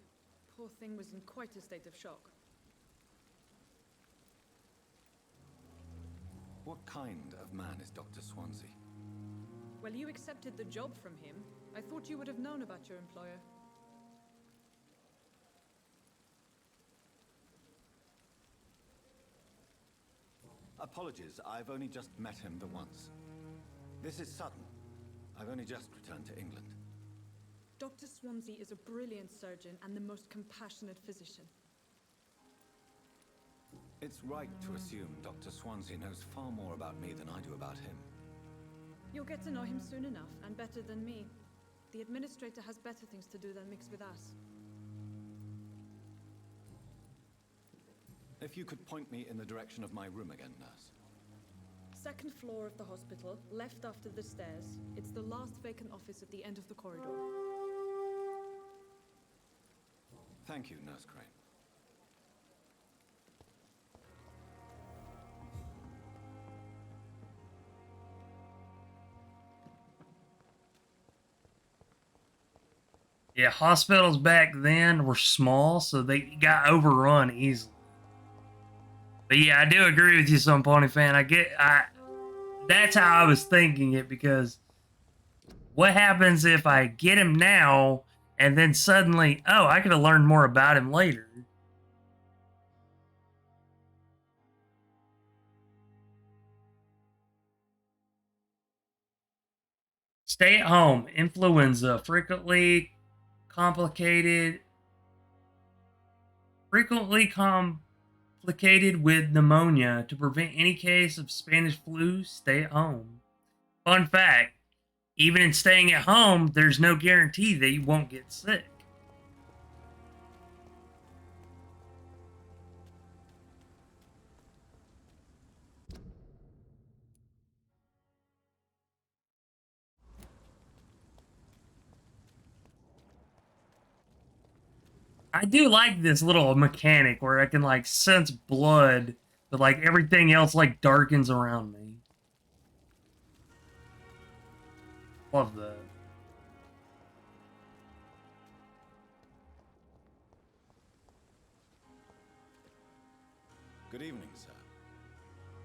Poor thing was in quite a state of shock. What kind of man is Dr. Swansea? Well, you accepted the job from him. I thought you would have known about your employer. Apologies, I've only just met him the once. This is sudden. I've only just returned to England. Dr. Swansea is a brilliant surgeon and the most compassionate physician. It's right to assume Dr. Swansea knows far more about me than I do about him. You'll get to know him soon enough, and better than me. The administrator has better things to do than mix with us. If you could point me in the direction of my room again, nurse. Second floor of the hospital, left after the stairs. It's the last vacant office at the end of the corridor. Thank you, Nurse Crane. Yeah, hospitals back then were small, so they got overrun easily. But yeah, I do agree with you, some Pony fan. That's how I was thinking it, because what happens if I get him now and then suddenly, oh, I could have learned more about him later. Stay at home. Influenza. Complicated. Frequently complicated with pneumonia. To prevent any case of Spanish flu, stay at home. Fun fact, even in staying at home, there's no guarantee that you won't get sick. I do like this little mechanic where I can like sense blood, but like everything else like darkens around me. Love that. Good evening, sir.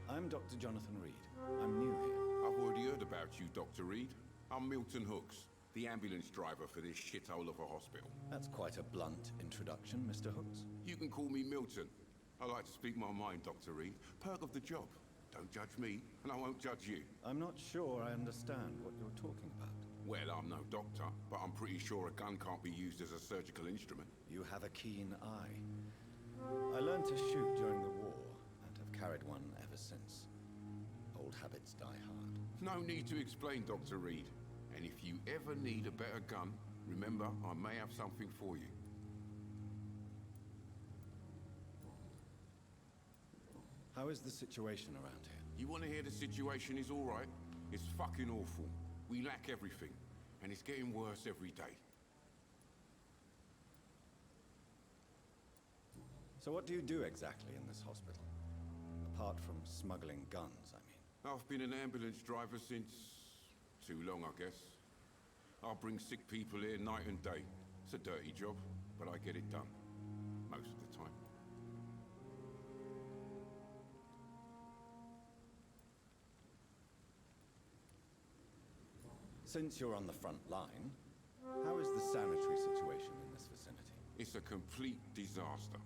I'm Dr. Jonathan Reed. I'm new here. I've already heard about you, Dr. Reed. I'm Milton Hooks, the ambulance driver for this shithole of a hospital. That's quite a blunt introduction, Mr. Hooks. You can call me Milton. I like to speak my mind, Dr. Reed. Perk of the job. Don't judge me, and I won't judge you. I'm not sure I understand what you're talking about. Well, I'm no doctor, but I'm pretty sure a gun can't be used as a surgical instrument. You have a keen eye. I learned to shoot during the war, and have carried one ever since. Old habits die hard. No need to explain, Dr. Reed. And if you ever need a better gun, remember, I may have something for you. How is the situation around here? You want to hear the situation is all right? It's fucking awful. We lack everything, and it's getting worse every day. So what do you do exactly in this hospital? Apart from smuggling guns, I mean. I've been an ambulance driver since... too long, I guess. I bring sick people here night and day. It's a dirty job, but I get it done. Most of the time. Since you're on the front line, how is the sanitary situation in this vicinity? It's a complete disaster.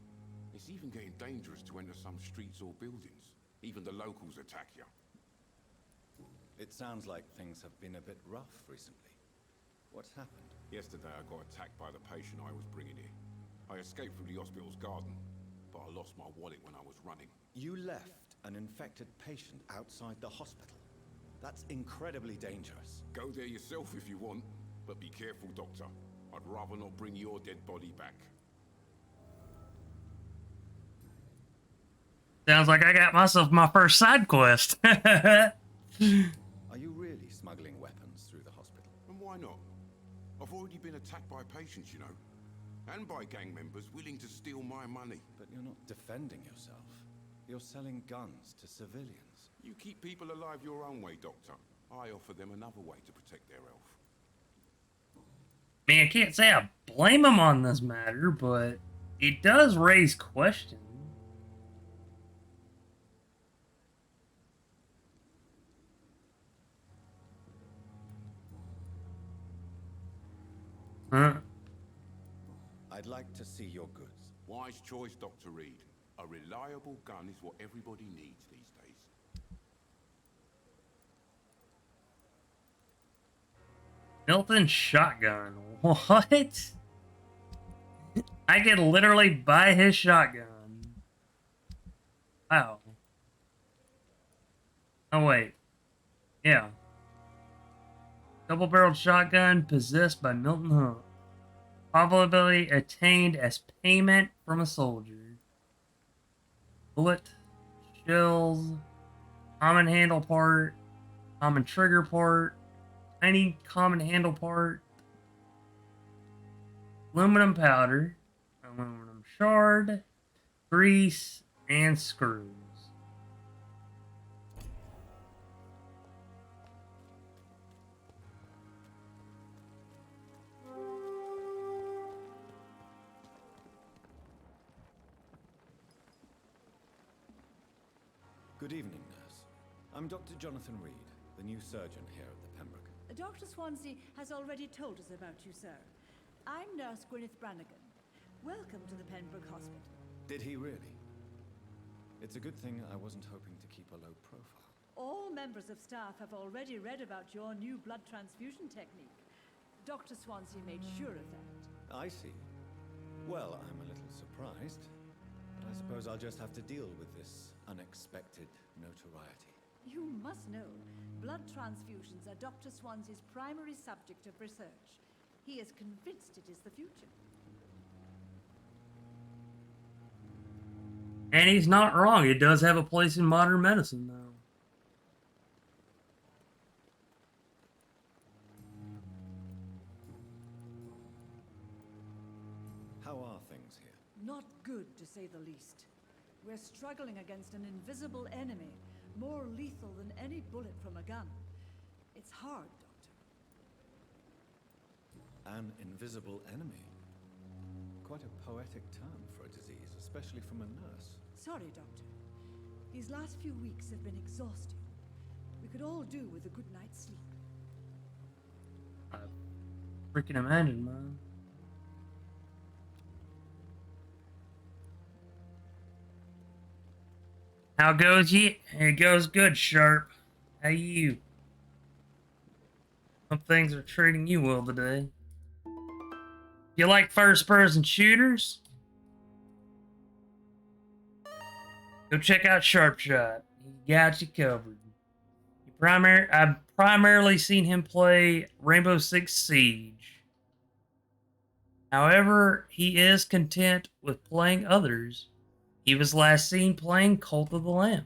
It's even getting dangerous to enter some streets or buildings. Even the locals attack you. It sounds like things have been a bit rough recently. What's happened? Yesterday I got attacked by the patient I was bringing here. I escaped from the hospital's garden, but I lost my wallet when I was running. You left an infected patient outside the hospital? That's incredibly dangerous. Go there yourself if you want, but be careful, Doctor. I'd rather not bring your dead body back. Sounds like I got myself my first side quest. Are you really smuggling weapons through the hospital? And why not? I've already been attacked by patients, you know. And by gang members willing to steal my money. But you're not defending yourself. You're selling guns to civilians. You keep people alive your own way, Doctor. I offer them another way to protect their health. Man, I can't say I blame him on this matter, but it does raise questions. Huh? I'd like to see your goods. Wise choice, Dr. Reed. A reliable gun is what everybody needs these days. Milton shotgun. What? I could literally buy his shotgun. Wow. Oh, wait. Yeah. Double-barreled shotgun possessed by Milton Hunt. Probably attained as payment from a soldier. Bullet, shells, common handle part, common trigger part, tiny common handle part, aluminum powder, aluminum shard, grease, and screws. Good evening, nurse. I'm Dr. Jonathan Reed, the new surgeon here at the Pembroke. Dr. Swansea has already told us about you, sir. I'm Nurse Gwyneth Brannigan. Welcome to the Pembroke Hospital. Did he really? It's a good thing I wasn't hoping to keep a low profile. All members of staff have already read about your new blood transfusion technique. Dr. Swansea made sure of that. I see. Well, I'm a little surprised, but I suppose I'll just have to deal with this unexpected notoriety. You must know, blood transfusions are Dr. Swansea's primary subject of research. He is convinced it is the future. And he's not wrong. It does have a place in modern medicine, though. How are things here? Not good, to say the least. We're struggling against an invisible enemy, more lethal than any bullet from a gun. It's hard, Doctor. An invisible enemy? Quite a poetic term for a disease, especially from a nurse. Sorry, Doctor. These last few weeks have been exhausting. We could all do with a good night's sleep. I freaking imagine, man. How goes ye? It goes good, Sharp. How you? Hope things are treating you well today. You like first-person shooters? Go check out Sharp Shot. He got you covered. I've primarily seen him play Rainbow Six Siege. However, he is content with playing others. He was last seen playing Cult of the Lamb.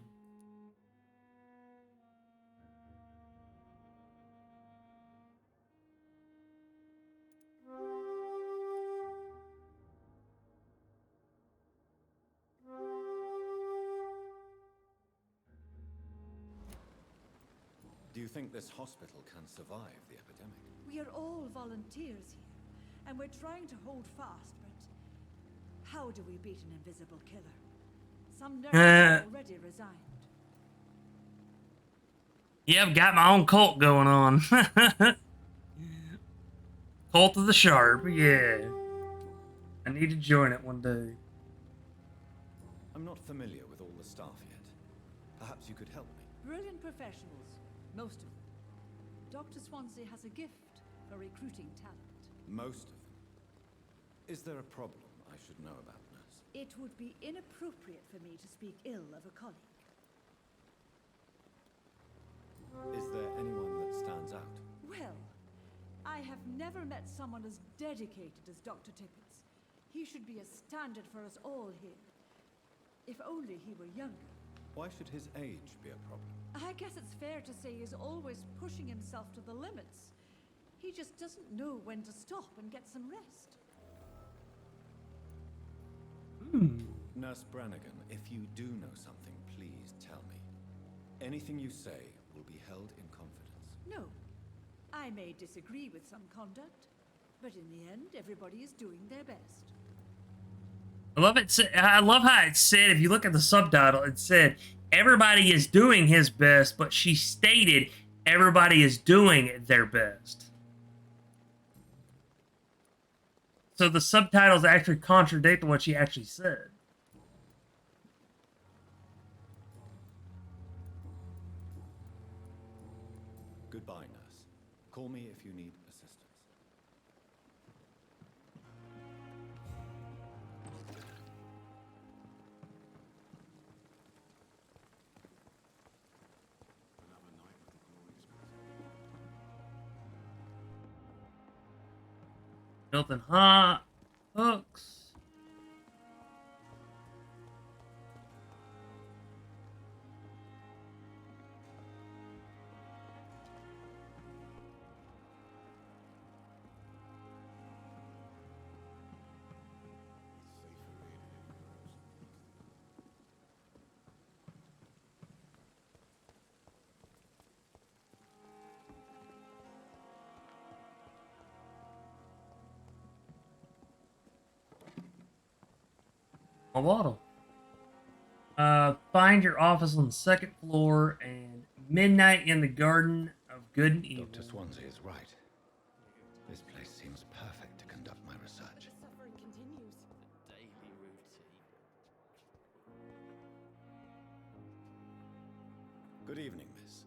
Do you think this hospital can survive the epidemic? We are all volunteers here, and we're trying to hold fast, but how do we beat an invisible killer? Some nurses have already resigned. Yeah, I've got my own cult going on. Cult of the Sharp, yeah. I need to join it one day. I'm not familiar with all the staff yet. Perhaps you could help me. Brilliant professionals, most of them. Dr. Swansea has a gift for recruiting talent. Most of them. Is there a problem I should know about, nurse? It would be inappropriate for me to speak ill of a colleague. Is there anyone that stands out? Well, I have never met someone as dedicated as Dr. Tippett. He should be a standard for us all here. If only he were younger. Why should his age be a problem? I guess it's fair to say he's always pushing himself to the limits. He just doesn't know when to stop and get some rest. Nurse Brannigan, if you do know something, please tell me. Anything you say will be held in confidence. No. I may disagree with some conduct, but in the end, everybody is doing their best. I love it. I love how it said, if you look at the subtitle, it said, everybody is doing his best, but she stated everybody is doing their best. So the subtitles actually contradict what she actually said. Goodbye, nurse. Call me if you need assistance. Milton hot hooks. A bottle. Find your office on the second floor and midnight in the Garden of Good and Evil. Dr. Swansea is right. This place seems perfect to conduct my research. The suffering continues. The daily routine. Good evening, miss.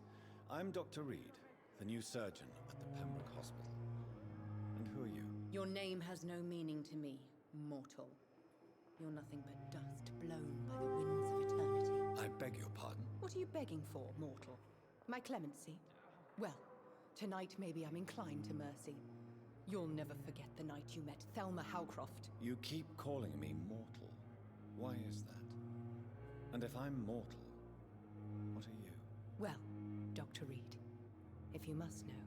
I'm Dr. Reed, the new surgeon at the Pembroke Hospital. And who are you? Your name has no meaning to me, mortal. You're nothing but dust blown by the winds of eternity. I beg your pardon? What are you begging for, mortal? My clemency? Well, tonight maybe I'm inclined to mercy. You'll never forget the night you met Thelma Howcroft. You keep calling me mortal. Why is that? And if I'm mortal, what are you? Well, Dr. Reed, if you must know,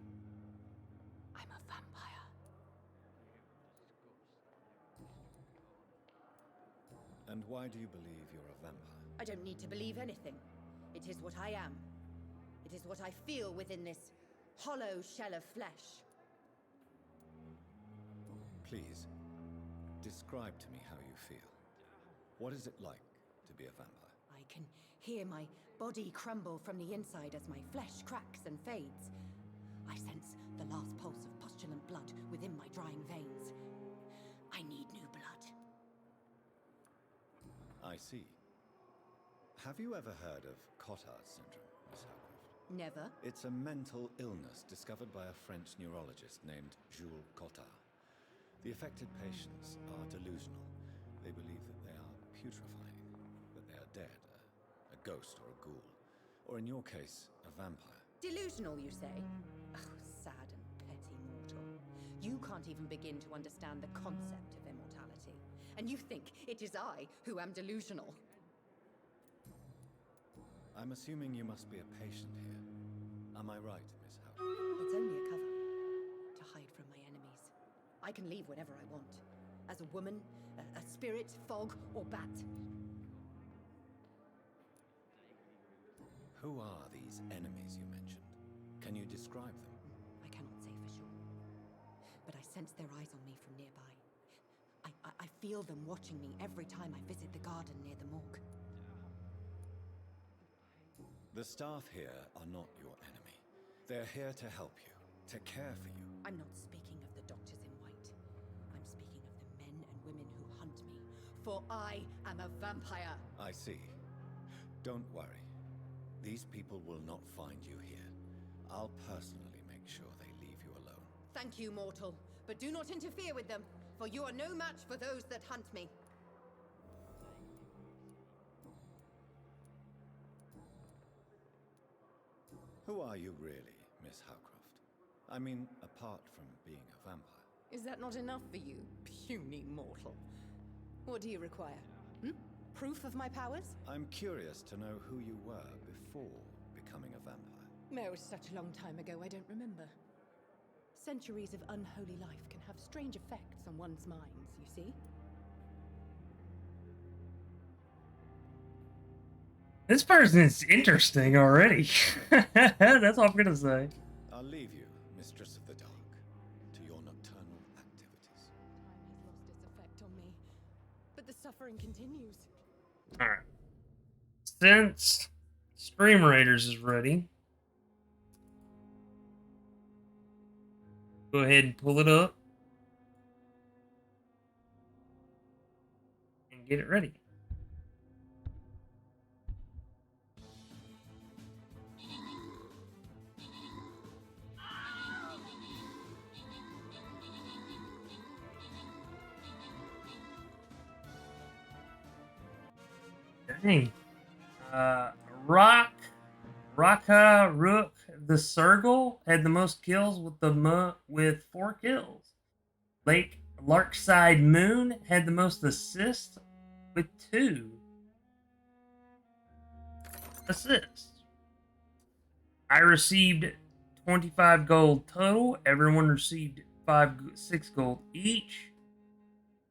I'm a vampire. And why do you believe you're a vampire? I don't need to believe anything. It is what I am. It is what I feel within this hollow shell of flesh. Please, describe to me how you feel. What is it like to be a vampire? I can hear my body crumble from the inside as my flesh cracks and fades. I sense the last pulse of postulant blood within my drying veins. I need new blood. I see. Have you ever heard of Cotard syndrome, Miss Howcroft? Never. It's a mental illness discovered by a French neurologist named Jules Cotard. The affected patients are delusional. They believe that they are putrefying, that they are dead, a ghost or a ghoul, or in your case, a vampire. Delusional, you say? Oh, sad and petty mortal. You can't even begin to understand the concept of immortality. And you think it is I who am delusional. I'm assuming you must be a patient here. Am I right, Miss Howcroft? It's only a cover. To hide from my enemies. I can leave whenever I want. As a woman, a spirit, fog, or bat. Who are these enemies you mentioned? Can you describe them? I cannot say for sure. But I sense their eyes on me from nearby. I feel them watching me every time I visit the garden near the morgue. The staff here are not your enemy. They're here to help you, to care for you. I'm not speaking of the doctors in white. I'm speaking of the men and women who hunt me. For I am a vampire. I see. Don't worry. These people will not find you here. I'll personally make sure they leave you alone. Thank you, mortal. But do not interfere with them, for you are no match for those that hunt me. Who are you really, Miss Howcroft? I mean, apart from being a vampire. Is that not enough for you, puny mortal? What do you require? Proof of my powers? I'm curious to know who you were before becoming a vampire. It was such a long time ago, I don't remember. Centuries of unholy life can have strange effects on one's minds, you see? This person's interesting already. That's all I'm gonna say. I'll leave you, Mistress of the Dark, to your nocturnal activities. Time has lost its effect on me, but the suffering continues. Alright. Since Stream Raiders is ready, go ahead and pull it up and get it ready. Dang. Raka Rook the Sergal had the most kills with 4 kills. Lake Larkside Moon had the most assists with 2 assists. I received 25 gold total. Everyone received 6 gold each.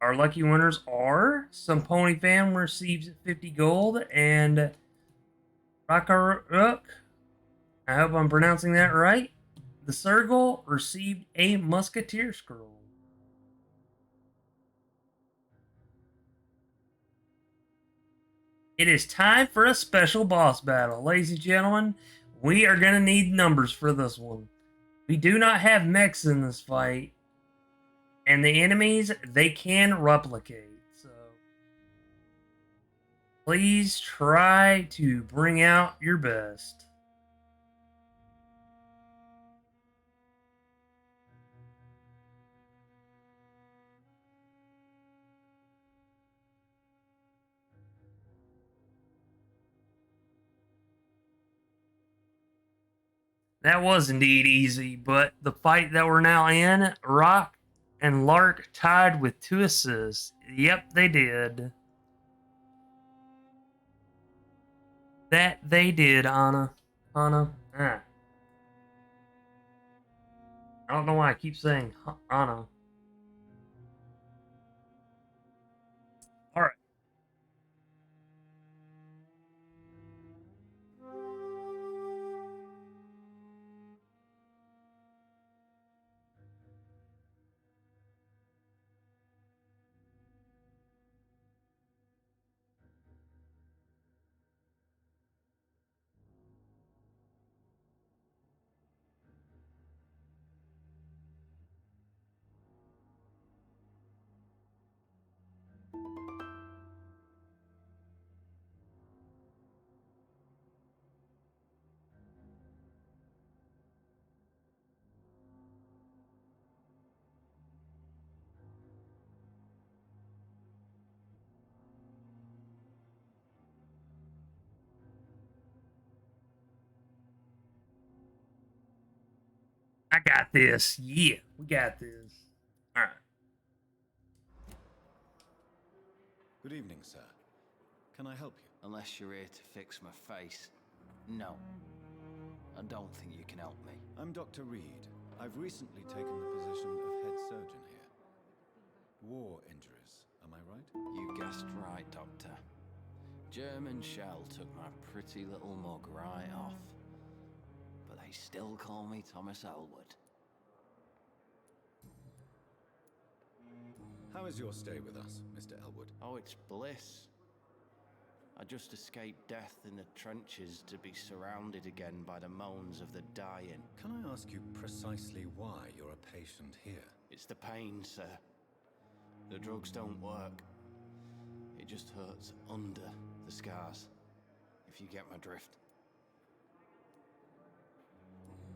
Our lucky winners are Some Pony Fam receives 50 gold and Rakaruk, I hope I'm pronouncing that right, the Sergal received a Musketeer Scroll. It is time for a special boss battle. Ladies and gentlemen, we are going to need numbers for this one. We do not have mechs in this fight. And the enemies, they can replicate. So please try to bring out your best. That was indeed easy, but the fight that we're now in, Rock and Lark tied with 2 assists. Yep, they did. That they did, Anna. Anna. Ah. I don't know why I keep saying Anna. Alright. I got this. Yeah, we got this. Alright. Good evening, sir. Can I help you? Unless you're here to fix my face. No. I don't think you can help me. I'm Dr. Reed. I've recently taken the position of head surgeon here. War injuries, am I right? You guessed right, Doctor. German shell took my pretty little mug right off. But they still call me Thomas Elwood. How is your stay with us, Mr. Elwood? Oh, it's bliss. I just escaped death in the trenches to be surrounded again by the moans of the dying. Can I ask you precisely why you're a patient here? It's the pain, sir. The drugs don't work. It just hurts under the scars, if you get my drift.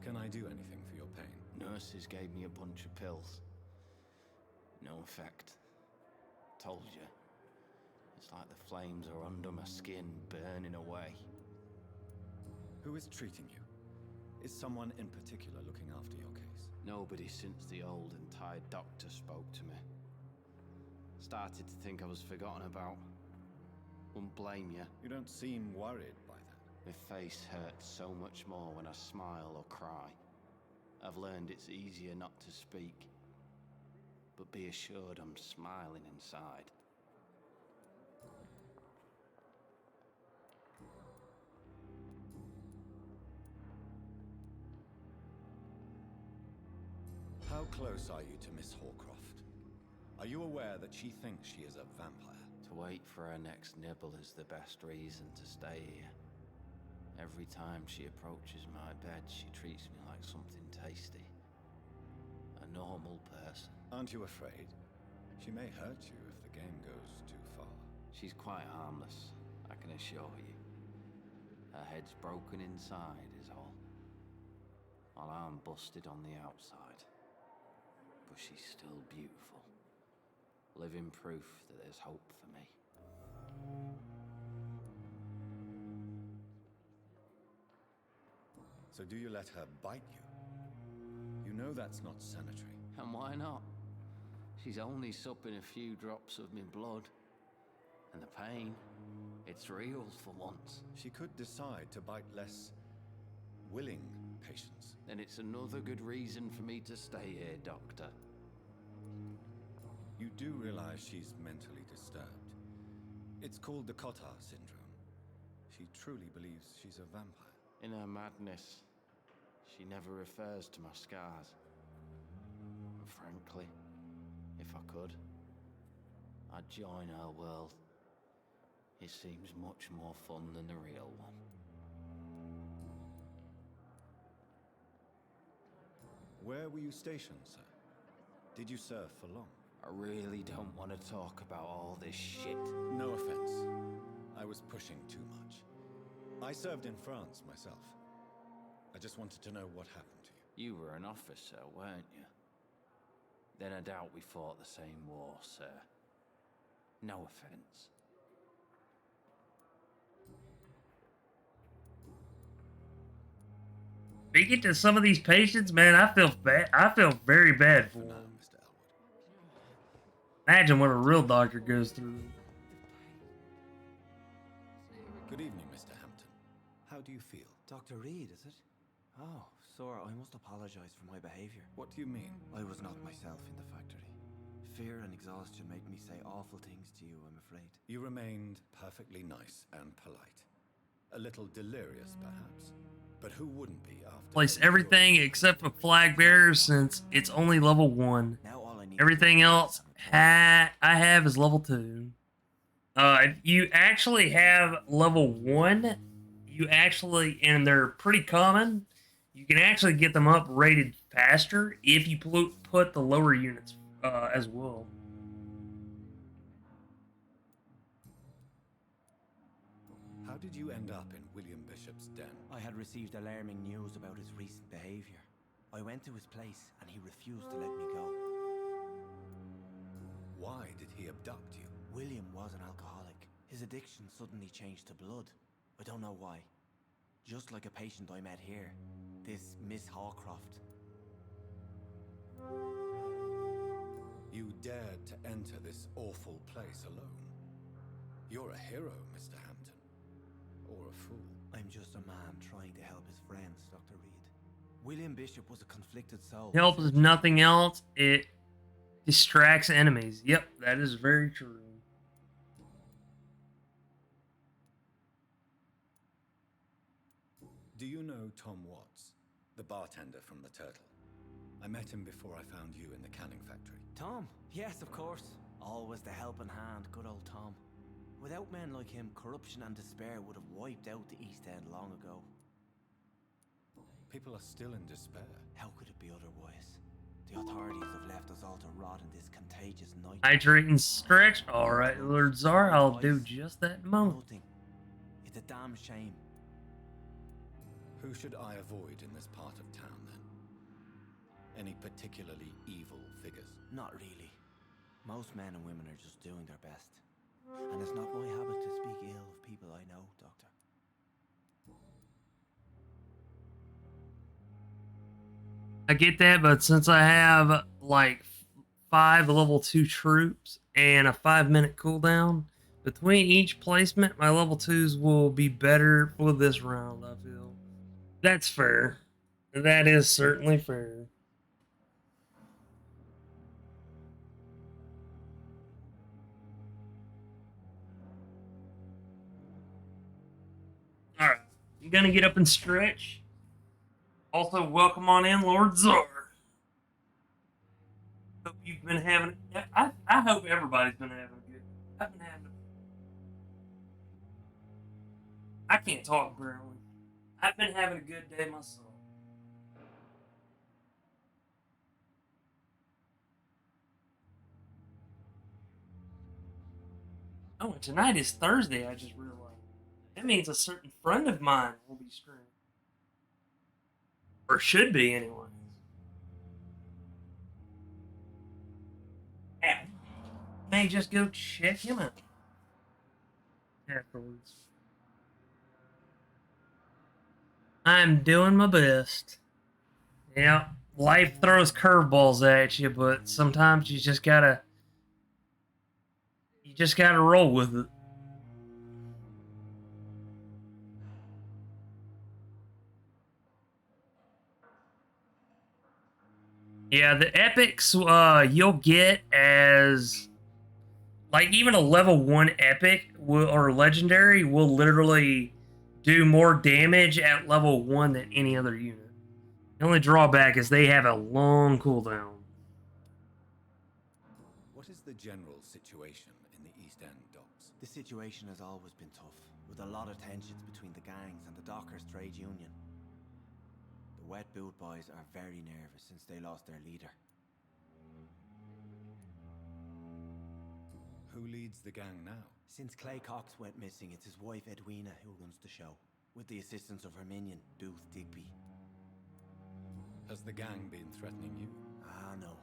Can I do anything for your pain? Nurses gave me a bunch of pills. No effect. Told you. It's like the flames are under my skin, burning away. Who is treating you? Is someone in particular looking after your case? Nobody since the old and tired doctor spoke to me. Started to think I was forgotten about. Wouldn't blame you. You don't seem worried by that. My face hurts so much more when I smile or cry. I've learned it's easier not to speak. But be assured I'm smiling inside. How close are you to Miss Horcroft? Are you aware that she thinks she is a vampire? To wait for her next nibble is the best reason to stay here. Every time she approaches my bed, she treats me like something tasty. A normal person. Aren't you afraid? She may hurt you if the game goes too far. She's quite harmless, I can assure you. Her head's broken inside is all. While I'm busted on the outside. But she's still beautiful. Living proof that there's hope for me. So do you let her bite you? You know that's not sanitary. And why not? She's only supping a few drops of me blood. And the pain, it's real for once. She could decide to bite less willing patients. Then it's another good reason for me to stay here, Doctor. You do realize she's mentally disturbed. It's called the Cotar syndrome. She truly believes she's a vampire. In her madness, she never refers to my scars. And frankly, if I could, I'd join her world. It seems much more fun than the real one. Where were you stationed, sir? Did you serve for long? I really don't want to talk about all this shit. No offense. I was pushing too much. I served in France myself. I just wanted to know what happened to you. You were an officer, weren't you? Then I doubt we fought the same war, sir. No offense. Speaking to some of these patients, man, I feel bad. I feel very bad for them. Imagine what a real doctor goes through. Good evening, Mr. Hampton. How do you feel? Dr. Reed, is it? Oh, sir, I must apologize for my behavior. What do you mean? I was not myself in the factory. Fear and exhaustion made me say awful things to you, I'm afraid. You remained perfectly nice and polite. A little delirious, perhaps. But who wouldn't be after... Place everything except for flag bearers since it's only level 1. Now all I need Everything else I have is level 2. You actually have level 1. You actually, and they're pretty common. You can actually get them up rated faster if you put the lower units as well. How did you end up in William Bishop's den? I had received alarming news about his recent behavior. I went to his place and he refused to let me go. Why did he abduct you? William was an alcoholic. His addiction suddenly changed to blood. I don't know why. Just like a patient I met here, this Miss Hawcroft. You dared to enter this awful place alone. You're a hero, Mr. Hampton. Or a fool. I'm just a man trying to help his friends, Dr. Reed. William Bishop was a conflicted soul. Help if nothing else, it distracts enemies. Yep, that is very true. Do you know Tom Watts, the bartender from the Turtle? I met him before I found you in the canning factory. Tom? Yes, of course. Always the helping hand, good old Tom. Without men like him, corruption and despair would have wiped out the East End long ago. People are still in despair. How could it be otherwise? The authorities have left us all to rot in this contagious night. Hydrate and stretch. Alright, Lord Czar, I'll do just that in a moment. Nothing. It's a damn shame. Who should I avoid in this part of town, then? Any particularly evil figures? Not really. Most men and women are just doing their best. And it's not my habit to speak ill of people I know, Doctor. I get that, but since I have like 5 level 2 troops and a 5-minute cooldown, between each placement, my level 2s will be better for this round, I feel. That's fair. That is certainly fair. Alright, I'm gonna get up and stretch. Also, welcome on in, Lord Czar. Hope you've been having... I hope everybody's been having a good... I've been having... I can't talk apparently. I've been having a good day myself. Oh, and tonight is Thursday, I just realized. That means a certain friend of mine will be streaming. Or should be, anyway. Yeah. May just go check him out afterwards. I'm doing my best. Yeah, life throws curveballs at you, but sometimes you just gotta roll with it. Yeah, the epics you'll get as like even a level 1 epic or legendary will literally do more damage at level 1 than any other unit. The only drawback is they have a long cooldown. What is the general situation in the East End docks? The situation has always been tough, with a lot of tensions between the gangs and the Dockers Trade Union. The Wet Boot Boys are very nervous since they lost their leader. Who leads the gang now? Since Clay Cox went missing, it's his wife Edwina who runs the show, with the assistance of her minion, Dooth Digby. Has the gang been threatening you? Ah, no.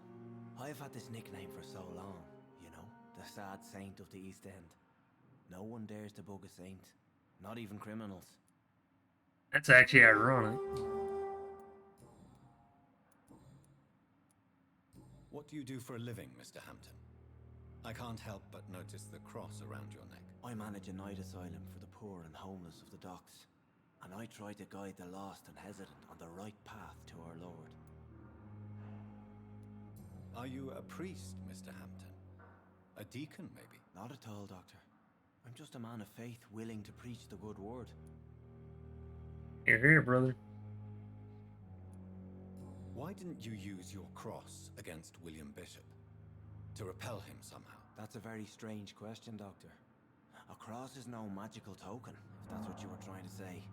I've had this nickname for so long, you know, the sad saint of the East End. No one dares to bug a saint, not even criminals. That's actually ironic. What do you do for a living, Mr. Hampton? I can't help but notice the cross around your neck. I manage a night asylum for the poor and homeless of the docks, and I try to guide the lost and hesitant on the right path to our Lord. Are you a priest, Mr. Hampton? A deacon, maybe? Not at all, Doctor. I'm just a man of faith willing to preach the good word. Here, here, brother. Why didn't you use your cross against William Bishop? To repel him somehow? That's a very strange question, Doctor. A cross is no magical token, if that's what you were trying to say.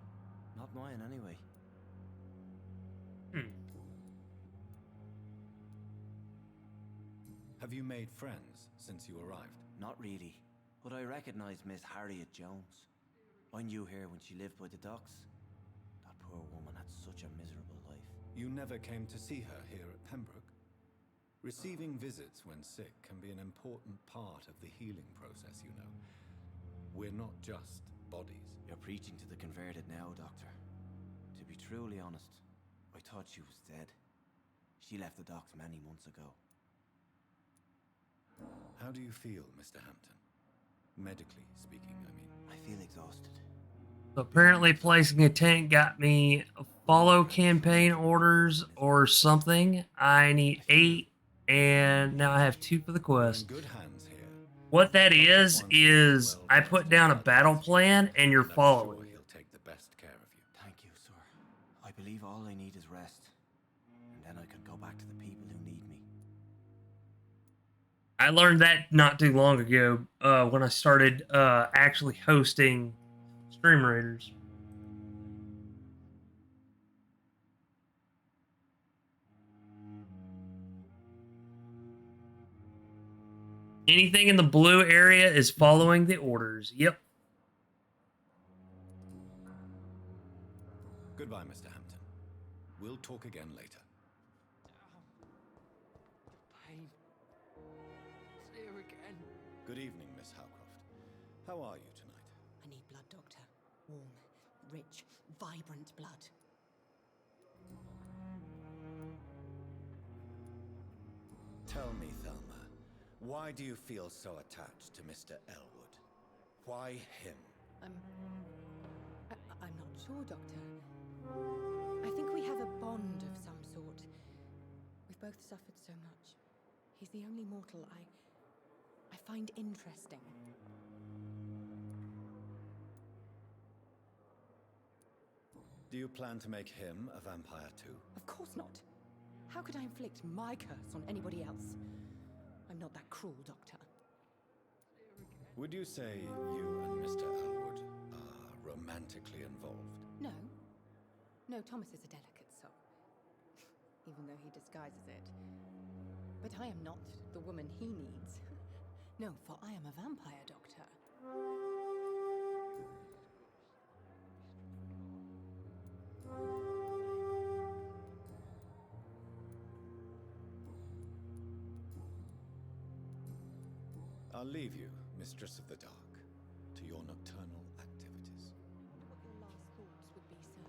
Not mine, anyway. Have you made friends since you arrived? Not really, but I recognize Miss Harriet Jones. I knew her when she lived by the docks. That poor woman had such a miserable life. You never came to see her here at Pembroke? Receiving visits when sick can be an important part of the healing process, you know. We're not just bodies. You're preaching to the converted now, Doctor. To be truly honest, I thought she was dead. She left the docks many months ago. How do you feel, Mr. Hampton? Medically speaking, I mean. I feel exhausted. So apparently placing a tent got me follow campaign orders or something. I need 8, and now I have 2 for the quest. Good hands here. What that is I put down a battle plan, and you're following. Sure he'll take the best care of you. Thank you, sir. I believe all I need is rest, and then I can go back to the people who need me. I learned that not too long ago when I started actually hosting Stream Raiders. Anything in the blue area is following the orders. Yep. Goodbye, Mr. Hampton. We'll talk again later. Pain. It's here again. Good evening, Miss Howcroft. How are you tonight? I need blood, Doctor. Warm, rich, vibrant blood. Tell me, Thelma, why do you feel so attached to Mr. Elwood? Why him? I'm not sure, Doctor. I think we have a bond of some sort. We've both suffered so much. He's the only mortal I find interesting. Do you plan to make him a vampire too? Of course not. How could I inflict my curse on anybody else? I'm not that cruel, Doctor. Would you say you and Mr. Elwood are romantically involved? No. No, Thomas is a delicate soul. Even though he disguises it. But I am not the woman he needs. No, for I am a vampire, Doctor. I'll leave you, Mistress of the Dark, to your nocturnal activities. What your last thoughts would be, sir?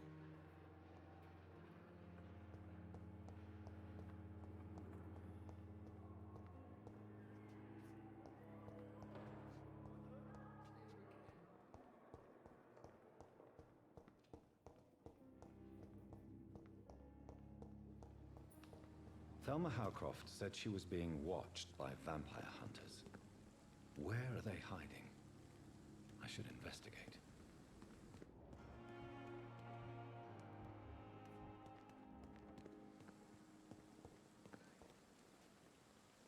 Thelma Howcroft said she was being watched by vampire hunters. Where are they hiding? I should investigate.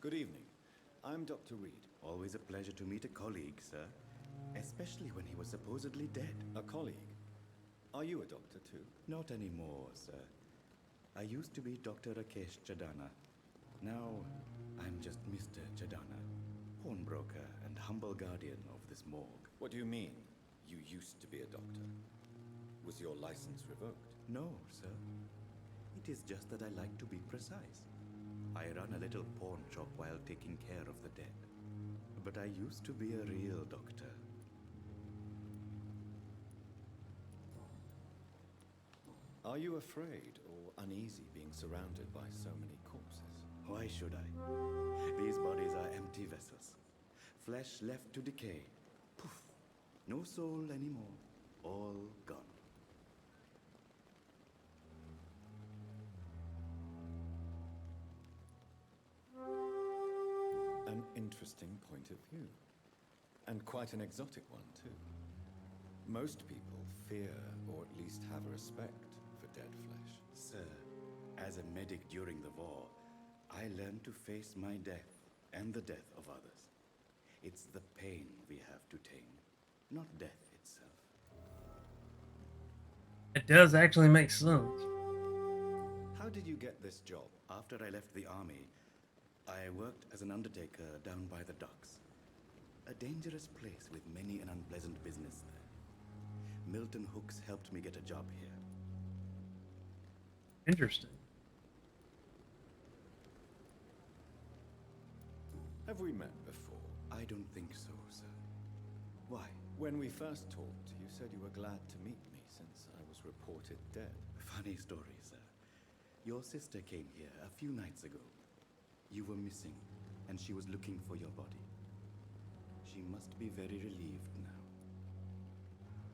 Good evening. I'm Dr. Reed. Always a pleasure to meet a colleague, sir. Especially when he was supposedly dead. A colleague? Are you a doctor too? Not anymore, sir. I used to be Dr. Rakesh Chadana. Now, I'm just Mr. Chadana, pawnbroker and humble guardian of this morgue. What do you mean, you used to be a doctor? Was your license revoked? No, sir. It is just that I like to be precise. I run a little pawn shop while taking care of the dead. But I used to be a real doctor. Are you afraid or uneasy being surrounded by so many corpses? Why should I? These bodies are empty vessels. Flesh left to decay. Poof. No soul anymore. All gone. An interesting point of view. And quite an exotic one, too. Most people fear, or at least have respect, for dead flesh. Sir, as a medic during the war, I learned to face my death and the death of others. It's the pain we have to tame, not death itself. It does actually make sense. How did you get this job? After I left the army, I worked as an undertaker down by the docks. A dangerous place with many an unpleasant business there. Milton Hooks helped me get a job here. Interesting. Have we met before? I don't think so, sir. Why? When we first talked, you said you were glad to meet me since I was reported dead. Funny story, sir. Your sister came here a few nights ago. You were missing, and she was looking for your body. She must be very relieved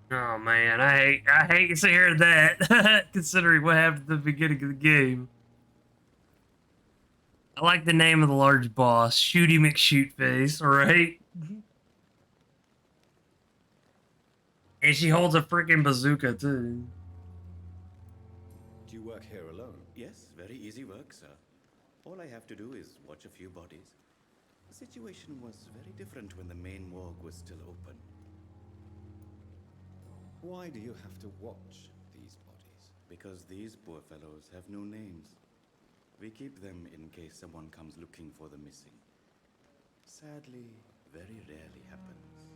now. Oh man, I hate to hear that. Considering what happened at the beginning of the game. I like the name of the large boss, Shooty McShootface, alright? And she holds a freaking bazooka too. Do you work here alone? Yes, very easy work, sir. All I have to do is watch a few bodies. The situation was very different when the main morgue was still open. Why do you have to watch these bodies? Because these poor fellows have no names. We keep them in case someone comes looking for the missing. Sadly, very rarely happens.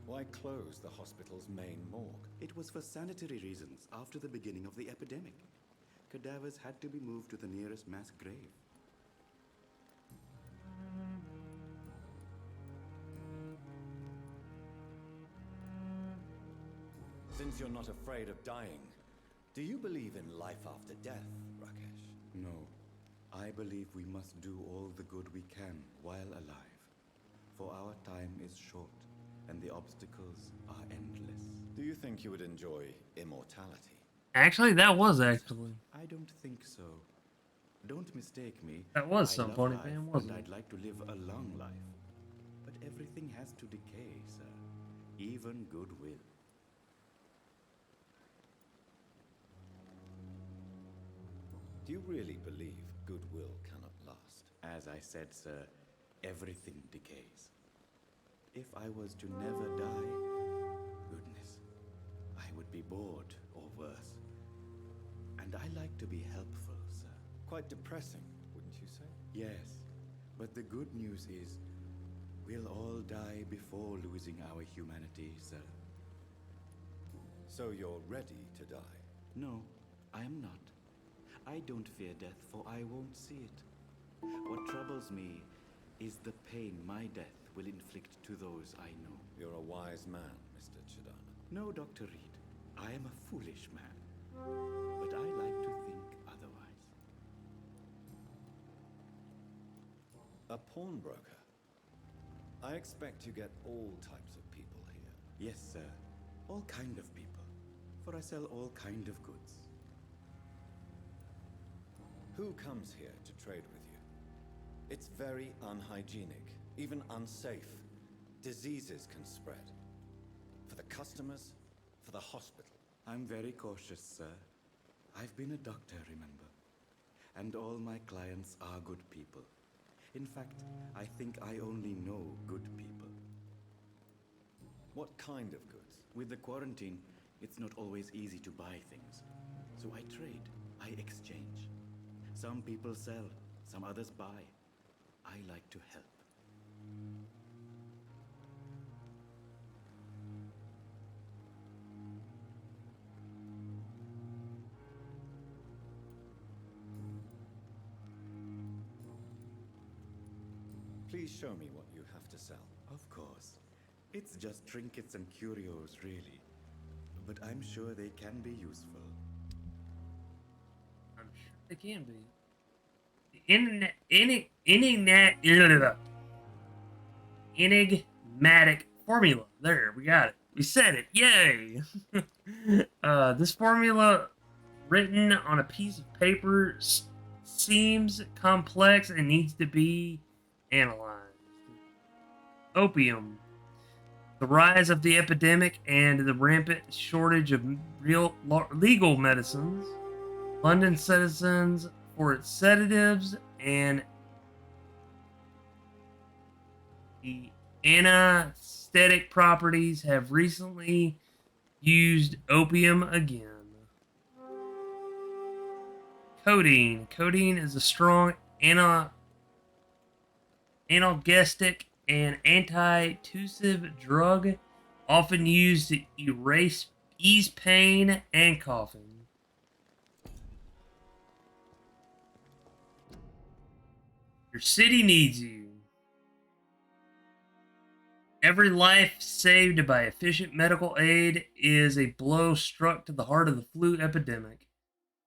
Why close the hospital's main morgue? It was for sanitary reasons after the beginning of the epidemic. Cadavers had to be moved to the nearest mass grave. Since you're not afraid of dying, do you believe in life after death, Rakesh? No. I believe we must do all the good we can while alive. For our time is short, and the obstacles are endless. Do you think you would enjoy immortality? Actually, that was actually. I don't think so. Don't mistake me. That was I some love funny life, man, wasn't and it? I'd like to live a long life. But everything has to decay, sir. Even goodwill. Do you really believe goodwill cannot last? As I said, sir, everything decays. If I was to never die, goodness, I would be bored or worse. And I like to be helpful, sir. Quite depressing, wouldn't you say? Yes, but the good news is we'll all die before losing our humanity, sir. So you're ready to die? No, I am not. I don't fear death, for I won't see it. What troubles me is the pain my death will inflict to those I know. You're a wise man, Mr. Chidana. No, Dr. Reed. I am a foolish man. But I like to think otherwise. A pawnbroker? I expect you get all types of people here. Yes, sir. All kind of people. For I sell all kind of goods. Who comes here to trade with you? It's very unhygienic, even unsafe. Diseases can spread. For the customers, for the hospital. I'm very cautious, sir. I've been a doctor, remember? And all my clients are good people. In fact, I think I only know good people. What kind of goods? With the quarantine, it's not always easy to buy things. So I trade, I exchange. Some people sell, some others buy. I like to help. Please show me what you have to sell. Of course. It's just trinkets and curios, really. But I'm sure they can be useful. I'm sure they can be. Enigmatic formula. There, we got it. We said it. Yay! This formula, written on a piece of paper, seems complex and needs to be analyzed. Opium. The rise of the epidemic and the rampant shortage of legal medicines. London citizens for its sedatives and the anesthetic properties have recently used opium again. Codeine. Codeine is a strong analgesic and antitussive drug often used to ease pain and coughing. Your city needs you. Every life saved by efficient medical aid is a blow struck to the heart of the flu epidemic.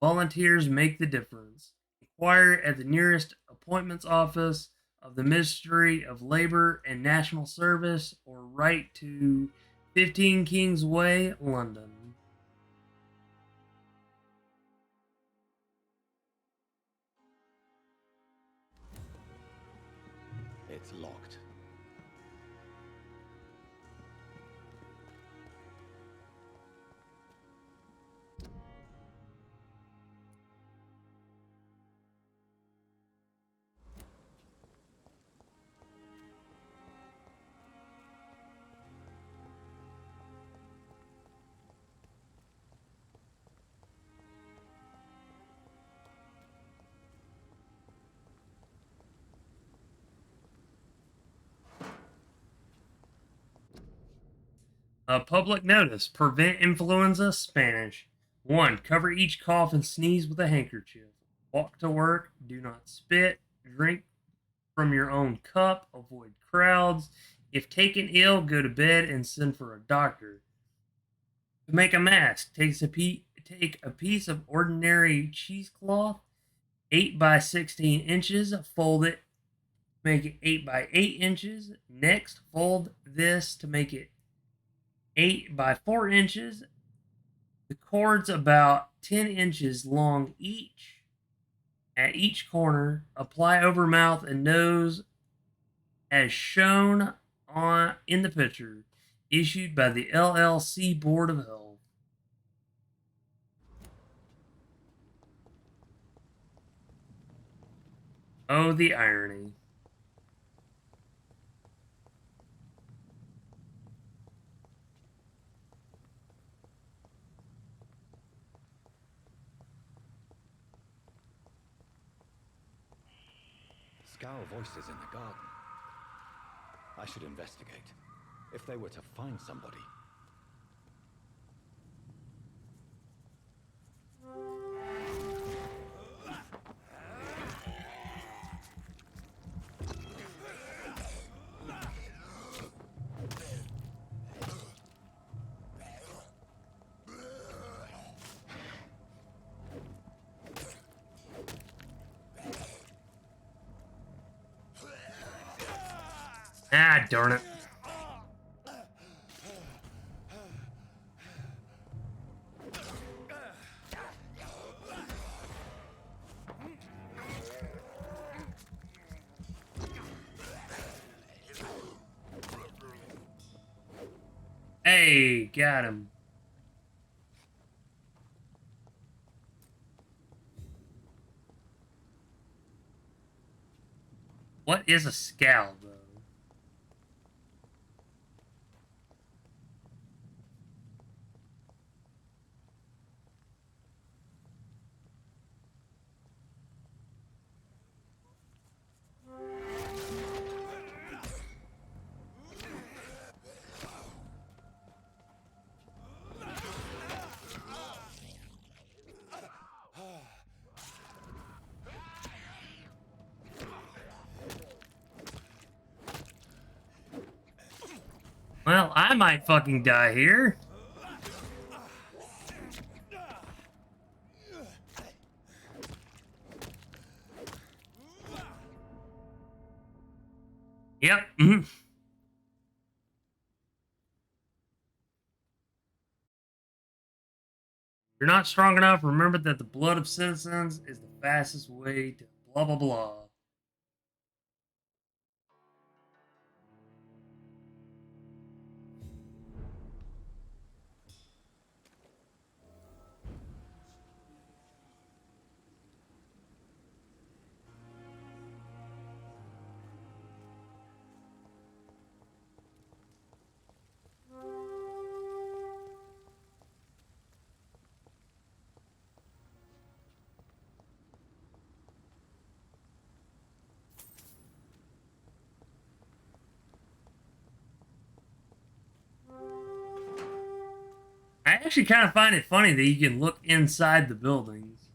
Volunteers make the difference. Inquire at the nearest appointments office of the Ministry of Labor and National Service or write to 15 Kings Way, London. It's locked. A public notice. Prevent influenza, Spanish. 1. Cover each cough and sneeze with a handkerchief. Walk to work. Do not spit. Drink from your own cup. Avoid crowds. If taken ill, go to bed and send for a doctor. To make a mask, take a piece of ordinary cheesecloth, 8 by 16 inches, fold it, make it 8 by 8 inches. Next, fold this to make it 8 by 4 inches. The cords about 10 inches long each. At each corner, apply over mouth and nose as shown in the picture, issued by the LLC Board of Health. Oh, the irony. Scowl voices in the garden. I should investigate. If they were to find somebody. Ah, darn it. Hey, got him. What is a scowl, though? Well, I might fucking die here. Yep. If you're not strong enough, remember that the blood of citizens is the fastest way to blah blah blah. I actually kind of find it funny that you can look inside the buildings.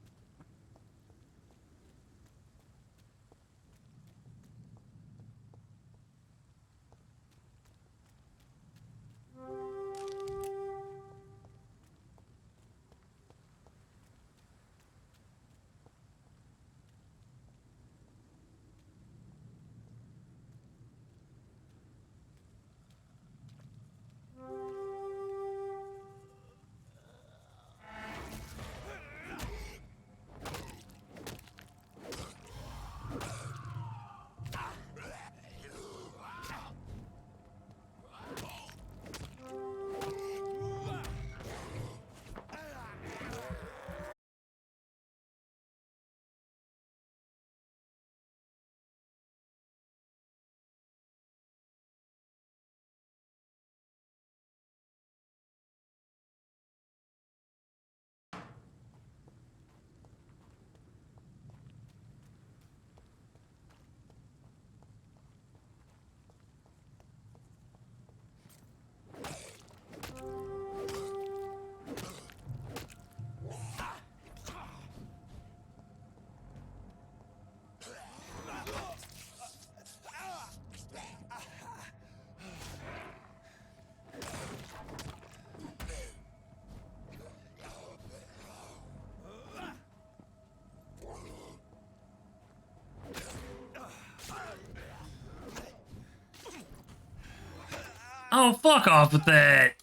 Oh, fuck off with that.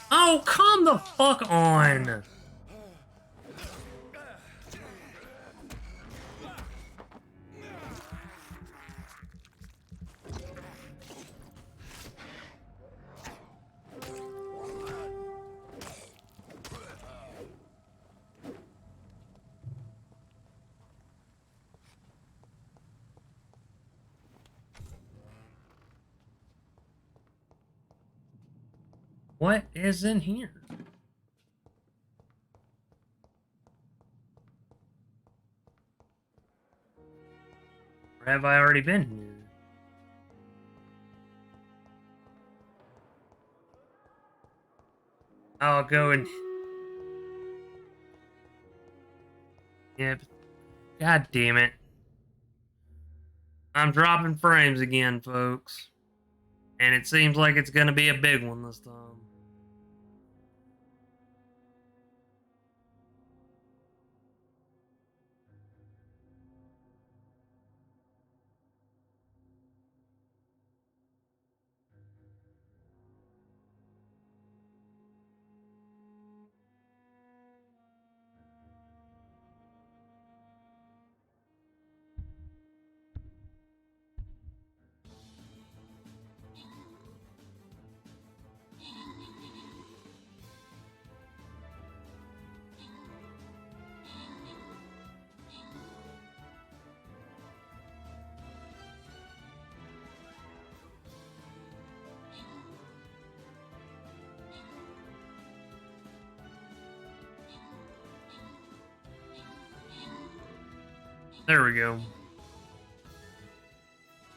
Oh, come the fuck on. What is in here? Or have I already been here? I'll go and... Yep. God damn it. I'm dropping frames again, folks. And it seems like it's gonna be a big one this time. There we go.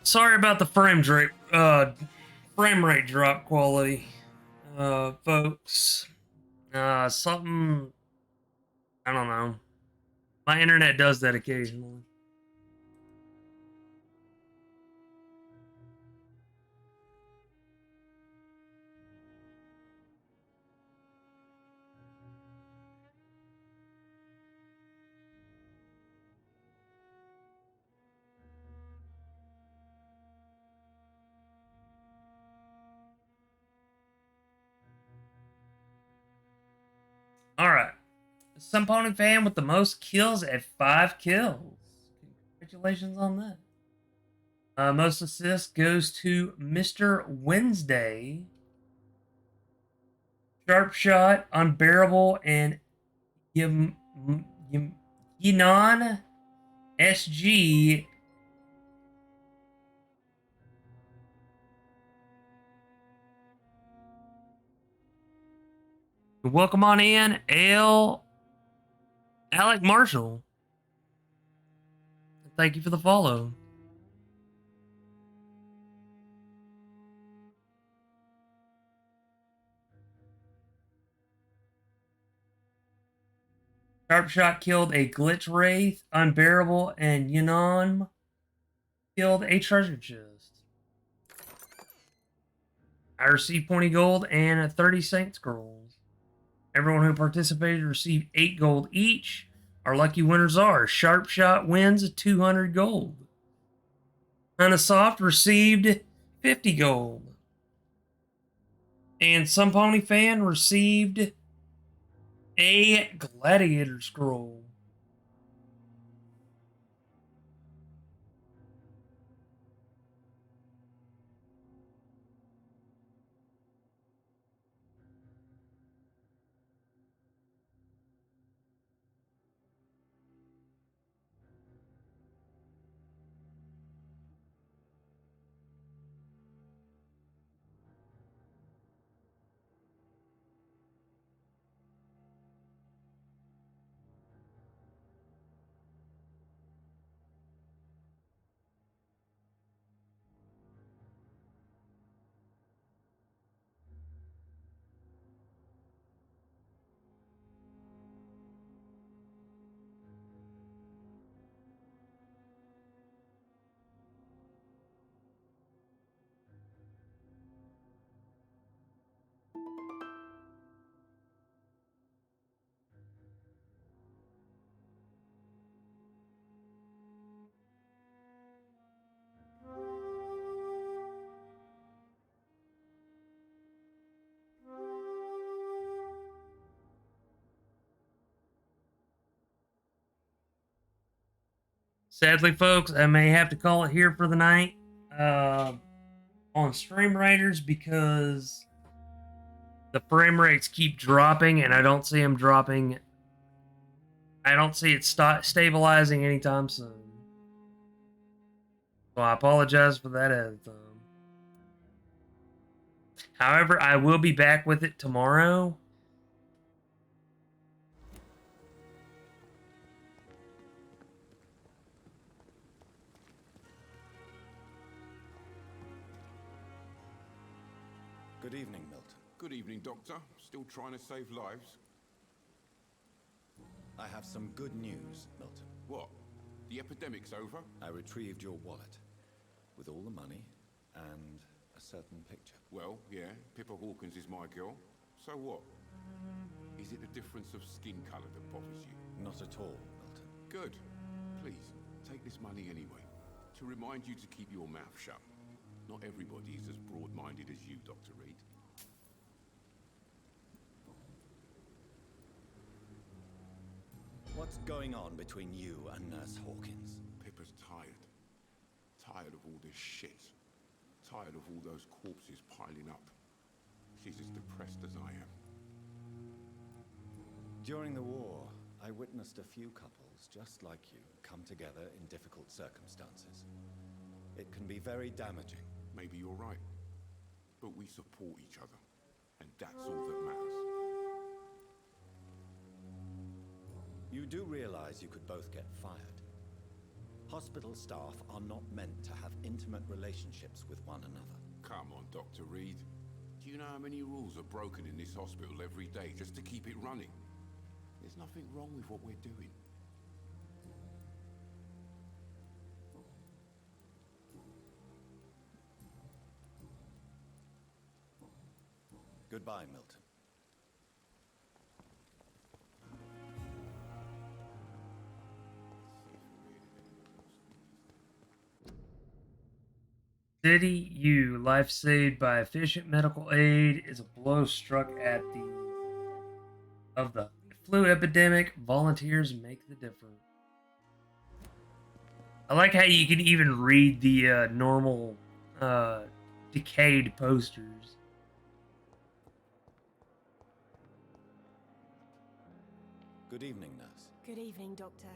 Sorry about the frame rate drop quality, folks. Something, I don't know. My internet does that occasionally. All right. Some Pony fan with the most kills at 5 kills. Congratulations on that. Most assists goes to Mr. Wednesday. Sharp Shot, Unbearable, and Yinon SG. Welcome on in, Alec Marshall. Thank you for the follow. Sharp Shot killed a Glitch Wraith, Unbearable, and Yunon killed a treasure chest. I received 20 gold and 30 Saint Scrolls. Everyone who participated received 8 gold each. Our lucky winners are Sharp Shot wins 200 gold. Unasoft received 50 gold. And Some Pony Fan received a Gladiator Scroll. Sadly, folks, I may have to call it here for the night on Stream Raiders because the frame rates keep dropping, and I don't see them dropping. I don't see it stabilizing anytime soon. So I apologize for that ahead of time. However, I will be back with it tomorrow. Good evening, Milton. Good evening, Doctor. Still trying to save lives? I have some good news, Milton. What? The epidemic's over? I retrieved your wallet with all the money and a certain picture. Well, yeah, Pippa Hawkins is my girl. So what? Is it the difference of skin color that bothers you? Not at all, Milton. Good. Please, take this money anyway. To remind you to keep your mouth shut. Not everybody is as broad-minded as you, Dr. Reed. What's going on between you and Nurse Hawkins? Pippa's tired. Tired of all this shit. Tired of all those corpses piling up. She's as depressed as I am. During the war, I witnessed a few couples just like you come together in difficult circumstances. It can be very damaging. Maybe you're right. But we support each other. And that's all that matters. You do realize you could both get fired? Hospital staff are not meant to have intimate relationships with one another. Come on, Dr. Reed. Do you know how many rules are broken in this hospital every day just to keep it running? There's nothing wrong with what we're doing. Goodbye, Milton. City U, life saved by efficient medical aid, is a blow struck at the flu epidemic. Volunteers make the difference. I like how you can even read the normal decayed posters. Good evening, nurse. Good evening, Doctor.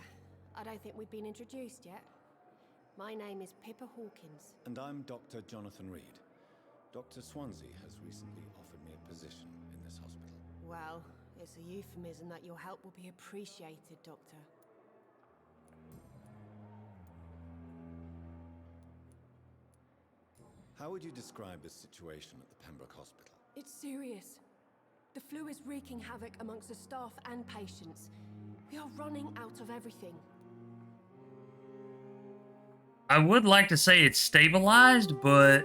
I don't think we've been introduced yet. My name is Pippa Hawkins. And I'm Dr. Jonathan Reed. Dr. Swansea has recently offered me a position in this hospital. Well, it's a euphemism that your help will be appreciated, Doctor. How would you describe the situation at the Pembroke Hospital? It's serious. The flu is wreaking havoc amongst the staff and patients. We are running out of everything. I would like to say it's stabilized, but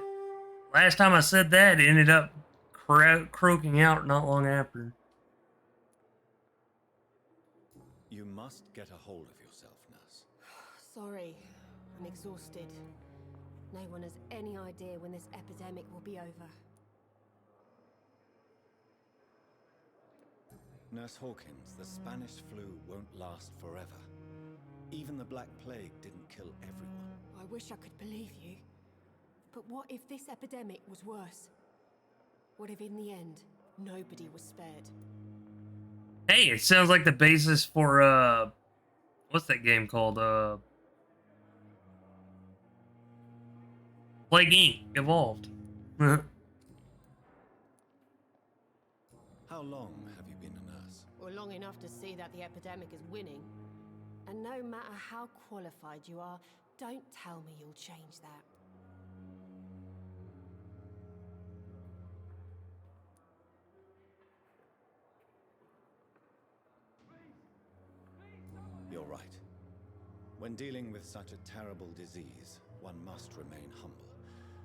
last time I said that, it ended up croaking out not long after. You must get a hold of yourself, nurse. Sorry, I'm exhausted. No one has any idea when this epidemic will be over. Nurse Hawkins, the Spanish flu won't last forever. Even the Black Plague didn't kill everyone. I wish I could believe you. But what if this epidemic was worse? What if in the end, nobody was spared? Hey, it sounds like the basis for, what's that game called? Plague Inc. Evolved. How long have you been a nurse? Well, long enough to see that the epidemic is winning. And no matter how qualified you are, don't tell me you'll change that. You're right. When dealing with such a terrible disease, one must remain humble.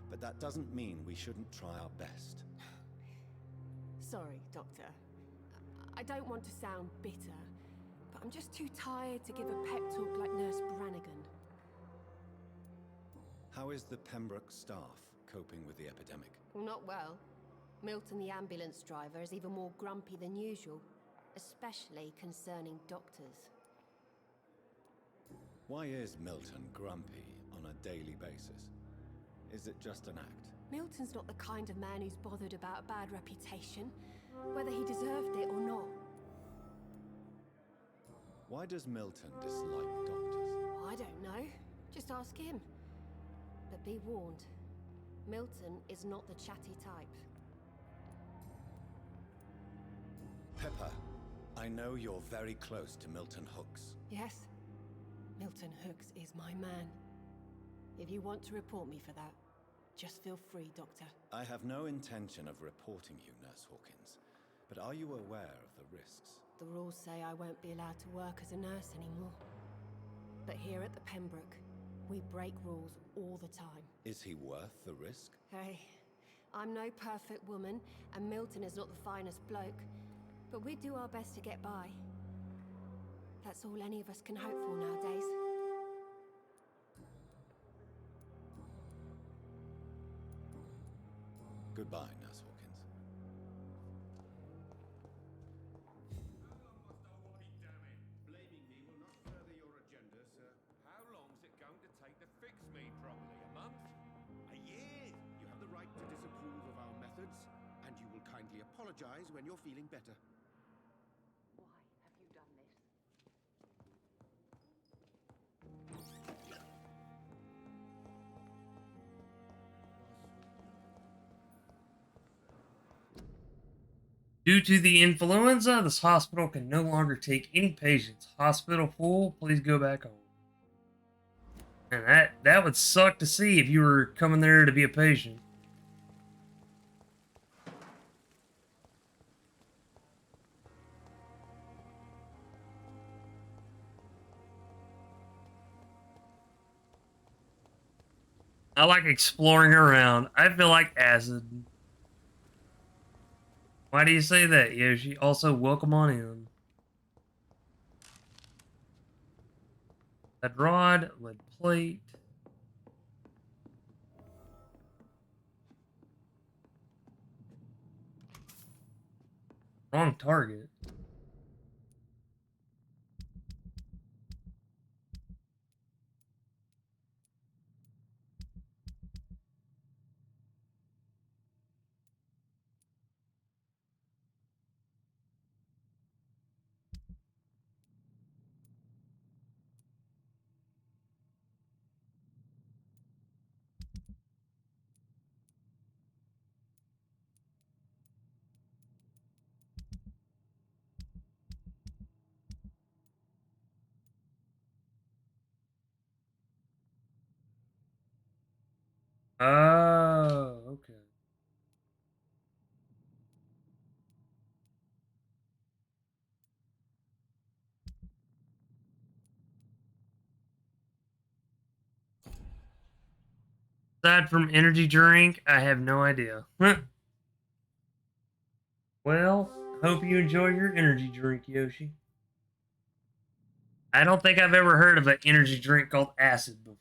But that doesn't mean we shouldn't try our best. Sorry, Doctor. I don't want to sound bitter, but I'm just too tired to give a pep talk like Nurse Brannigan. How is the Pembroke staff coping with the epidemic? Well, not well. Milton, the ambulance driver, is even more grumpy than usual, especially concerning doctors. Why is Milton grumpy on a daily basis? Is it just an act? Milton's not the kind of man who's bothered about a bad reputation, whether he deserved it or not. Why does Milton dislike doctors? I don't know. Just ask him. But be warned, Milton is not the chatty type. Pepper, I know you're very close to Milton Hooks. Yes, Milton Hooks is my man. If you want to report me for that, just feel free, Doctor. I have no intention of reporting you, Nurse Hawkins. But are you aware of the risks? The rules say I won't be allowed to work as a nurse anymore. But here at the Pembroke, we break rules all the time. Is he worth the risk? Hey, I'm no perfect woman, and Milton is not the finest bloke. But we do our best to get by. That's all any of us can hope for nowadays. Goodbye, Nurse Hawkins. Blaming me will not further your agenda, sir. How long's it going to take to fix me properly? A month? A year? You have the right to disapprove of our methods, and you will kindly apologize when you're feeling better. Why have you done this? Due to the influenza, this hospital can no longer take any patients. Hospital full, please go back home. And that would suck to see if you were coming there to be a patient. I like exploring around. I feel like acid. Why do you say that, Yoshi? Also, welcome on in. Lead rod, lead plate. Wrong target. Oh, okay. Aside from energy drink, I have no idea. Well, hope you enjoy your energy drink, Yoshi. I don't think I've ever heard of an energy drink called acid before.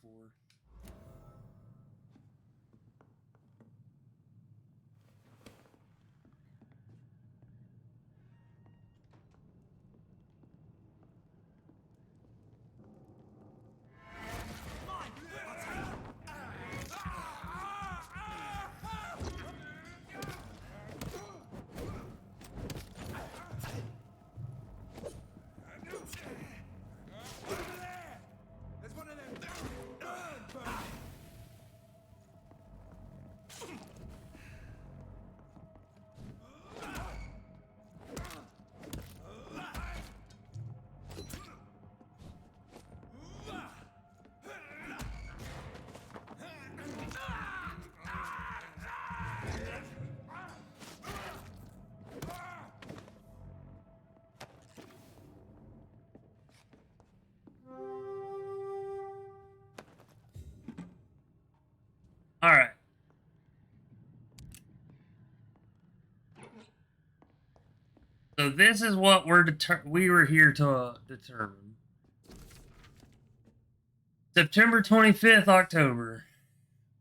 All right. So this is what we were here to determine. September 25th, October.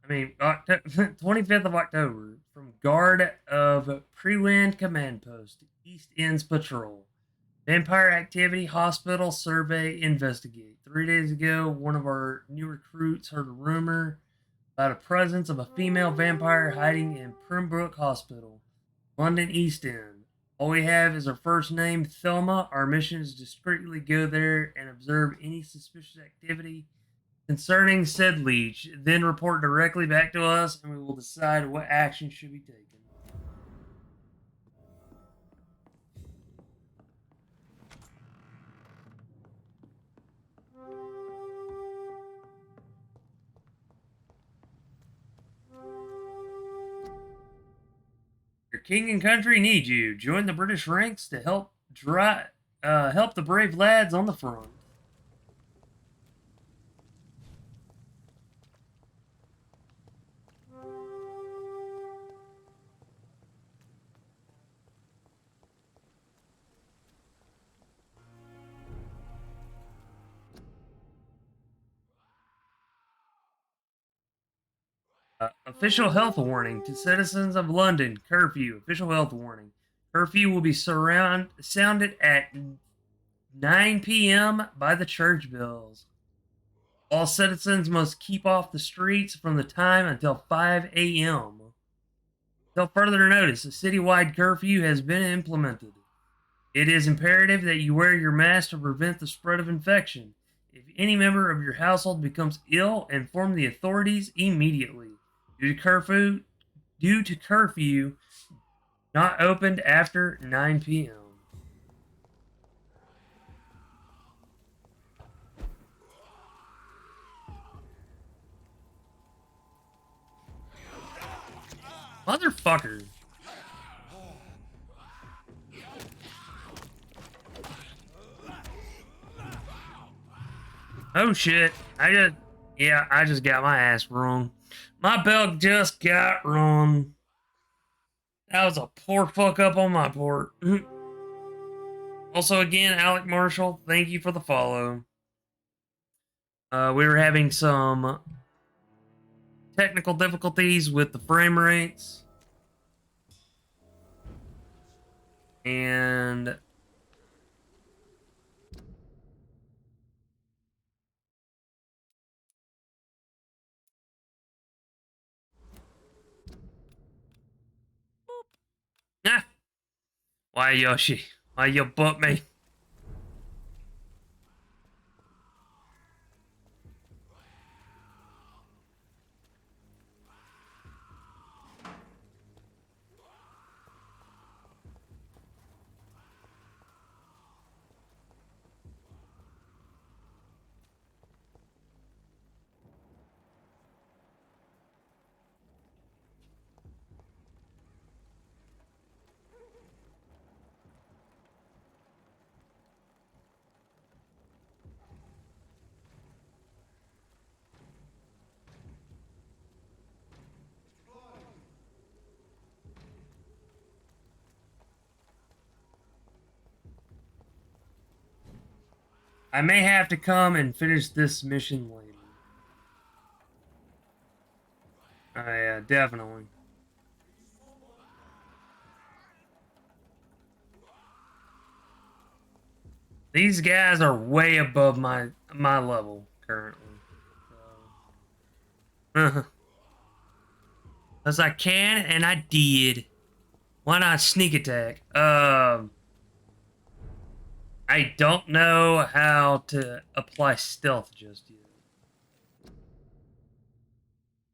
25th of October. From Guard of Preland Command Post, East Ends Patrol. Vampire activity, hospital, survey, investigate. 3 days ago, one of our new recruits heard a rumor about a presence of a female vampire hiding in Primbrook Hospital, London East End. All we have is her first name, Thelma. Our mission is to discreetly go there and observe any suspicious activity concerning said leech, then report directly back to us, and we will decide what action should be taken. Your king and country need you. Join the British ranks to help the brave lads on the front. Official health warning to citizens of London. Curfew. Official health warning. Curfew will be sounded at 9 p.m. by the church bells. All citizens must keep off the streets from the time until 5 a.m. Until further notice, a citywide curfew has been implemented. It is imperative that you wear your mask to prevent the spread of infection. If any member of your household becomes ill, inform the authorities immediately. Due to curfew, not opened after 9 p.m. Motherfucker. Oh shit. I just got my ass wrong. My belt just got wrong. That was a poor fuck up on my part. Also, again, Alec Marshall, thank you for the follow. We were having some technical difficulties with the frame rates. And ah, why Yoshi? Why you butt me? I may have to come and finish this mission later. Oh yeah, definitely. These guys are way above my level currently. So. As I can, and I did. Why not sneak attack? I don't know how to apply stealth just yet.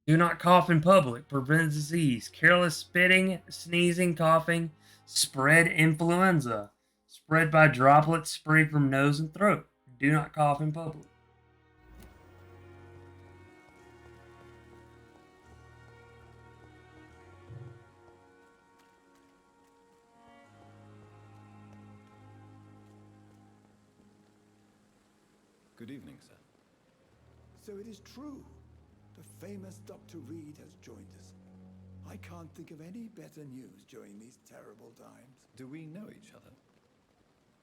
Do not cough in public. Prevents disease. Careless spitting, sneezing, coughing. Spread influenza. Spread by droplets sprayed from nose and throat. Do not cough in public. Good evening, sir. So it is true. The famous Dr. Reed has joined us. I can't think of any better news during these terrible times. Do we know each other?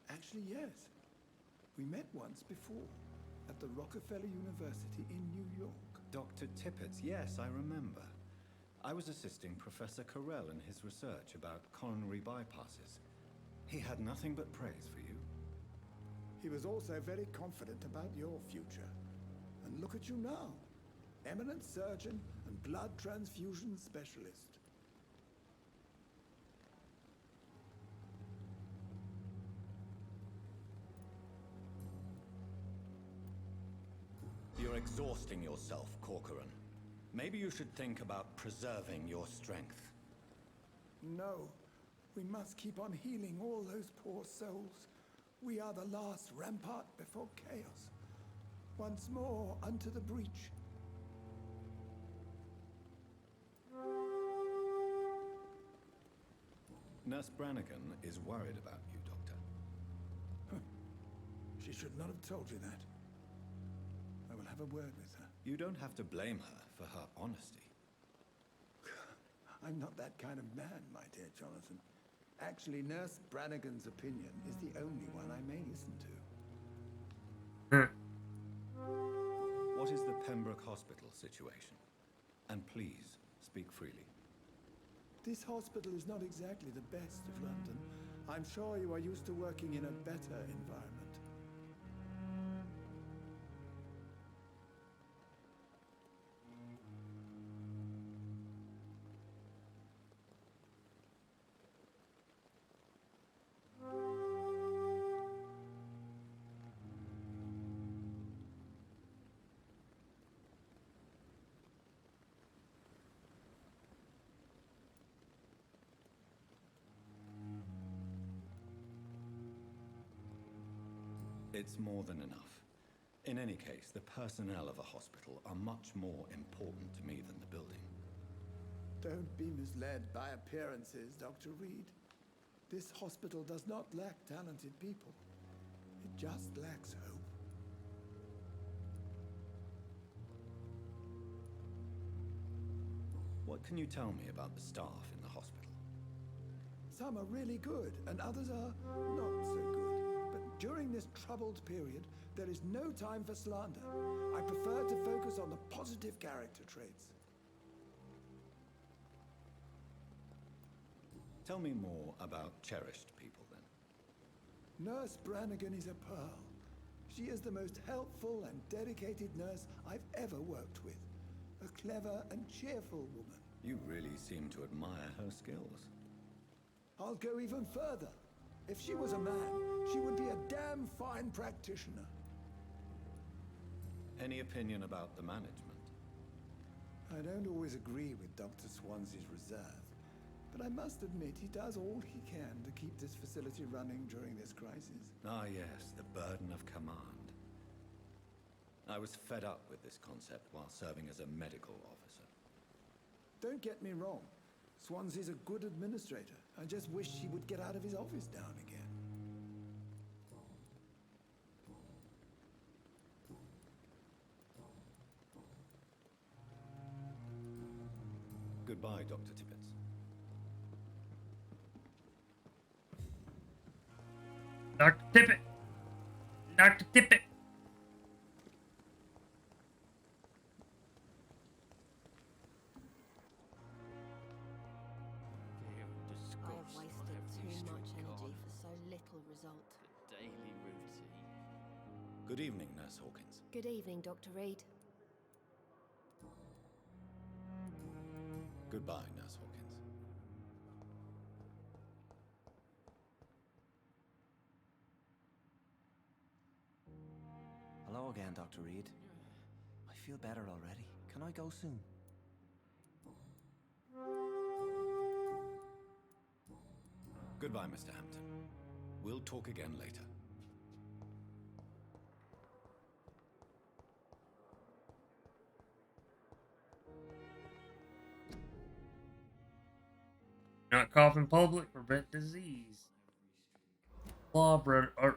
Actually, yes. We met once before, at the Rockefeller University in New York. Dr. Tippett, yes, I remember. I was assisting Professor Carell in his research about coronary bypasses. He had nothing but praise for you. He was also very confident about your future. And look at you now. Eminent surgeon and blood transfusion specialist. You're exhausting yourself, Corcoran. Maybe you should think about preserving your strength. No, we must keep on healing all those poor souls. We are the last rampart before chaos. Once more unto the breach. Nurse Brannigan is worried about you, Doctor. She should not have told you that. I will have a word with her. You don't have to blame her for her honesty. I'm not that kind of man, my dear Jonathan. Actually, Nurse Brannigan's opinion is the only one I may listen to. What is the Pembroke Hospital situation? And please, speak freely. This hospital is not exactly the best of London. I'm sure you are used to working in a better environment. It's more than enough. In any case, the personnel of a hospital are much more important to me than the building. Don't be misled by appearances, Dr. Reed. This hospital does not lack talented people. It just lacks hope. What can you tell me about the staff in the hospital? Some are really good, and others are not so good. But during this troubled period, there is no time for slander. I prefer to focus on the positive character traits. Tell me more about cherished people, then. Nurse Brannigan is a pearl. She is the most helpful and dedicated nurse I've ever worked with. A clever and cheerful woman. You really seem to admire her skills. I'll go even further. If she was a man, she would be a damn fine practitioner. Any opinion about the management? I don't always agree with Dr. Swansea's reserve, but I must admit he does all he can to keep this facility running during this crisis. Ah, yes, the burden of command. I was fed up with this concept while serving as a medical officer. Don't get me wrong. Swansea's a good administrator. I just wish he would get out of his office now and again. Goodbye, Dr. Tippett. Dr. Tippett! Dr. Tippett! I've wasted too much energy for so little result. Daily routine. Good evening, Nurse Hawkins. Good evening, Dr. Reed. Goodbye, Nurse Hawkins. Hello again, Dr. Reed. I feel better already. Can I go soon? Goodbye, Mr. Hampton. We'll talk again later. Not cough in public, prevent disease. Law,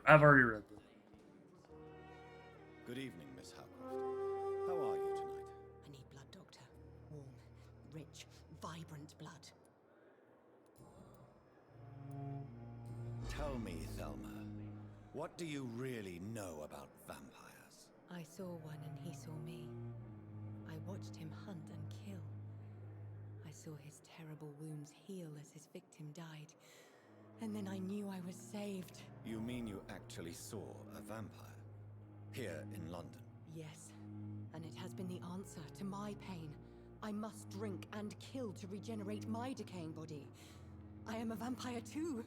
I've already read this. Good evening, Miss Howcroft. How are you tonight? I need blood, Doctor. Warm, rich, vibrant blood. Tell me, Thelma, what do you really know about vampires? I saw one and he saw me. I watched him hunt and kill. I saw his terrible wounds heal as his victim died. And then I knew I was saved. You mean you actually saw a vampire? Here in London? Yes, and it has been the answer to my pain. I must drink and kill to regenerate my decaying body. I am a vampire too.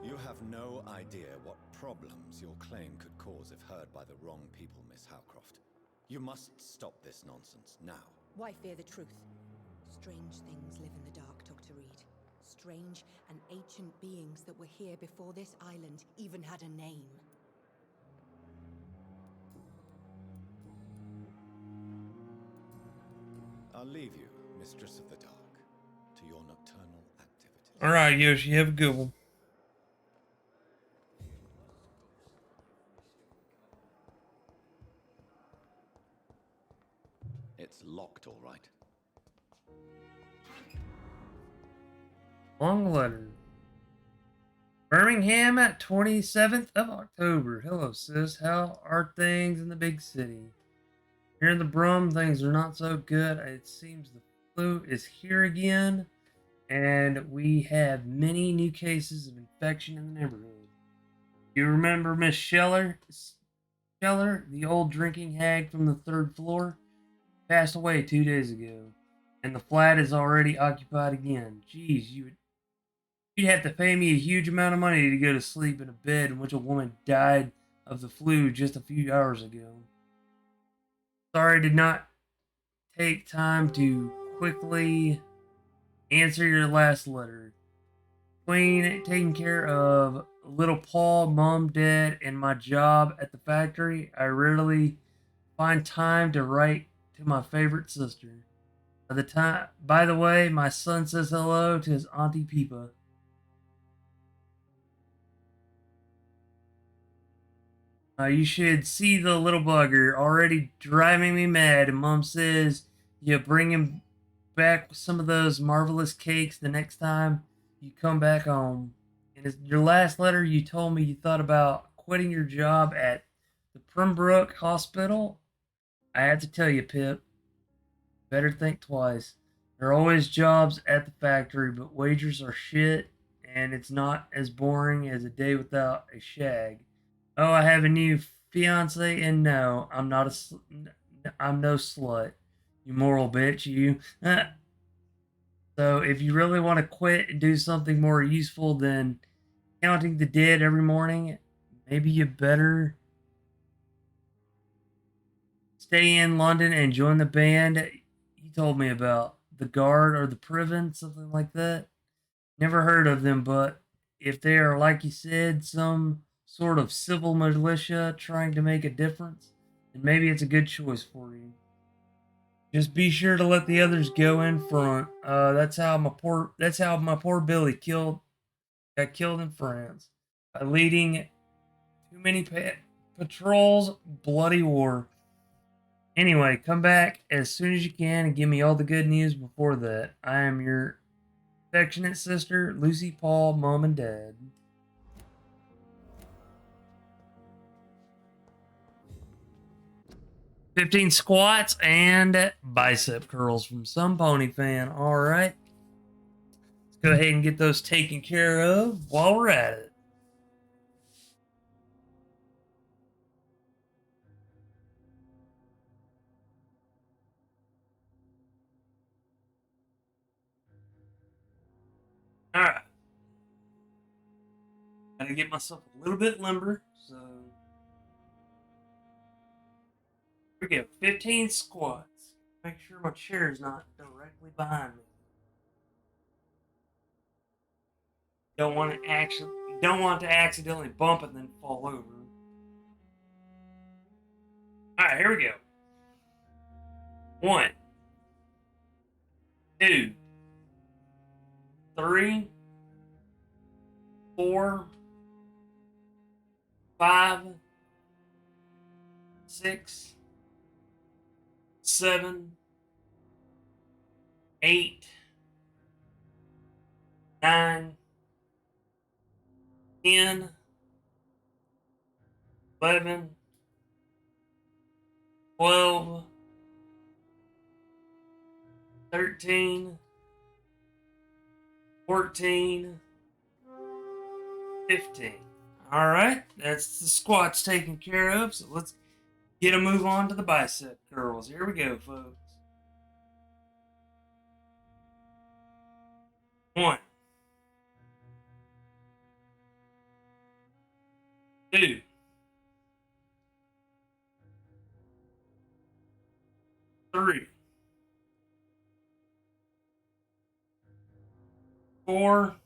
You have no idea what problems your claim could cause if heard by the wrong people, Miss Howcroft. You must stop this nonsense now. Why fear the truth? Strange things live in the dark, Dr. Reed. Strange and ancient beings that were here before this island even had a name. I'll leave you, Mistress of the Dark, to your nocturnal activities. Alright, Yoshi, have a good one. It's locked, all right. Long letter. Birmingham at 27th of October. Hello, sis. How are things in the big city? Here in the Brum, things are not so good. It seems the flu is here again, and we have many new cases of infection in the neighborhood. You remember Miss Scheller? Scheller, the old drinking hag from the 3rd floor? Passed away 2 days ago, and the flat is already occupied again. Jeez, you'd have to pay me a huge amount of money to go to sleep in a bed in which a woman died of the flu just a few hours ago. Sorry I did not take time to quickly answer your last letter. between taking care of little Paul, mom, dad, and my job at the factory, I rarely find time to write to my favorite sister. By the way, my son says hello to his auntie Peepa. You should see the little bugger already driving me mad. And mom says you bring him back some of those marvelous cakes the next time you come back home. In your last letter, you told me you thought about quitting your job at the Pembroke Hospital. I have to tell you, Pip, better think twice. There are always jobs at the factory, but wages are shit, and it's not as boring as a day without a shag. Oh, I have a new fiance, and no, I'm no slut. You moral bitch, you. So if you really want to quit and do something more useful than counting the dead every morning, maybe you better stay in London and join the band he told me about. The Guard or the Priven, something like that. Never heard of them, but if they are, like you said, some sort of civil militia trying to make a difference, then maybe it's a good choice for you. Just be sure to let the others go in front. That's how my poor Billy got killed in France by leading too many patrols. Bloody war. Anyway, come back as soon as you can and give me all the good news before that. I am your affectionate sister, Lucy, Paul, Mom, and Dad. "15 squats and bicep curls" from some pony fan. All right. Let's go ahead and get those taken care of while we're at it. All right. Gotta get myself a little bit limber, so here we go. 15 squats. Make sure my chair's not directly behind me. Don't want to accidentally bump and then fall over. All right, here we go. 1, 2, 3, 4, 5, 6, 7, 8, 9, 10, 11, 12, 13, 14, 15. All right, that's the squats taken care of. So let's get a move on to the bicep curls. Here we go, folks. 1, 2, 3, 4,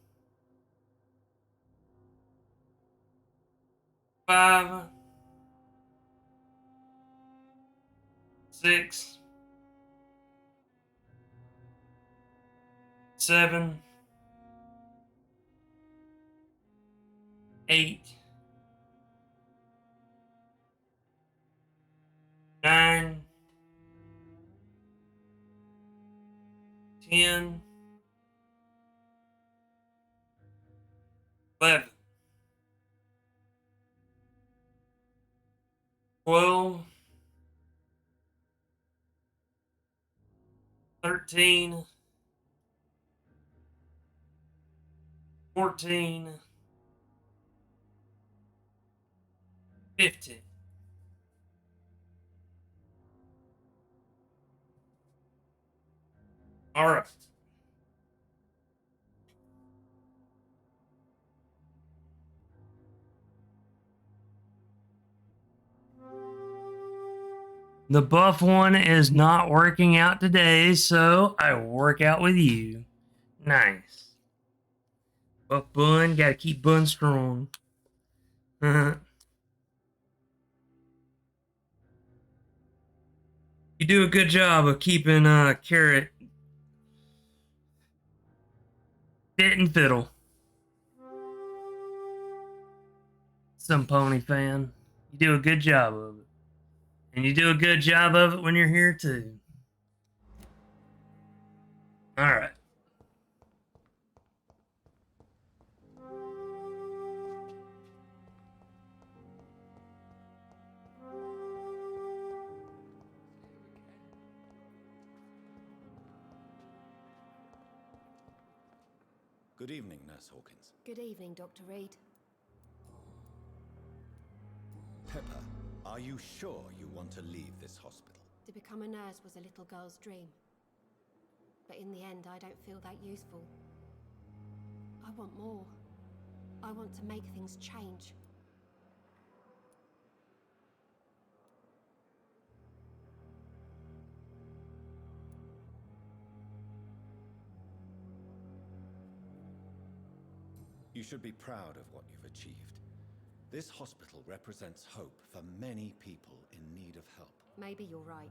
5, 6, 7, 8, 9, 10, 11, 12, 13, 14, 15. All right. The buff one is not working out today, so I work out with you. Nice. But Bun, gotta keep Bun strong. You do a good job of keeping Carrot fit and fiddle. Some pony fan. You do a good job of it. And you do a good job of it when you're here too. Alright. Good evening, Nurse Hawkins. Good evening, Dr. Reed. Pepper, are you sure you want to leave this hospital? To become a nurse was a little girl's dream. But in the end, I don't feel that useful. I want more. I want to make things change. You should be proud of what you've achieved. This hospital represents hope for many people in need of help. Maybe you're right.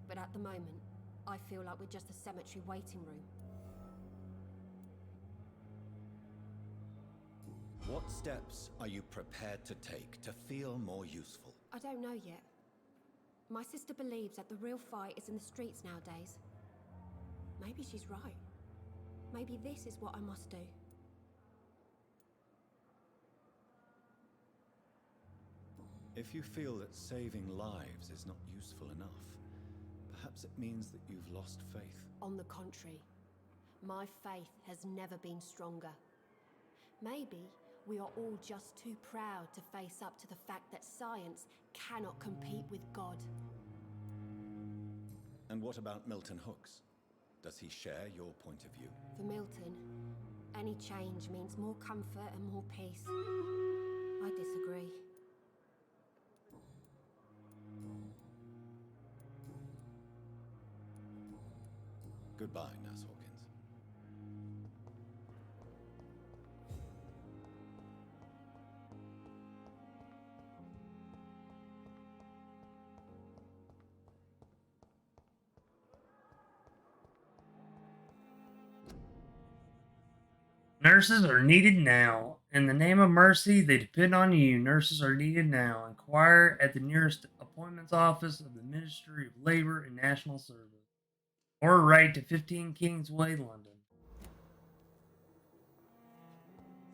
But at the moment, I feel like we're just a cemetery waiting room. What steps are you prepared to take to feel more useful? I don't know yet. My sister believes that the real fight is in the streets nowadays. Maybe she's right. Maybe this is what I must do. If you feel that saving lives is not useful enough, perhaps it means that you've lost faith. On the contrary, my faith has never been stronger. Maybe we are all just too proud to face up to the fact that science cannot compete with God. And what about Milton Hooks? Does he share your point of view? For Milton, any change means more comfort and more peace. I disagree. Goodbye, Nurse Hawkins. Nurses are needed now. In the name of mercy, they depend on you. Nurses are needed now. Inquire at the nearest appointments office of the Ministry of Labor and National Service. Or write to 15 Kingsway, London.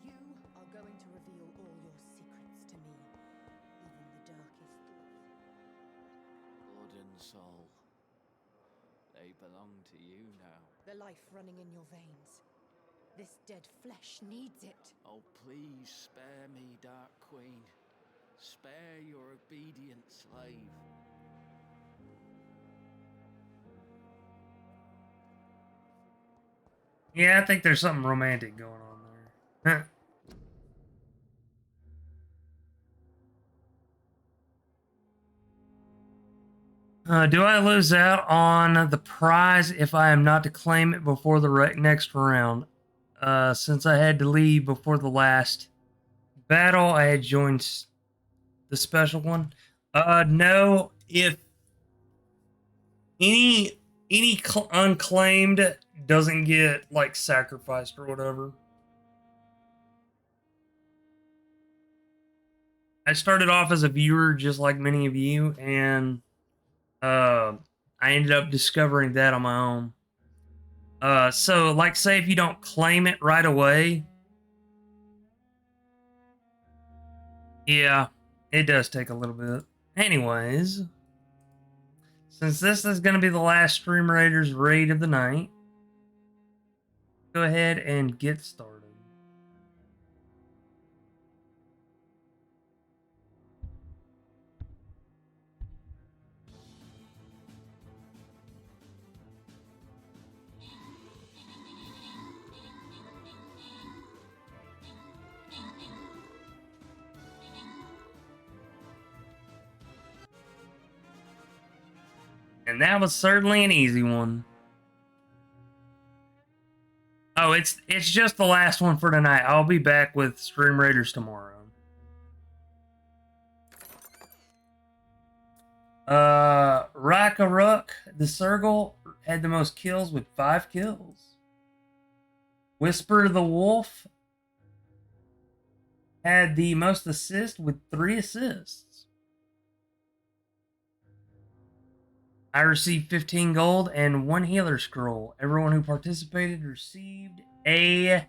You are going to reveal all your secrets to me, even the darkest thoughts. Blood and soul. They belong to you now. The life running in your veins. This dead flesh needs it. Oh, please spare me, Dark Queen. Spare your obedient slave. Yeah, I think there's something romantic going on there. Do I lose out on the prize if I am not to claim it before the next round? Since I had to leave before the last battle, I had joined the special one. No. If any unclaimed doesn't get like sacrificed or whatever. I started off as a viewer just like many of you, and I ended up discovering that on my own. So like say if you don't claim it right away, yeah, it does take a little bit. Anyways, since this is going to be the last Stream Raiders raid of the night, go ahead and get started. And that was certainly an easy one. Oh, it's just the last one for tonight. I'll be back with Stream Raiders tomorrow. Rakaruk, the Circle, had the most kills with 5 kills. Whisper the Wolf had the most assists with 3 assists. I received 15 gold and 1 healer scroll. Everyone who participated received a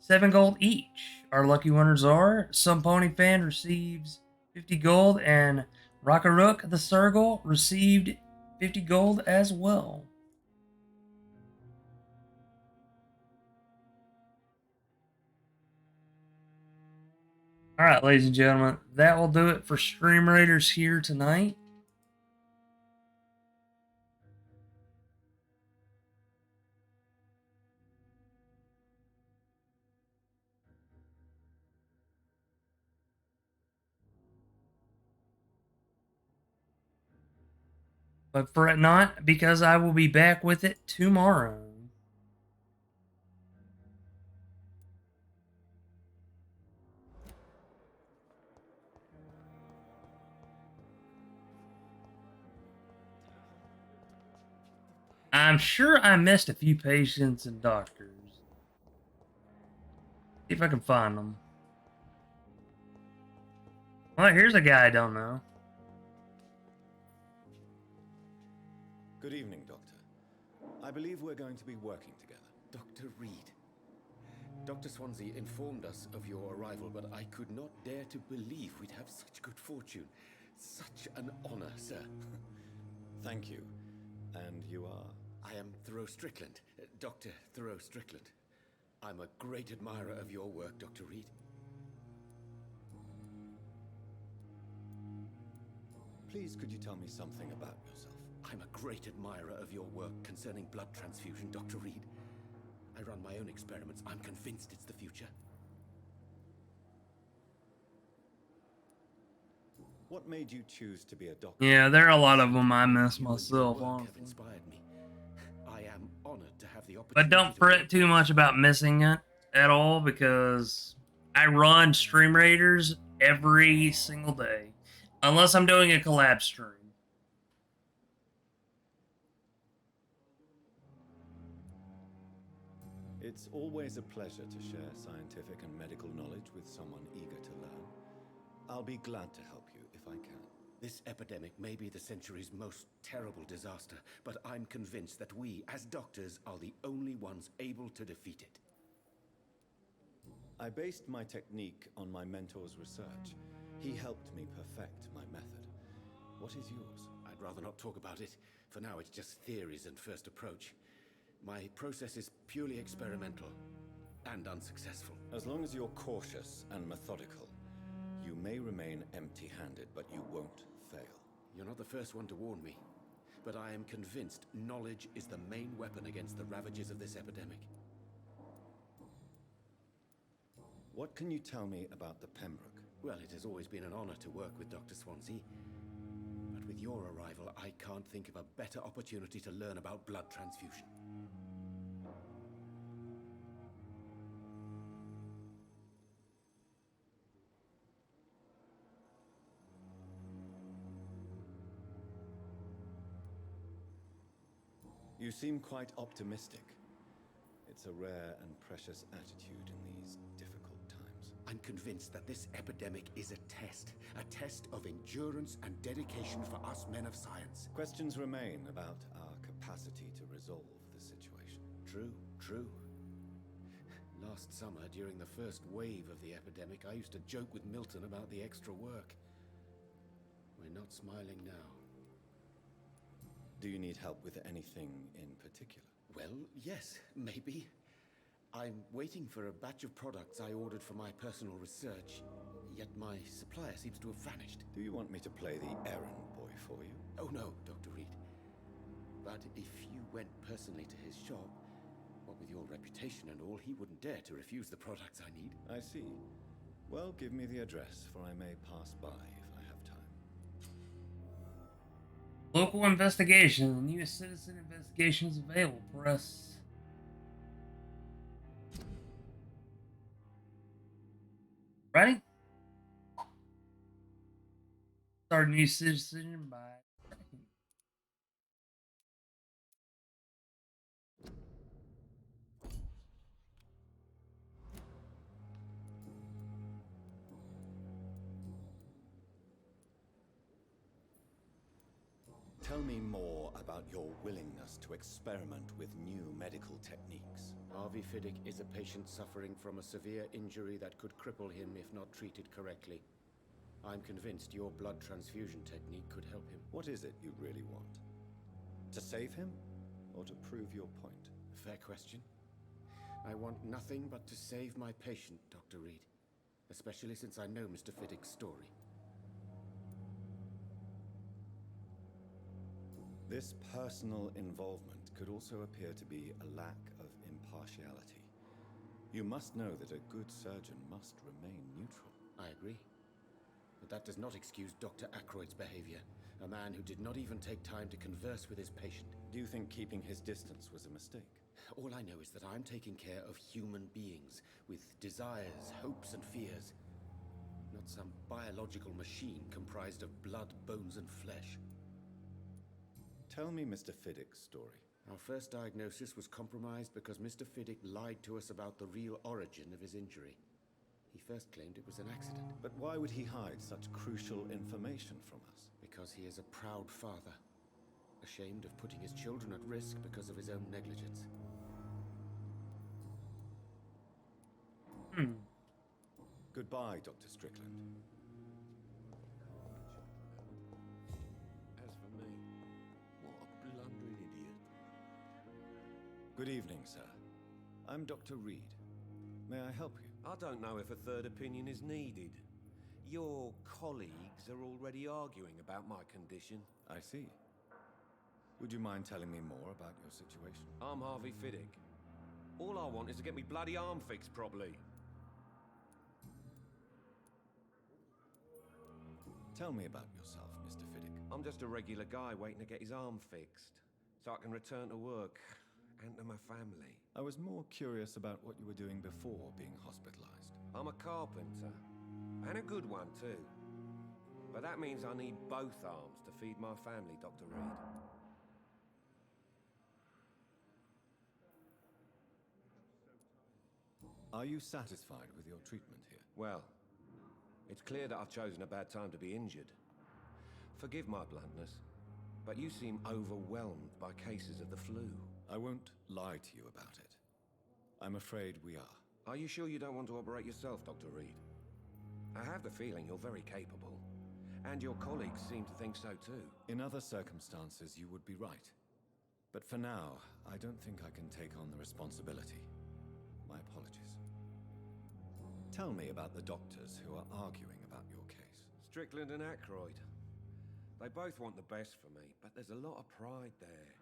7 gold each. Our lucky winners are Some Pony Fan receives 50 gold and Rakaruk the Circle received 50 gold as well. Alright, ladies and gentlemen, that will do it for Stream Raiders here tonight. But fret not, because I will be back with it tomorrow. I'm sure I missed a few patients and doctors. See if I can find them. Well, here's a guy I don't know. Good evening, Doctor. I believe we're going to be working together. Dr. Reed. Dr. Swansea informed us of your arrival, but I could not dare to believe we'd have such good fortune. Such an honor, sir. Thank you. And you are? I am Thoreau Strickland, Dr. Thoreau Strickland. I'm a great admirer of your work, Dr. Reed. Please, could you tell me something about yourself? I'm a great admirer of your work concerning blood transfusion, Dr. Reed. I run my own experiments. I'm convinced it's the future. What made you choose to be a doctor? Yeah, there are a lot of them I miss myself, Have honestly. inspired me. I am honored to have the opportunity. But don't fret too much about missing it at all, because I run Stream Raiders every single day. Unless I'm doing a collab stream. It's always a pleasure to share scientific and medical knowledge with someone eager to learn. I'll be glad to help you if I can. This epidemic may be the century's most terrible disaster, but I'm convinced that we, as doctors, are the only ones able to defeat it. I based my technique on my mentor's research. He helped me perfect my method. What is yours? I'd rather not talk about it. For now, it's just theories and first approach. My process is purely experimental and unsuccessful. As long as you're cautious and methodical, you may remain empty-handed, but you won't fail. You're not the first one to warn me, but I am convinced knowledge is the main weapon against the ravages of this epidemic. What can you tell me about the Pembroke? Well, it has always been an honor to work with Dr. Swansea. But with your arrival, I can't think of a better opportunity to learn about blood transfusion. You seem quite optimistic. It's a rare and precious attitude in these difficult times. I'm convinced that this epidemic is a test of endurance and dedication for us men of science. Questions remain about our capacity to resolve the situation. True. Last summer, during the first wave of the epidemic, I used to joke with Milton about the extra work. We're not smiling now. Do you need help with anything in particular? Well, yes, maybe. I'm waiting for a batch of products I ordered for my personal research, yet my supplier seems to have vanished. Do you want me to play the errand boy for you? Oh no, Dr. Reed. But if you went personally to his shop, what with your reputation and all, he wouldn't dare to refuse the products I need. I see. Well, give me the address, for I may pass by if I have time. Local investigation. The newest citizen investigation is available. Press Ready? Start a new citizen by. Tell me more about your willingness to experiment with new medical techniques. Harvey Fiddick is a patient suffering from a severe injury that could cripple him if not treated correctly. I'm convinced your blood transfusion technique could help him. What is it you really want? To save him, or to prove your point? Fair question. I want nothing but to save my patient, Dr. Reed. Especially since I know Mr. Fiddick's story. This personal involvement could also appear to be a lack of impartiality. You must know that a good surgeon must remain neutral. I agree. But that does not excuse Dr. Ackroyd's behavior. A man who did not even take time to converse with his patient. Do you think keeping his distance was a mistake? All I know is that I'm taking care of human beings with desires, hopes, and fears. Not some biological machine comprised of blood, bones, and flesh. Tell me Mr. Fiddick's story. Our first diagnosis was compromised because Mr. Fiddick lied to us about the real origin of his injury. He first claimed it was an accident. But why would he hide such crucial information from us? Because he is a proud father, ashamed of putting his children at risk because of his own negligence. Goodbye, Dr. Strickland. As for me, what a blundering idiot. Good evening, sir. I'm Dr. Reed. May I help you? I don't know if a third opinion is needed. Your colleagues are already arguing about my condition. I see. Would you mind telling me more about your situation? I'm Harvey Fiddick. All I want is to get me bloody arm fixed properly. Tell me about yourself, Mr. Fiddick. I'm just a regular guy waiting to get his arm fixed, so I can return to work and to my family. I was more curious about what you were doing before being hospitalized. I'm a carpenter, and a good one too. But that means I need both arms to feed my family, Dr. Reed. Are you satisfied with your treatment here? Well, it's clear that I've chosen a bad time to be injured. Forgive my bluntness, but you seem overwhelmed by cases of the flu. I won't lie to you about it. I'm afraid we are. Are you sure you don't want to operate yourself, Dr. Reed? I have the feeling you're very capable, and your colleagues seem to think so too. In other circumstances, you would be right. But for now, I don't think I can take on the responsibility. My apologies. Tell me about the doctors who are arguing about your case. Strickland and Ackroyd. They both want the best for me, but there's a lot of pride there.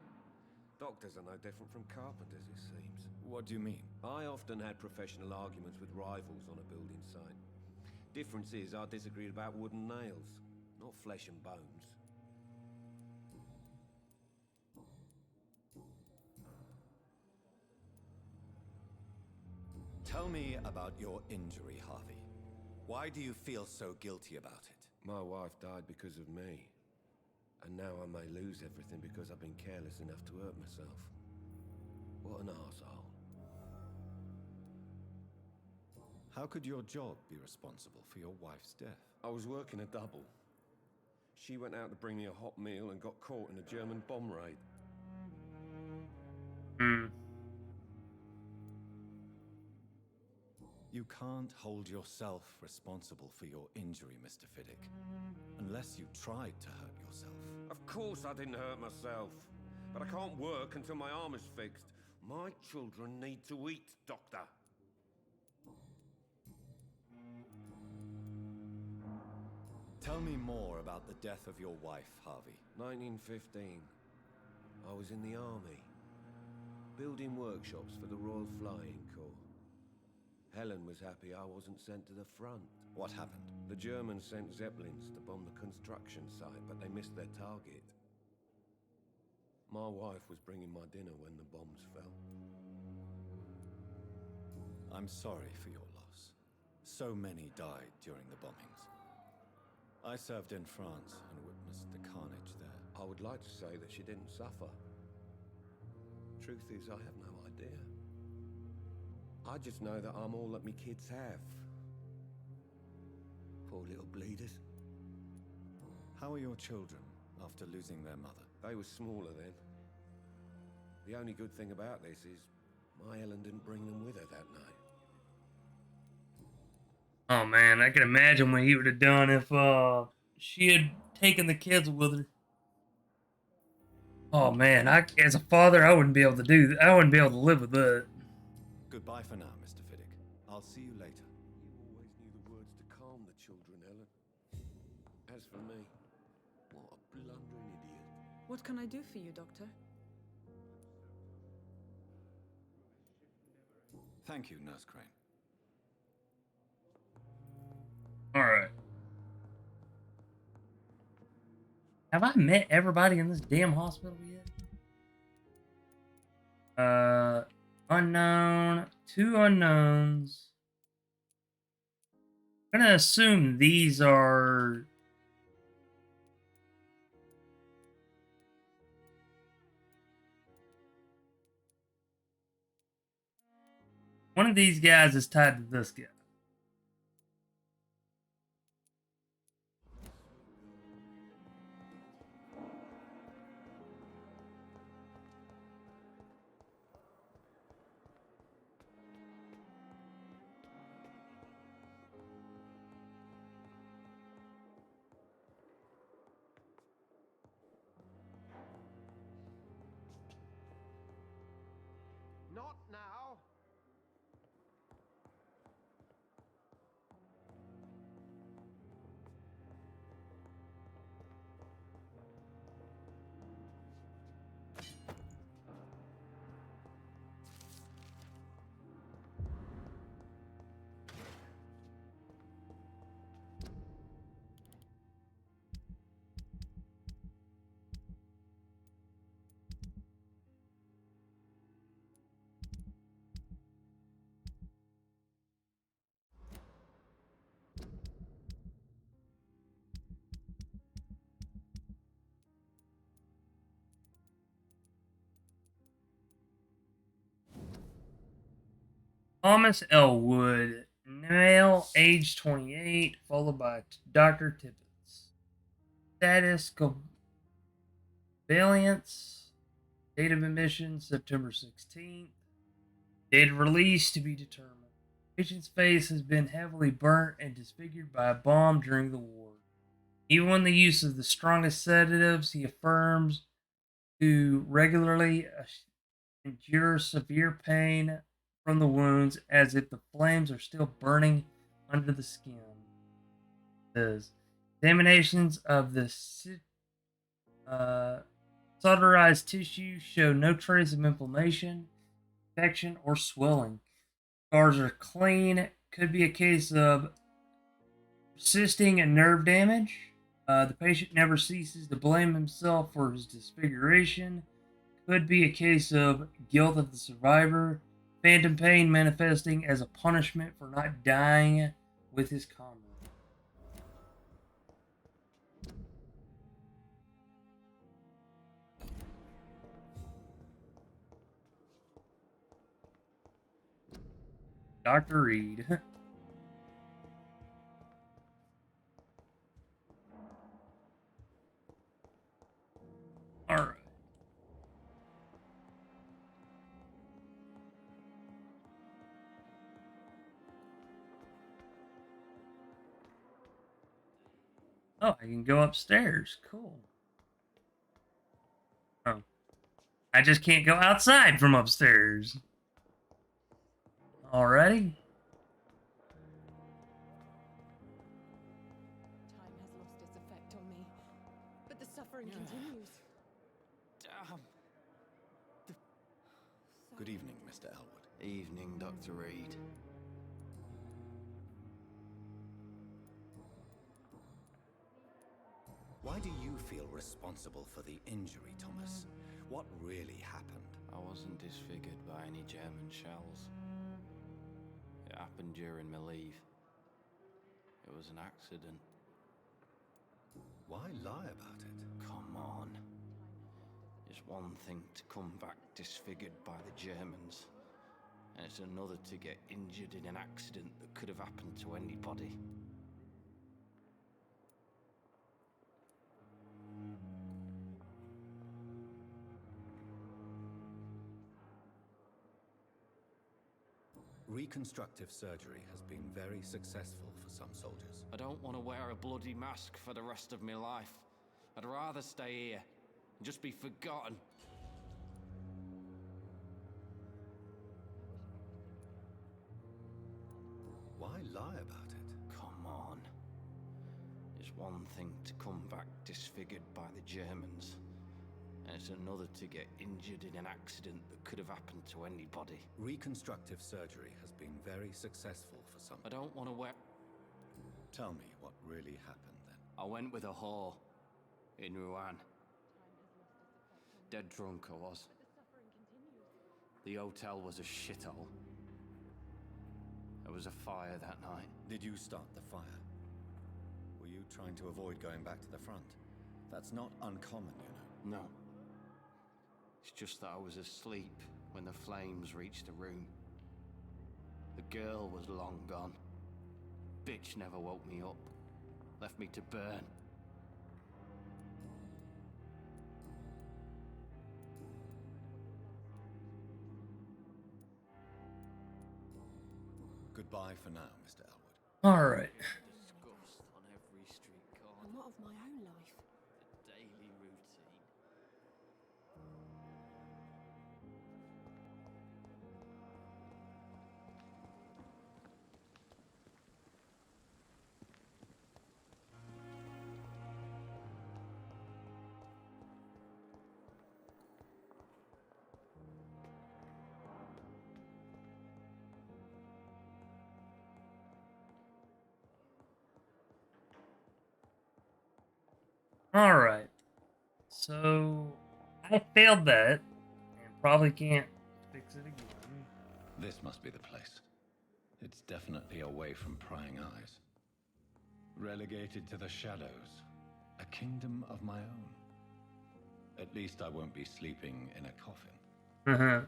Doctors are no different from carpenters, it seems. What do you mean? I often had professional arguments with rivals on a building site. Difference is, I disagreed about wooden nails, not flesh and bones. Tell me about your injury, Harvey. Why do you feel so guilty about it? My wife died because of me. And now I may lose everything because I've been careless enough to hurt myself. What an arsehole. How could your job be responsible for your wife's death? I was working a double. She went out to bring me a hot meal and got caught in a German bomb raid. You can't hold yourself responsible for your injury, Mr. Fiddick, unless you tried to hurt yourself. Of course I didn't hurt myself, but I can't work until my arm is fixed. My children need to eat, Doctor. Tell me more about the death of your wife, Harvey. 1915. I was in the army, building workshops for the Royal Flying Corps. Helen was happy I wasn't sent to the front. What happened? The Germans sent Zeppelins to bomb the construction site, but they missed their target. My wife was bringing my dinner when the bombs fell. I'm sorry for your loss. So many died during the bombings. I served in France and witnessed the carnage there. I would like to say that she didn't suffer. Truth is, I have no idea. I just know that I'm all that me kids have. Poor little bleeders. How are your children after losing their mother? They were smaller then. The only good thing about this is my Ellen didn't bring them with her that night. Oh man, I can imagine what he would have done if she had taken the kids with her. Oh man, as a father, I wouldn't be able to do that. I wouldn't be able to live with that. Goodbye for now, Mr. Fiddick. I'll see you later. You always knew the words to calm the children, Ellen. As for me, what a blundering idiot. What can I do for you, Doctor? Thank you, Nurse Crane. Alright. Have I met everybody in this damn hospital yet? Unknown. 2 unknowns. I'm gonna assume these are... One of these guys is tied to this guy. Not now. Thomas Elwood, male, age 28, followed by Dr. Tippett. Status, covalence, date of admission, September 16th. Date of release to be determined. Patient's face has been heavily burnt and disfigured by a bomb during the war. Even when the use of the strongest sedatives, he affirms to regularly endure severe pain from the wounds as if the flames are still burning under the skin. Says examinations of the solderized tissue show no trace of inflammation, infection, or swelling. Scars are clean. Could be a case of persisting nerve damage. The patient never ceases to blame himself for his disfiguration. Could be a case of guilt of the survivor. Phantom pain manifesting as a punishment for not dying with his comrade. Dr. Reed. Alright. Oh, I can go upstairs. Cool. Oh. I just can't go outside from upstairs. Alrighty. Time has lost its effect on me, but the suffering continues. Damn. Good evening, Mr. Elwood. Evening, Dr. Reed. Why do you feel responsible for the injury, Thomas? What really happened? I wasn't disfigured by any German shells. It happened during my leave. It was an accident. Why lie about it? Come on. It's one thing to come back disfigured by the Germans, and it's another to get injured in an accident that could have happened to anybody. Reconstructive surgery has been very successful for some soldiers. I don't want to wear a bloody mask for the rest of my life. I'd rather stay here and just be forgotten. Why lie about it? Come on. It's one thing to come back disfigured by the Germans, and it's another to get injured in an accident that could have happened to anybody. Reconstructive surgery has been very successful for some. I don't want to wear... Tell me what really happened then. I went with a whore in Rouen. Dead drunk I was. The hotel was a shithole. There was a fire that night. Did you start the fire? Were you trying to avoid going back to the front? That's not uncommon, you know. No. It's just that I was asleep when the flames reached the room. The girl was long gone. Bitch never woke me up. Left me to burn. Goodbye for now, Mr. Elwood. All right. Disgust on every street corner. And what of my own life? The daily routine. All right. So I failed that and probably can't fix it again. This must be the place. It's definitely away from prying eyes. Relegated to the shadows. A kingdom of my own. At least I won't be sleeping in a coffin.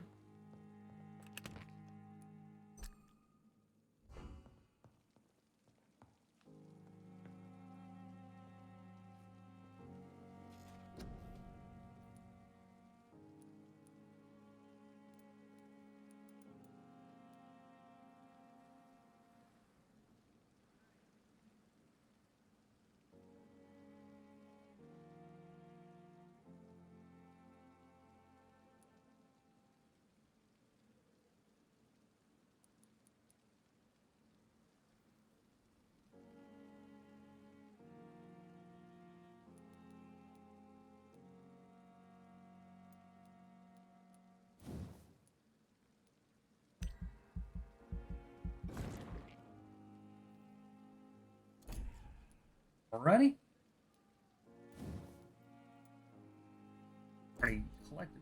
Already? Already collected.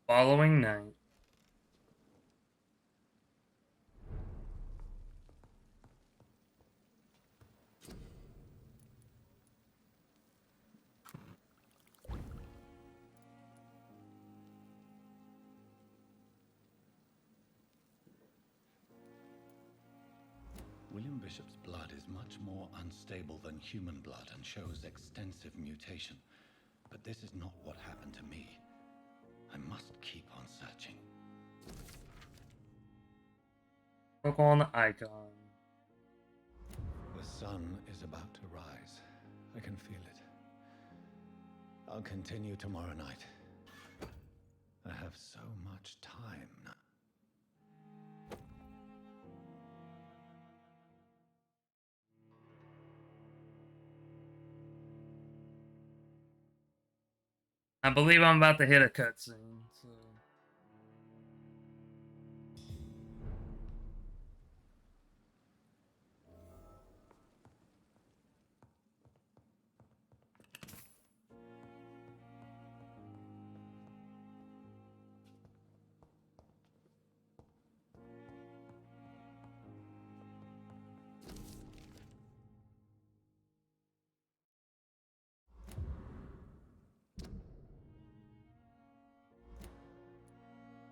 Following night. William Bishop's blood is much more unstable than human blood and shows extensive mutation. But this is not what happened to me. I must keep on searching. Click on the icon. The sun is about to rise. I can feel it. I'll continue tomorrow night. I have so much time now. I believe I'm about to hit a cutscene. So.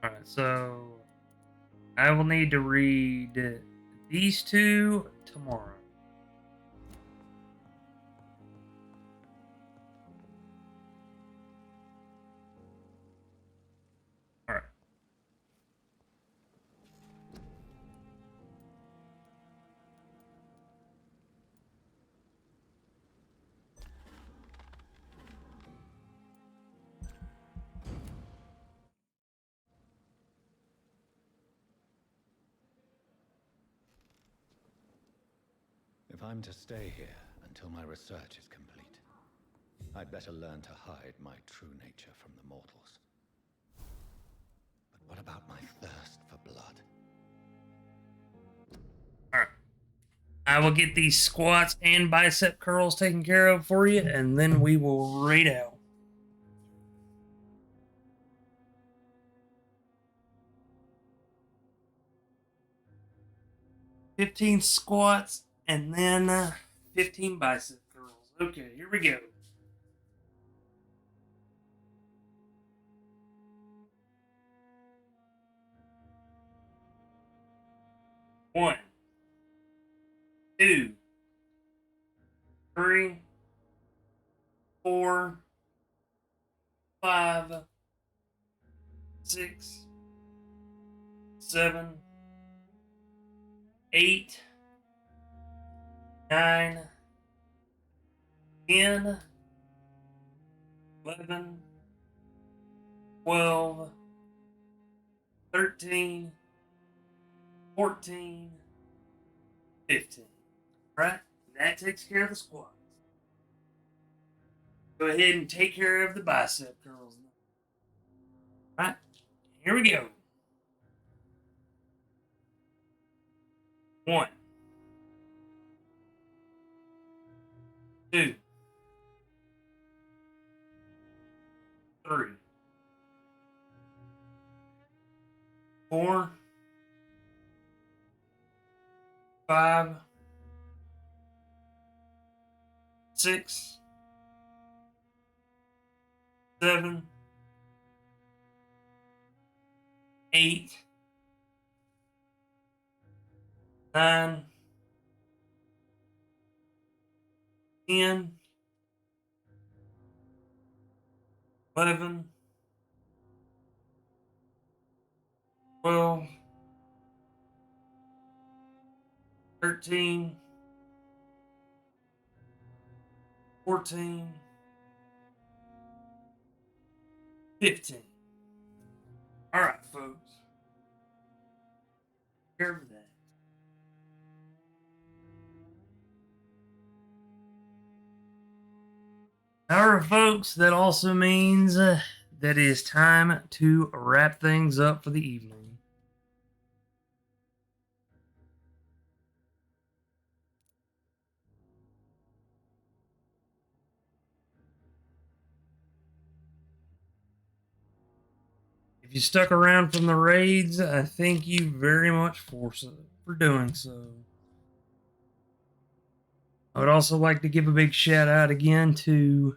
Alright, so I will need to read these two tomorrow. Alright. If I'm to stay here until my research is complete, I'd better learn to hide my true nature from the mortals. But what about my thirst for blood? Alright. I will get these squats and bicep curls taken care of for you, and then we will raid out. $15 squats and then 15 bicep curls. Okay, here we go. One, two, three, 4, 5, 6, 7, 8, 9, 10, 11, 12, 13, 14, 15. Right? That takes care of the squats. Go ahead and take care of the bicep curls. Right? Here we go. 1, 2, 3, 4, 5, 6, 7, 8, 9, 10, 11, 12, 13, 14, 15. All right, folks. Care of that. However, folks, that also means that it is time to wrap things up for the evening. If you stuck around from the raids, I thank you very much for doing so. I would also like to give a big shout out again to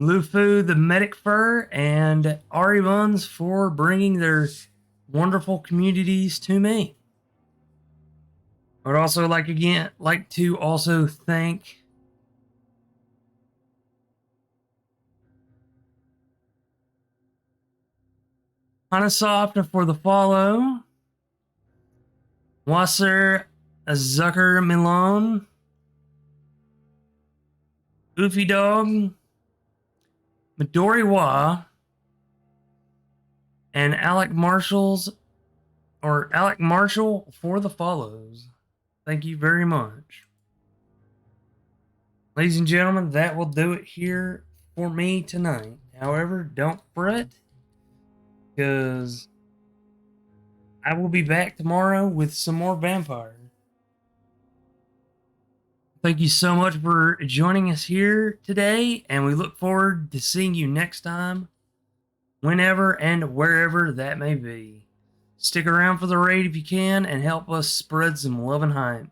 Lufu, the Medic Fur, and Ari Buns for bringing their wonderful communities to me. I would also like to also thank Hanasoft for the follow, Wasser Zucker Milan, Goofy Dog, Midori Wa, and Alec Marshall for the follows. Thank you very much. Ladies and gentlemen, that will do it here for me tonight. However, don't fret, because I will be back tomorrow with some more Vampyr. Thank you so much for joining us here today, and we look forward to seeing you next time, whenever and wherever that may be. Stick around for the raid if you can, and help us spread some love and hype.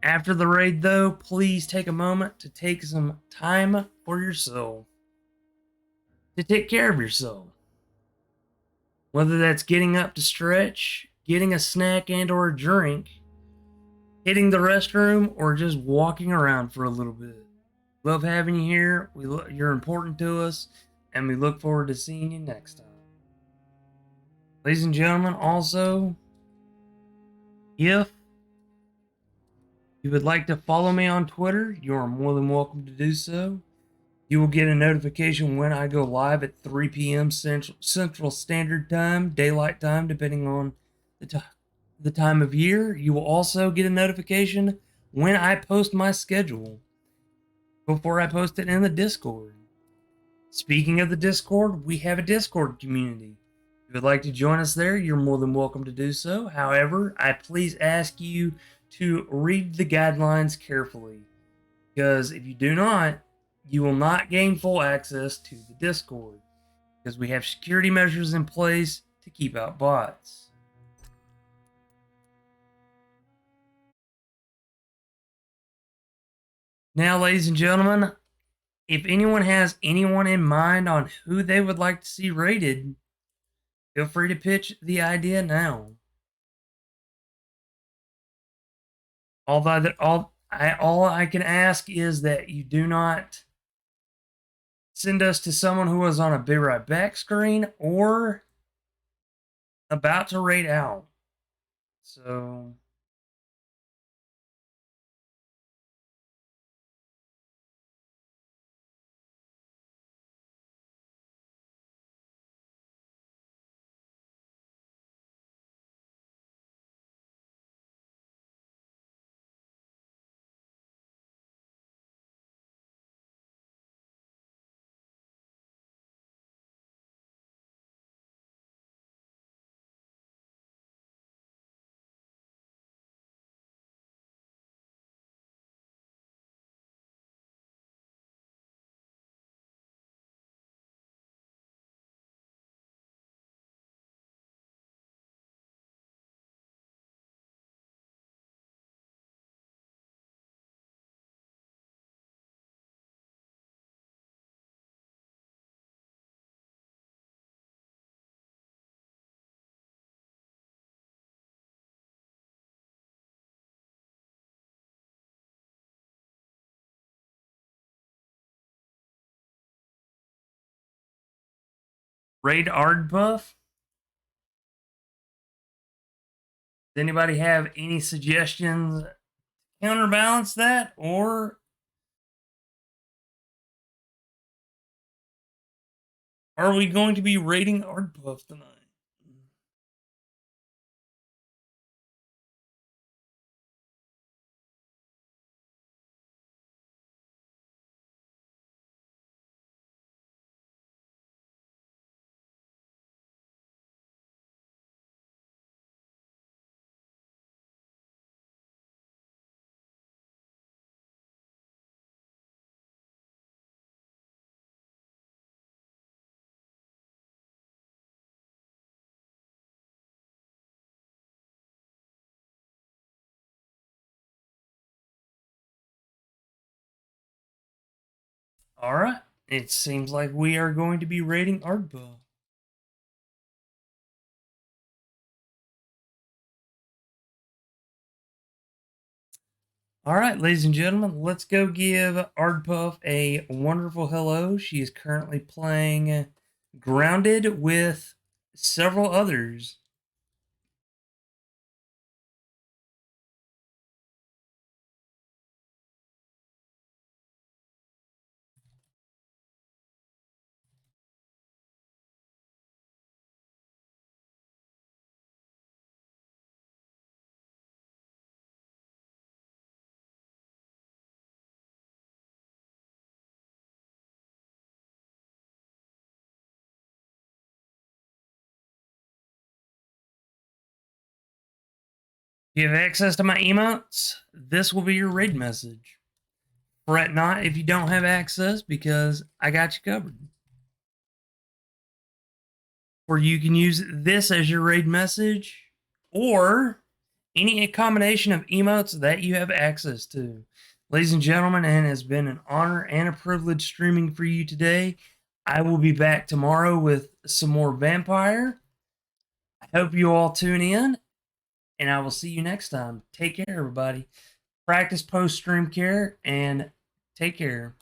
After the raid, though, please take a moment to take some time for yourself, to take care of yourself. Whether that's getting up to stretch, getting a snack and or a drink, hitting the restroom, or just walking around for a little bit. Love having you here. You're important to us, and we look forward to seeing you next time. Ladies and gentlemen, also, if you would like to follow me on Twitter, you are more than welcome to do so. You will get a notification when I go live at 3 p.m. Central Standard Time, daylight time, depending on the time of year. You will also get a notification when I post my schedule before I post it in the Discord. Speaking of the Discord, we have a Discord community. If you would like to join us there, you're more than welcome to do so. However, I please ask you to read the guidelines carefully, because if you do not, you will not gain full access to the Discord, because we have security measures in place to keep out bots. Now, ladies and gentlemen, if anyone has anyone in mind on who they would like to see rated, feel free to pitch the idea now. All I can ask is that you do not send us to someone who is on a Be Right Back screen or about to raid out. So, raid Ardbuff? Does anybody have any suggestions to counterbalance that? Or are we going to be raiding Ardbuff tonight? Alright, it seems like we are going to be raiding Ardbuff. Alright, ladies and gentlemen, let's go give Ardpuff a wonderful hello. She is currently playing Grounded with several others. If you have access to my emotes, this will be your raid message. Fret not if you don't have access, because I got you covered. Or you can use this as your raid message, or any combination of emotes that you have access to. Ladies and gentlemen, it has been an honor and a privilege streaming for you today. I will be back tomorrow with some more Vampyr. I hope you all tune in, and I will see you next time. Take care, everybody. Practice post-stream care, and take care.